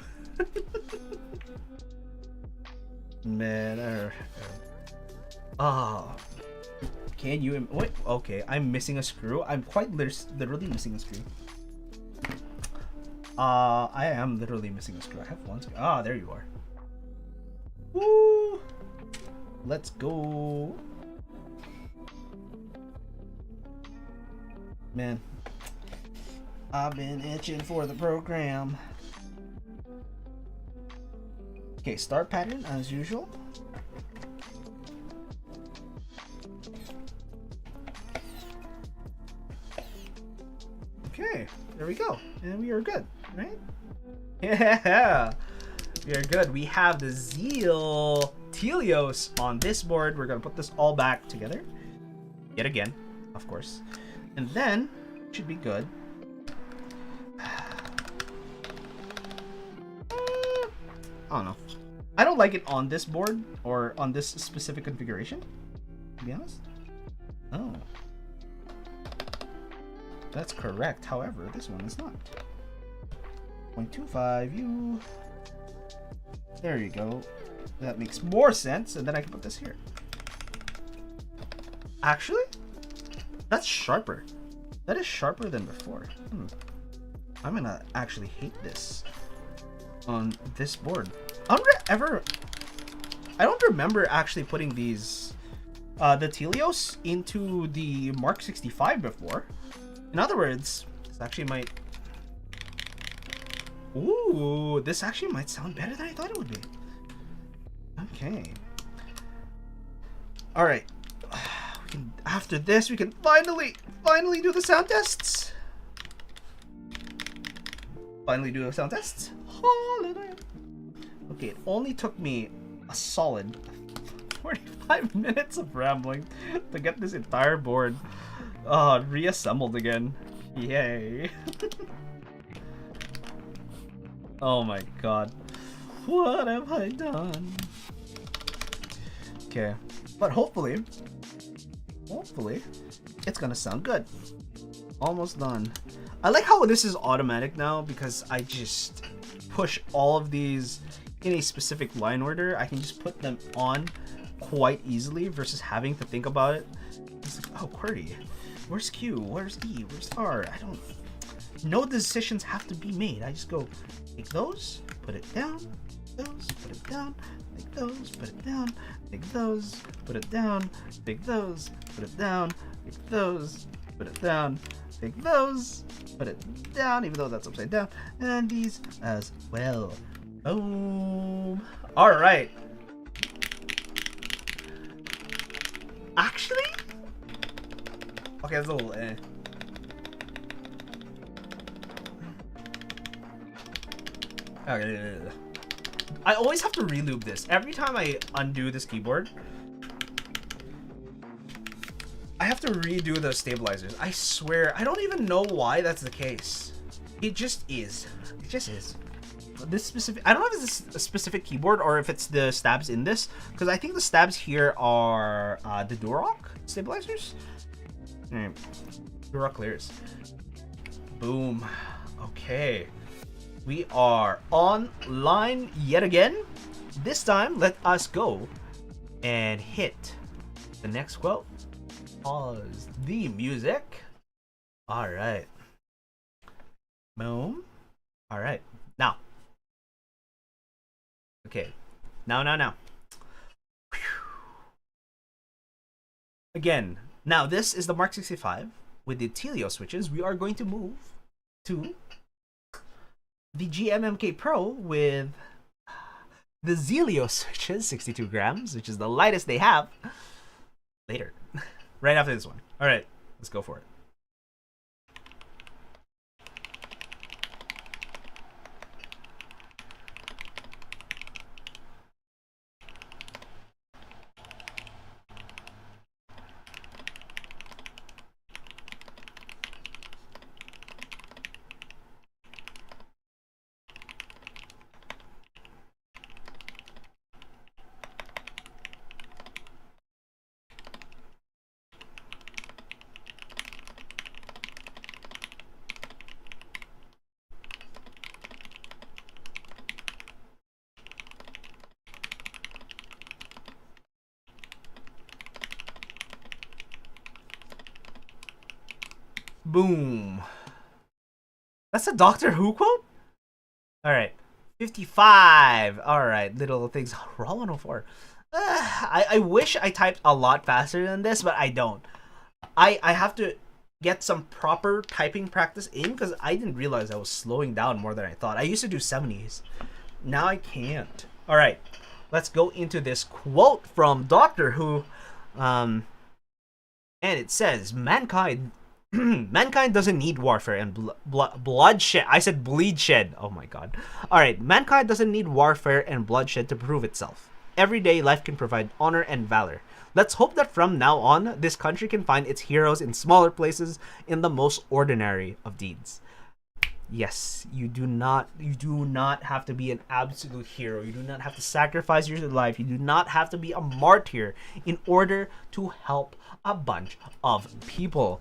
Man, oh, can you, wait, okay, I'm missing a screw. I'm quite literally missing a screw. I am literally missing a screw. I have one screw. Ah, there you are. Woo! Let's go. Man, I've been itching for the program. Okay, start pattern as usual. Okay, there we go. And we are good, right? Yeah, we are good. We have the Zealios on this board. We're gonna put this all back together. Yet again, of course. And then, should be good. I don't know. I don't like it on this board or on this specific configuration, to be honest. Oh. That's correct. However, this one is not. 0.25U. There you go. That makes more sense. And then I can put this here. Actually, that's sharper. That is sharper than before. I'm gonna actually hate this on this board. I don't remember actually putting these the Zealios into the Mark 65 before. In other words, this actually might, ooh, this actually might sound better than I thought it would be. Okay. All right. After this, we can finally do the sound tests. Hallelujah. Okay, it only took me a solid 45 minutes of rambling to get this entire board reassembled again. Yay. Oh my god. What have I done? Okay, but hopefully it's gonna sound good. Almost done. I like how this is automatic now because I just push all of these in a specific line order. I can just put them on quite easily versus having to think about it. It's like, oh, QWERTY, where's Q, where's E, where's R? I don't, no decisions have to be made. I just go take those, put it down, those, put it down, take those, put it down, take those, put it down, take those, put it down, take those, put it down, take those, put it down, even though that's upside down, and these as well. Boom. All right. Actually, okay, it's a little Okay. I always have to relube this. Every time I undo this keyboard, I have to redo the stabilizers. I swear, I don't even know why that's the case. It just is. It just is. This specific, I don't know if it's a specific keyboard or if it's the stabs in this, because I think the stabs here are the Durock stabilizers. Alright. Draw clears. Boom. Okay. We are online yet again. This time, let us go and hit the next quote. Pause the music. Alright. Boom. Alright. Now. Okay. Now. Again. Now, this is the Mark 65 with the Zealios switches. We are going to move to the GMMK Pro with the Zealios switches, 62 grams, which is the lightest they have. Later. Right after this one. Alright. Let's go for it. Boom. That's a Doctor Who quote? Alright. 55. Alright. Little things. Raw 104. I wish I typed a lot faster than this, but I don't. I have to get some proper typing practice in because I didn't realize I was slowing down more than I thought. I used to do 70s. Now I can't. Alright. Let's go into this quote from Doctor Who. And it says, mankind doesn't need warfare and bloodshed. I said bleedshed. Oh my god. Alright, mankind doesn't need warfare and bloodshed to prove itself. Every day, life can provide honor and valor. Let's hope that from now on, this country can find its heroes in smaller places in the most ordinary of deeds. Yes, you do not have to be an absolute hero. You do not have to sacrifice your life. You do not have to be a martyr in order to help a bunch of people.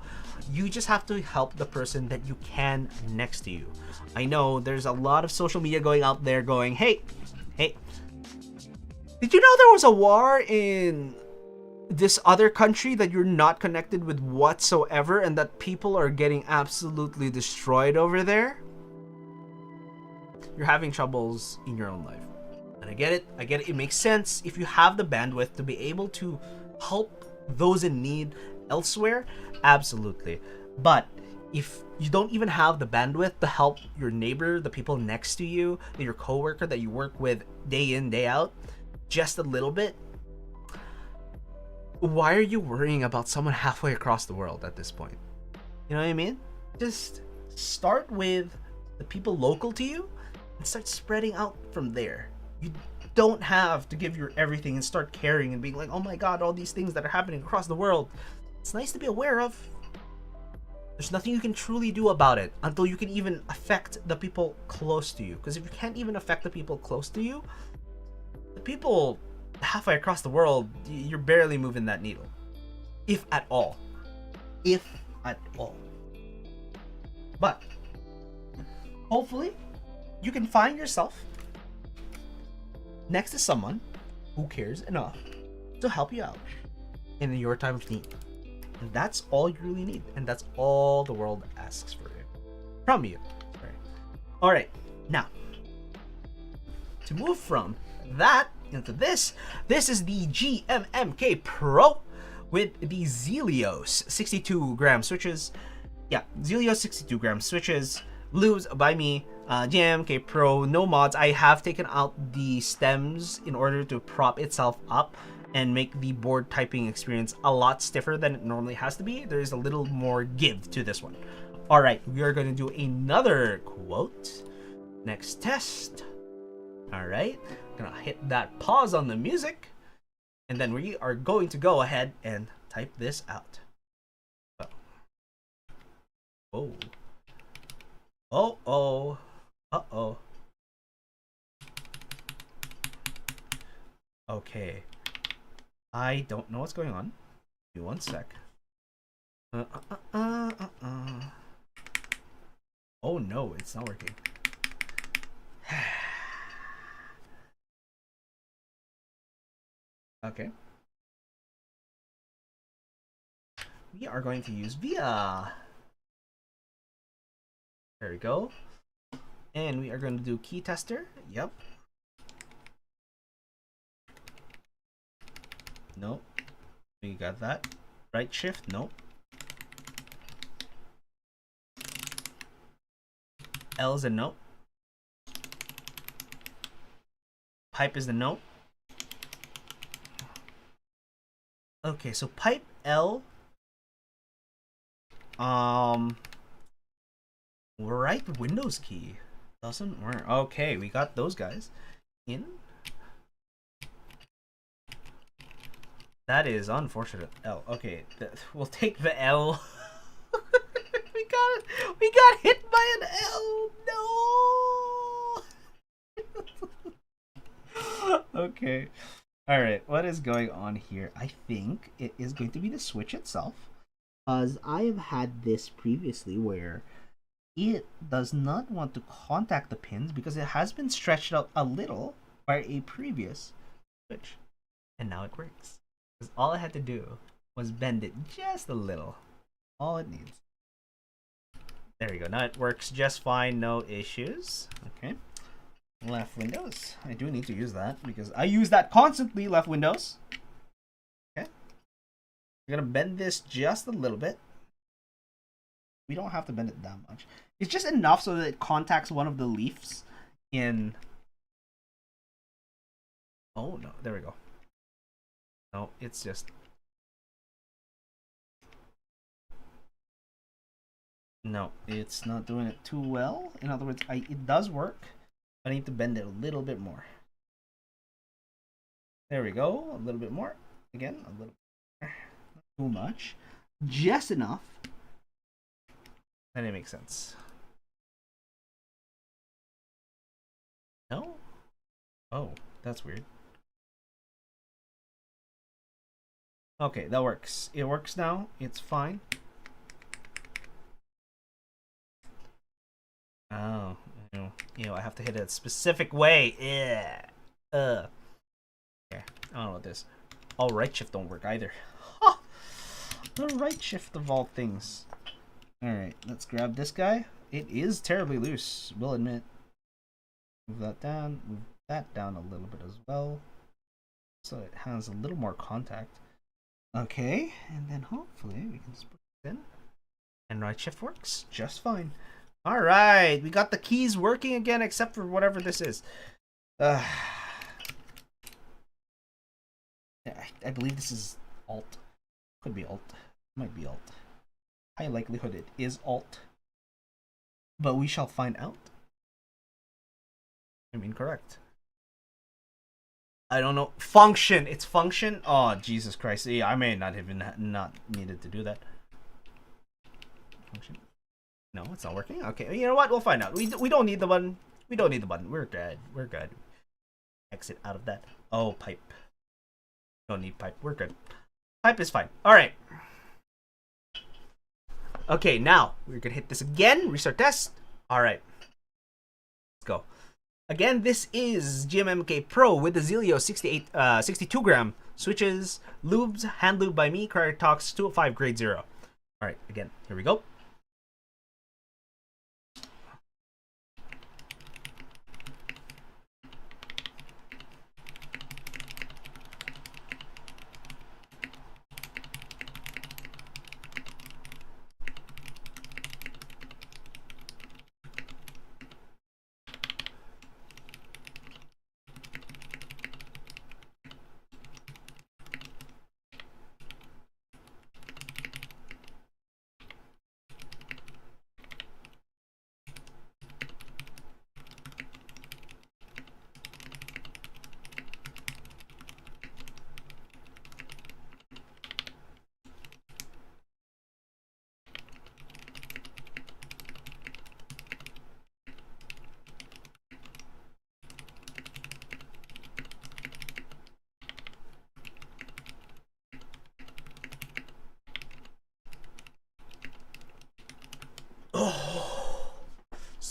You just have to help the person that you can next to you. I know there's a lot of social media going out there going, hey, did you know there was a war in this other country that you're not connected with whatsoever and that people are getting absolutely destroyed over there? You're having troubles in your own life. And I get it. It makes sense if you have the bandwidth to be able to help those in need elsewhere. Absolutely. But if you don't even have the bandwidth to help your neighbor, the people next to you, your coworker that you work with day in, day out, just a little bit, why are you worrying about someone halfway across the world at this point? You know what I mean? Just start with the people local to you and start spreading out from there. You don't have to give your everything and start caring and being like, oh my god, all these things that are happening across the world. It's nice to be aware of. There's nothing you can truly do about it until you can even affect the people close to you. Because if you can't even affect the people close to you, the people halfway across the world, you're barely moving that needle. If at all. If at all. But hopefully you can find yourself next to someone who cares enough to help you out in your time of need. And that's all you really need. And that's all the world asks for you. From you. Alright. Now, to move from that into this is the GMMK Pro with the Zealios 62g switches. Yeah, Zealios 62g switches. Lubes by me. GMMK Pro, no mods. I have taken out the stems in order to prop itself up and make the board typing experience a lot stiffer than it normally has to be. There's a little more give to this one. Alright, we are going to do another quote. Next test. Alright, gonna hit that pause on the music, and then we are going to go ahead and type this out. Oh. Uh-oh. Okay. I don't know what's going on. Give me one sec. Uh, uh, uh, uh, uh. Oh no, it's not working. Okay. We are going to use Via. There we go. And we are going to do key tester. Yep. Nope. We got that. Right shift. Nope. L is a nope. Pipe is the nope. Okay, so pipe L. Right Windows key doesn't work. Okay, we got those guys in. That is unfortunate. L. Okay, we'll take the L. We got hit by an L. No. Okay. All right. What is going on here? I think it is going to be the switch itself, as I have had this previously where it does not want to contact the pins because it has been stretched out a little by a previous switch, and now it works. Because all I had to do was bend it just a little. All it needs. There we go. Now it works just fine. No issues. Okay. Left Windows. I do need to use that because I use that constantly. Left Windows. Okay. We're going to bend this just a little bit. We don't have to bend it that much. It's just enough so that it contacts one of the leaves in... Oh, no. There we go. No, it's just... No, it's not doing it too well. In other words, it does work. I need to bend it a little bit more. There we go. A little bit more. Again, a little bit more. Not too much. Just enough. And it makes sense. No? Oh, that's weird. Okay, that works. It works now. It's fine. Oh, I have to hit it a specific way. Yeah. Okay, I don't know what this. Oh, right shift don't work either. Huh. The right shift of all things. Alright, let's grab this guy. It is terribly loose, we'll admit. Move that down. Move that down a little bit as well. So it has a little more contact. Okay, and then hopefully we can just put it in. And right shift works just fine. Alright, we got the keys working again except for whatever this is. I believe this is Alt. Could be Alt. Might be Alt. High likelihood it is Alt. But we shall find out. I'm incorrect. I don't know. Function. It's function. Oh, Jesus Christ. Yeah, I may not even not needed to do that. Function. No, it's not working. Okay, you know what? We'll find out. We don't need the button. We don't need the button. We're good. We're good. Exit out of that. Oh, pipe. Don't need pipe. We're good. Pipe is fine. All right. Okay, now we're gonna hit this again. Restart test. All right. Let's go. Again, this is GMMK Pro with the Zealios 62g switches, lubes, hand lube by me, Cryotox 205 grade 0. All right, again, here we go.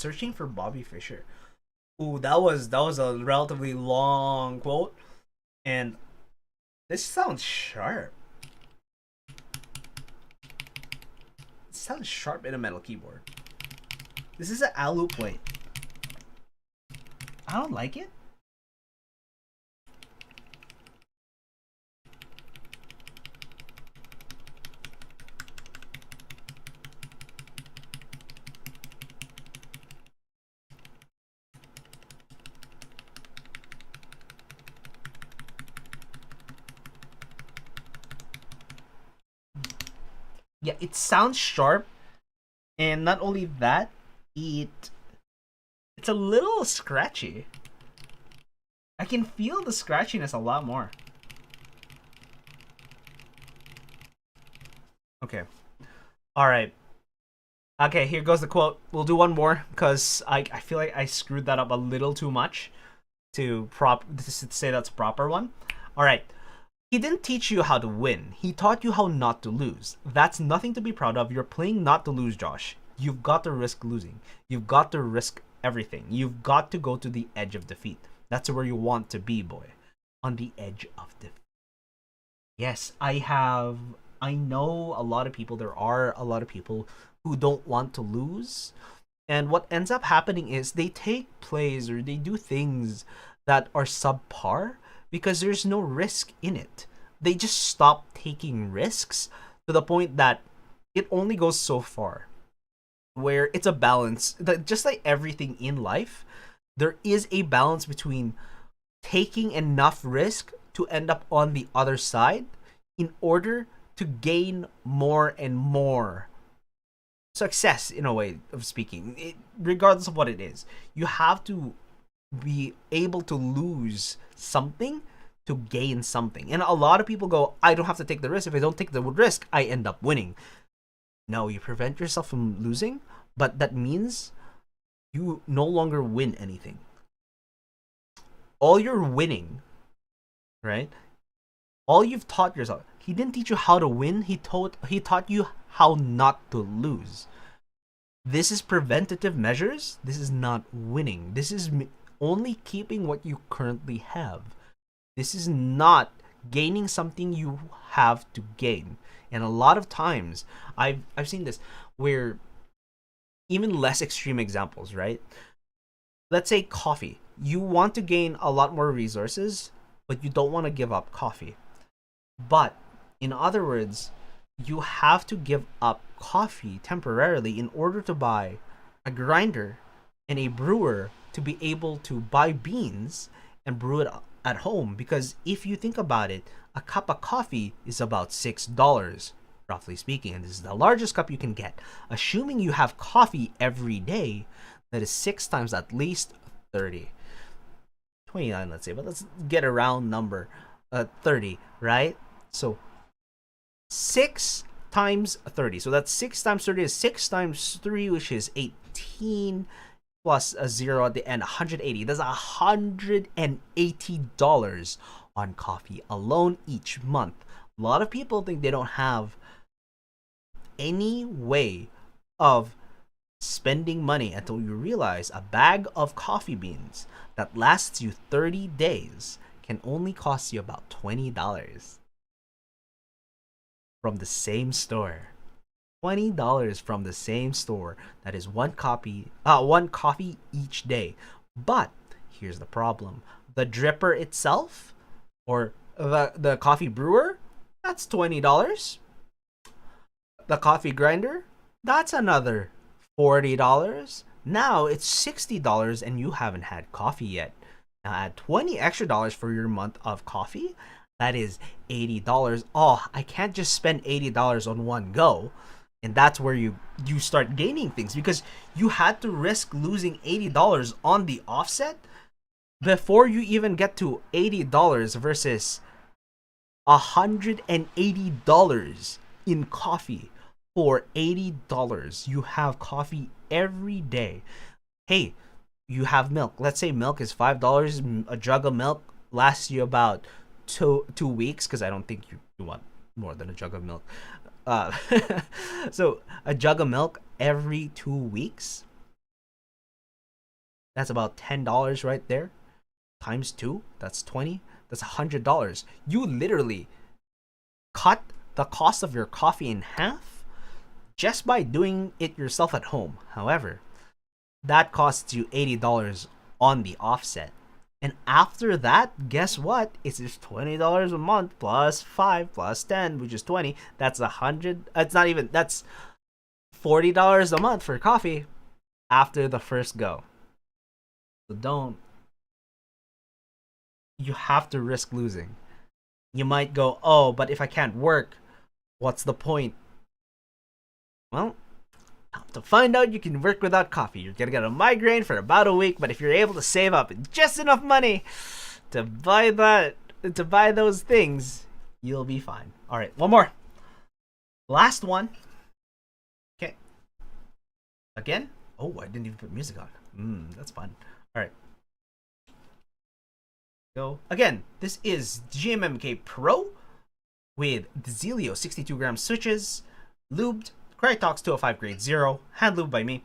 searching for Bobby Fischer. Ooh, that was a relatively long quote, and this sounds sharp. It sounds sharp in a metal keyboard. This is an alu plate. I don't like it. Yeah, it sounds sharp, and not only that, it's a little scratchy. I can feel the scratchiness a lot more. Okay. All right. Okay, here goes the quote. We'll do one more because I feel like I screwed that up a little too much to say that's a proper one. All right. He didn't teach you how to win. He taught you how not to lose. That's nothing to be proud of. You're playing not to lose, Josh. You've got to risk losing. You've got to risk everything. You've got to go to the edge of defeat. That's where you want to be, boy. On the edge of defeat. Yes, I know a lot of people. There are a lot of people who don't want to lose. And what ends up happening is they take plays or they do things that are subpar because there's no risk in it. They just stop taking risks to the point that it only goes so far. Where it's a balance. Just like everything in life, there is a balance between taking enough risk to end up on the other side in order to gain more and more success, in a way of speaking, regardless of what it is. You have to be able to lose something to gain something. And a lot of people go, I don't have to take the risk. If I don't take the risk, I end up winning. No, you prevent yourself from losing, but that means you no longer win anything. All you're winning, right? All you've taught yourself. He didn't teach you how to win. He taught you how not to lose. This is preventative measures. This is not winning. This is only keeping what you currently have. This is not gaining something you have to gain. And a lot of times, I've seen this where even less extreme examples, right? Let's say coffee. You want to gain a lot more resources, but you don't want to give up coffee. But in other words, you have to give up coffee temporarily in order to buy a grinder and a brewer to be able to buy beans and brew it at home. Because if you think about it, a cup of coffee is about $6, roughly speaking, and this is the largest cup you can get. Assuming you have coffee every day, that is 6 times at least 30. 29, let's say, but let's get a round number. 30, right? So 6 times 30. So that's 6 times 30 is 6 times 3, which is 18, plus a 0 at the end, 180. That's $180 on coffee alone each month. A lot of people think they don't have any way of spending money until you realize a bag of coffee beans that lasts you 30 days can only cost you about $20 from the same store. $20 from the same store. That is one coffee each day. But here's the problem: the dripper itself, or the coffee brewer, that's $20. The coffee grinder, that's another $40. Now it's $60 and you haven't had coffee yet. Now add $20 extra for your month of coffee. That is $80. Oh, I can't just spend $80 on one go. And that's where you start gaining things, because you had to risk losing $80 on the offset before you even get to $80 versus $180 in coffee. For $80, you have coffee every day. Hey, you have milk. Let's say milk is $5. A jug of milk lasts you about two weeks, because I don't think you want more than a jug of milk. So a jug of milk every 2 weeks. That's about $10 right there. Times 2, that's 20. That's $100. You literally cut the cost of your coffee in half just by doing it yourself at home. However, that costs you $80 on the offset. And after that, guess what? It's just $20 a month plus 5 plus 10, which is 20. That's 100. It's not even, that's $40 a month for coffee after the first go. So don't, you have to risk losing. You might go, oh, but if I can't work, what's the point? Well, to find out you can work without coffee. You're gonna get a migraine for about a week, but if you're able to save up just enough money to buy those things, you'll be fine. All right, one more. Last one. Okay. Again? Oh, I didn't even put music on. That's fun. All right. Go. Again, this is GMMK Pro with the Zealios 62g switches, lubed, Crytox 205 grade 0, hand lubed by me.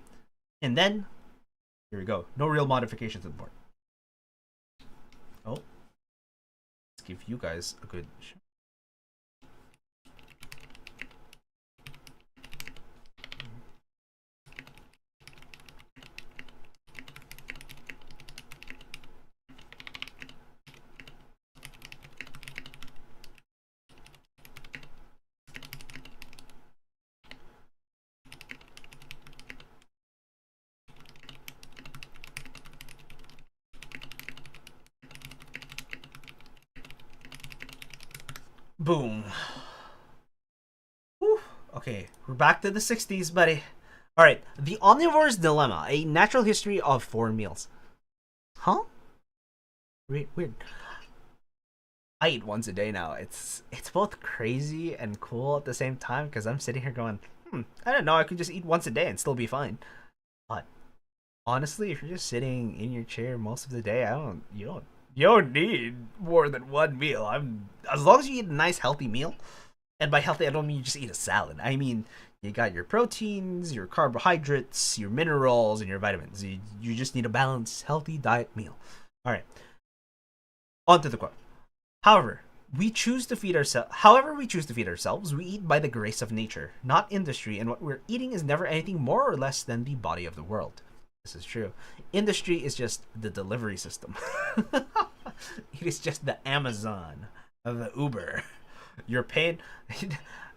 And then, here we go. No real modifications on board. Oh. Let's give you guys a good shot. Boom. Whew. Okay, we're back to the 60s, buddy. Alright, The Omnivore's Dilemma, a natural history of 4 meals. Huh? Weird. I eat once a day now. It's both crazy and cool at the same time, because I'm sitting here going, I don't know, I could just eat once a day and still be fine. But honestly, if you're just sitting in your chair most of the day, you don't need more than one meal. As long as you eat a nice healthy meal, and by healthy I don't mean you just eat a salad. I mean you got your proteins, your carbohydrates, your minerals, and your vitamins. You just need a balanced, healthy diet meal. All right. On to the quote. However we choose to feed ourselves, we eat by the grace of nature, not industry, and what we're eating is never anything more or less than the body of the world. This is true. Industry is just the delivery system. It is just the Amazon, the Uber. You're paying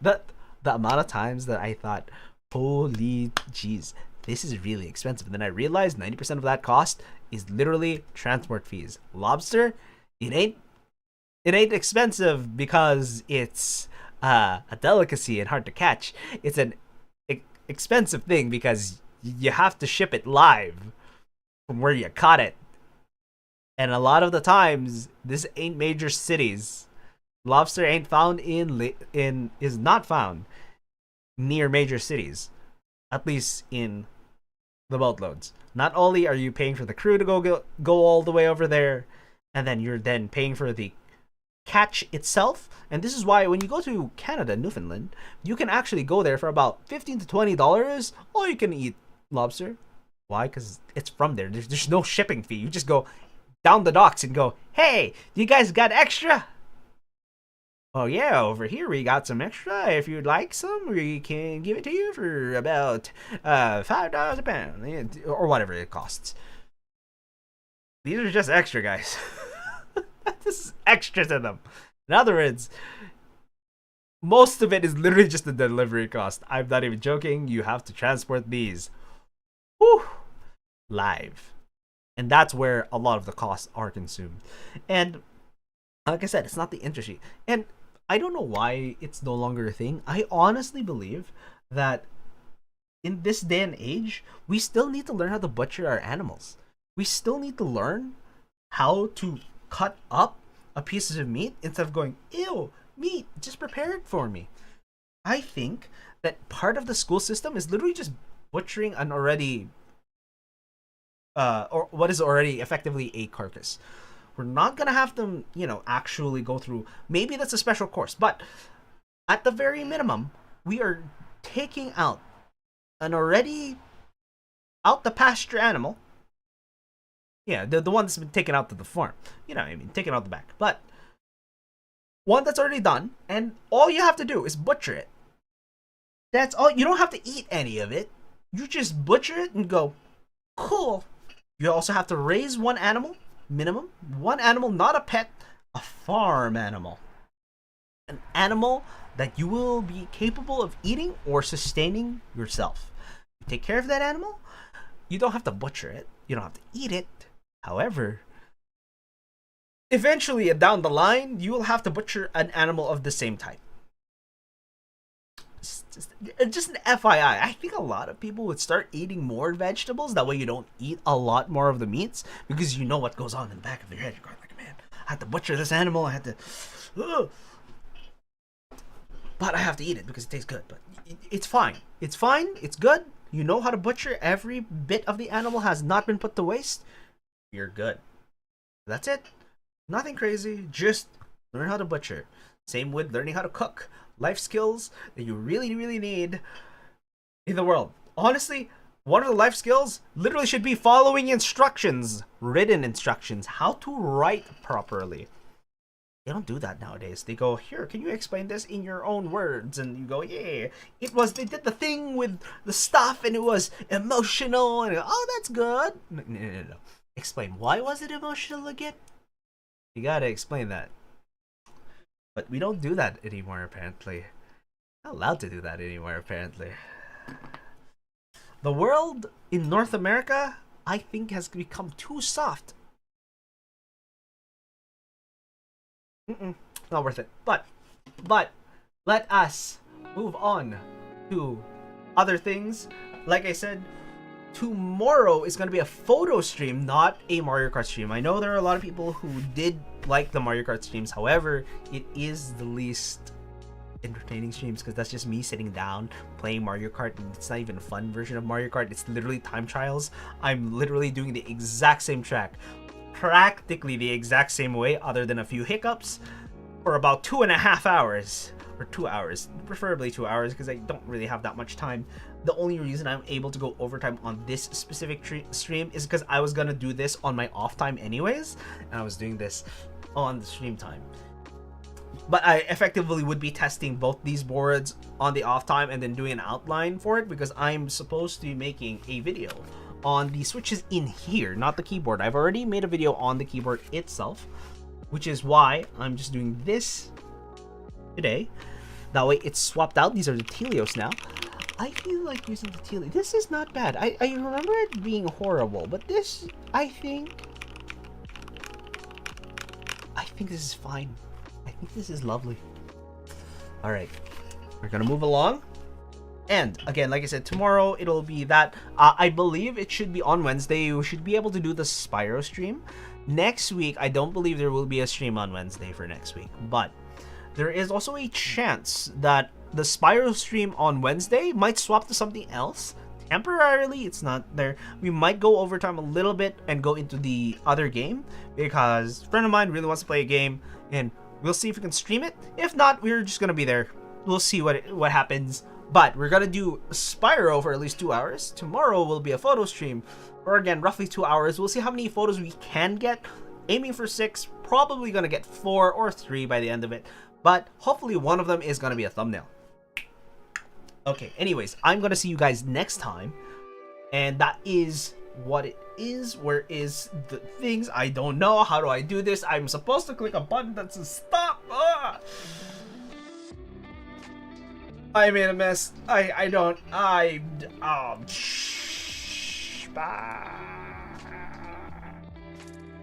the amount of times that I thought, holy jeez, this is really expensive. And then I realized 90% of that cost is literally transport fees. Lobster, it ain't expensive because it's a delicacy and hard to catch. It's an expensive thing because you have to ship it live from where you caught it. And a lot of the times, this ain't major cities. Lobster ain't found is not found near major cities, at least in the boatloads. Not only are you paying for the crew to go all the way over there, and then you're then paying for the catch itself. And this is why when you go to Canada, Newfoundland, you can actually go there for about $15 to $20. All you can eat lobster. Why? Because it's from there. There's no shipping fee. You just go down the docks and go, hey, you guys got extra? Oh yeah, over here we got some extra. If you'd like some, we can give it to you for about $5 a pound, or whatever it costs. These are just extra, guys. This is extra to them. In other words, most of it is literally just the delivery cost. I'm not even joking. You have to transport these live. And that's where a lot of the costs are consumed. And like I said, it's not the industry. And I don't know why it's no longer a thing. I honestly believe that in this day and age, we still need to learn how to butcher our animals. We still need to learn how to cut up a piece of meat instead of going, ew, meat, just prepare it for me. I think that part of the school system is literally just butchering an already or what is already effectively a carcass. We're not gonna have them, actually go through. Maybe that's a special course, but at the very minimum, we are taking out an already out the pasture animal Yeah, the one that's been taken out to the farm. You know what I mean? Taken out the back. But one that's already done, and all you have to do is butcher it. That's all. You don't have to eat any of it. You just butcher it and go, cool. You also have to raise one animal, minimum. One animal, not a pet, a farm animal. An animal that you will be capable of eating or sustaining yourself. You take care of that animal. You don't have to butcher it. You don't have to eat it. However, eventually down the line, you will have to butcher an animal of the same type. Just an FYI, I think a lot of people would start eating more vegetables. That way you don't eat a lot more of the meats, because you know what goes on in the back of your head. You're going like, man, I had to butcher this animal. I had to... But I have to eat it because it tastes good. But it's fine. It's fine. It's good. You know how to butcher. Every bit of the animal has not been put to waste. You're good. That's it. Nothing crazy. Just learn how to butcher. Same with learning how to cook. Life skills that you really, really need in the world. Honestly, one of the life skills literally should be following instructions. Written instructions. How to write properly. They don't do that nowadays. They go, here, can you explain this in your own words? And you go, yeah, they did the thing with the stuff and it was emotional. And oh, that's good. No. Explain, why was it emotional again? You gotta explain that. But we don't do that anymore, apparently. Not allowed to do that anymore, apparently. The world in North America, I think, has become too soft. Not worth it. But let us move on to other things. Like I said, tomorrow is going to be a photo stream, not a Mario Kart stream. I know there are a lot of people who did like the Mario Kart streams. However, it is the least entertaining streams because that's just me sitting down playing Mario Kart, and it's not even a fun version of Mario Kart. It's literally time trials. I'm literally doing the exact same track, practically the exact same way, other than a few hiccups, for about 2.5 hours. Or 2 hours, preferably 2 hours, because I don't really have that much time. The only reason I'm able to go overtime on this specific stream is because I was gonna do this on my off time anyways, and I was doing this on the stream time. But I effectively would be testing both these boards on the off time and then doing an outline for it, because I'm supposed to be making a video on the switches in here, not the keyboard. I've already made a video on the keyboard itself, which is why I'm just doing this today. That way it's swapped out. These are the Zealios now. I feel like using the Zealios. This is not bad. I remember it being horrible, but this, I think this is fine. I think this is lovely. Alright, we're gonna move along. And again, like I said, tomorrow it'll be that. I believe it should be on Wednesday. We should be able to do the Spyro stream. Next week, I don't believe there will be a stream on Wednesday for next week, but there is also a chance that the Spyro stream on Wednesday might swap to something else. Temporarily, it's not there. We might go overtime a little bit and go into the other game, because a friend of mine really wants to play a game, and we'll see if we can stream it. If not, we're just gonna be there. We'll see what happens. But we're gonna do Spyro for at least 2 hours. Tomorrow will be a photo stream, or again, roughly 2 hours. We'll see how many photos we can get. Aiming for 6, probably gonna get 4 or 3 by the end of it. But hopefully one of them is gonna be a thumbnail. Okay, anyways, I'm gonna see you guys next time. And that is what it is. Where is the things? I don't know. How do I do this? I'm supposed to click a button that says stop. I made a mess. Bye.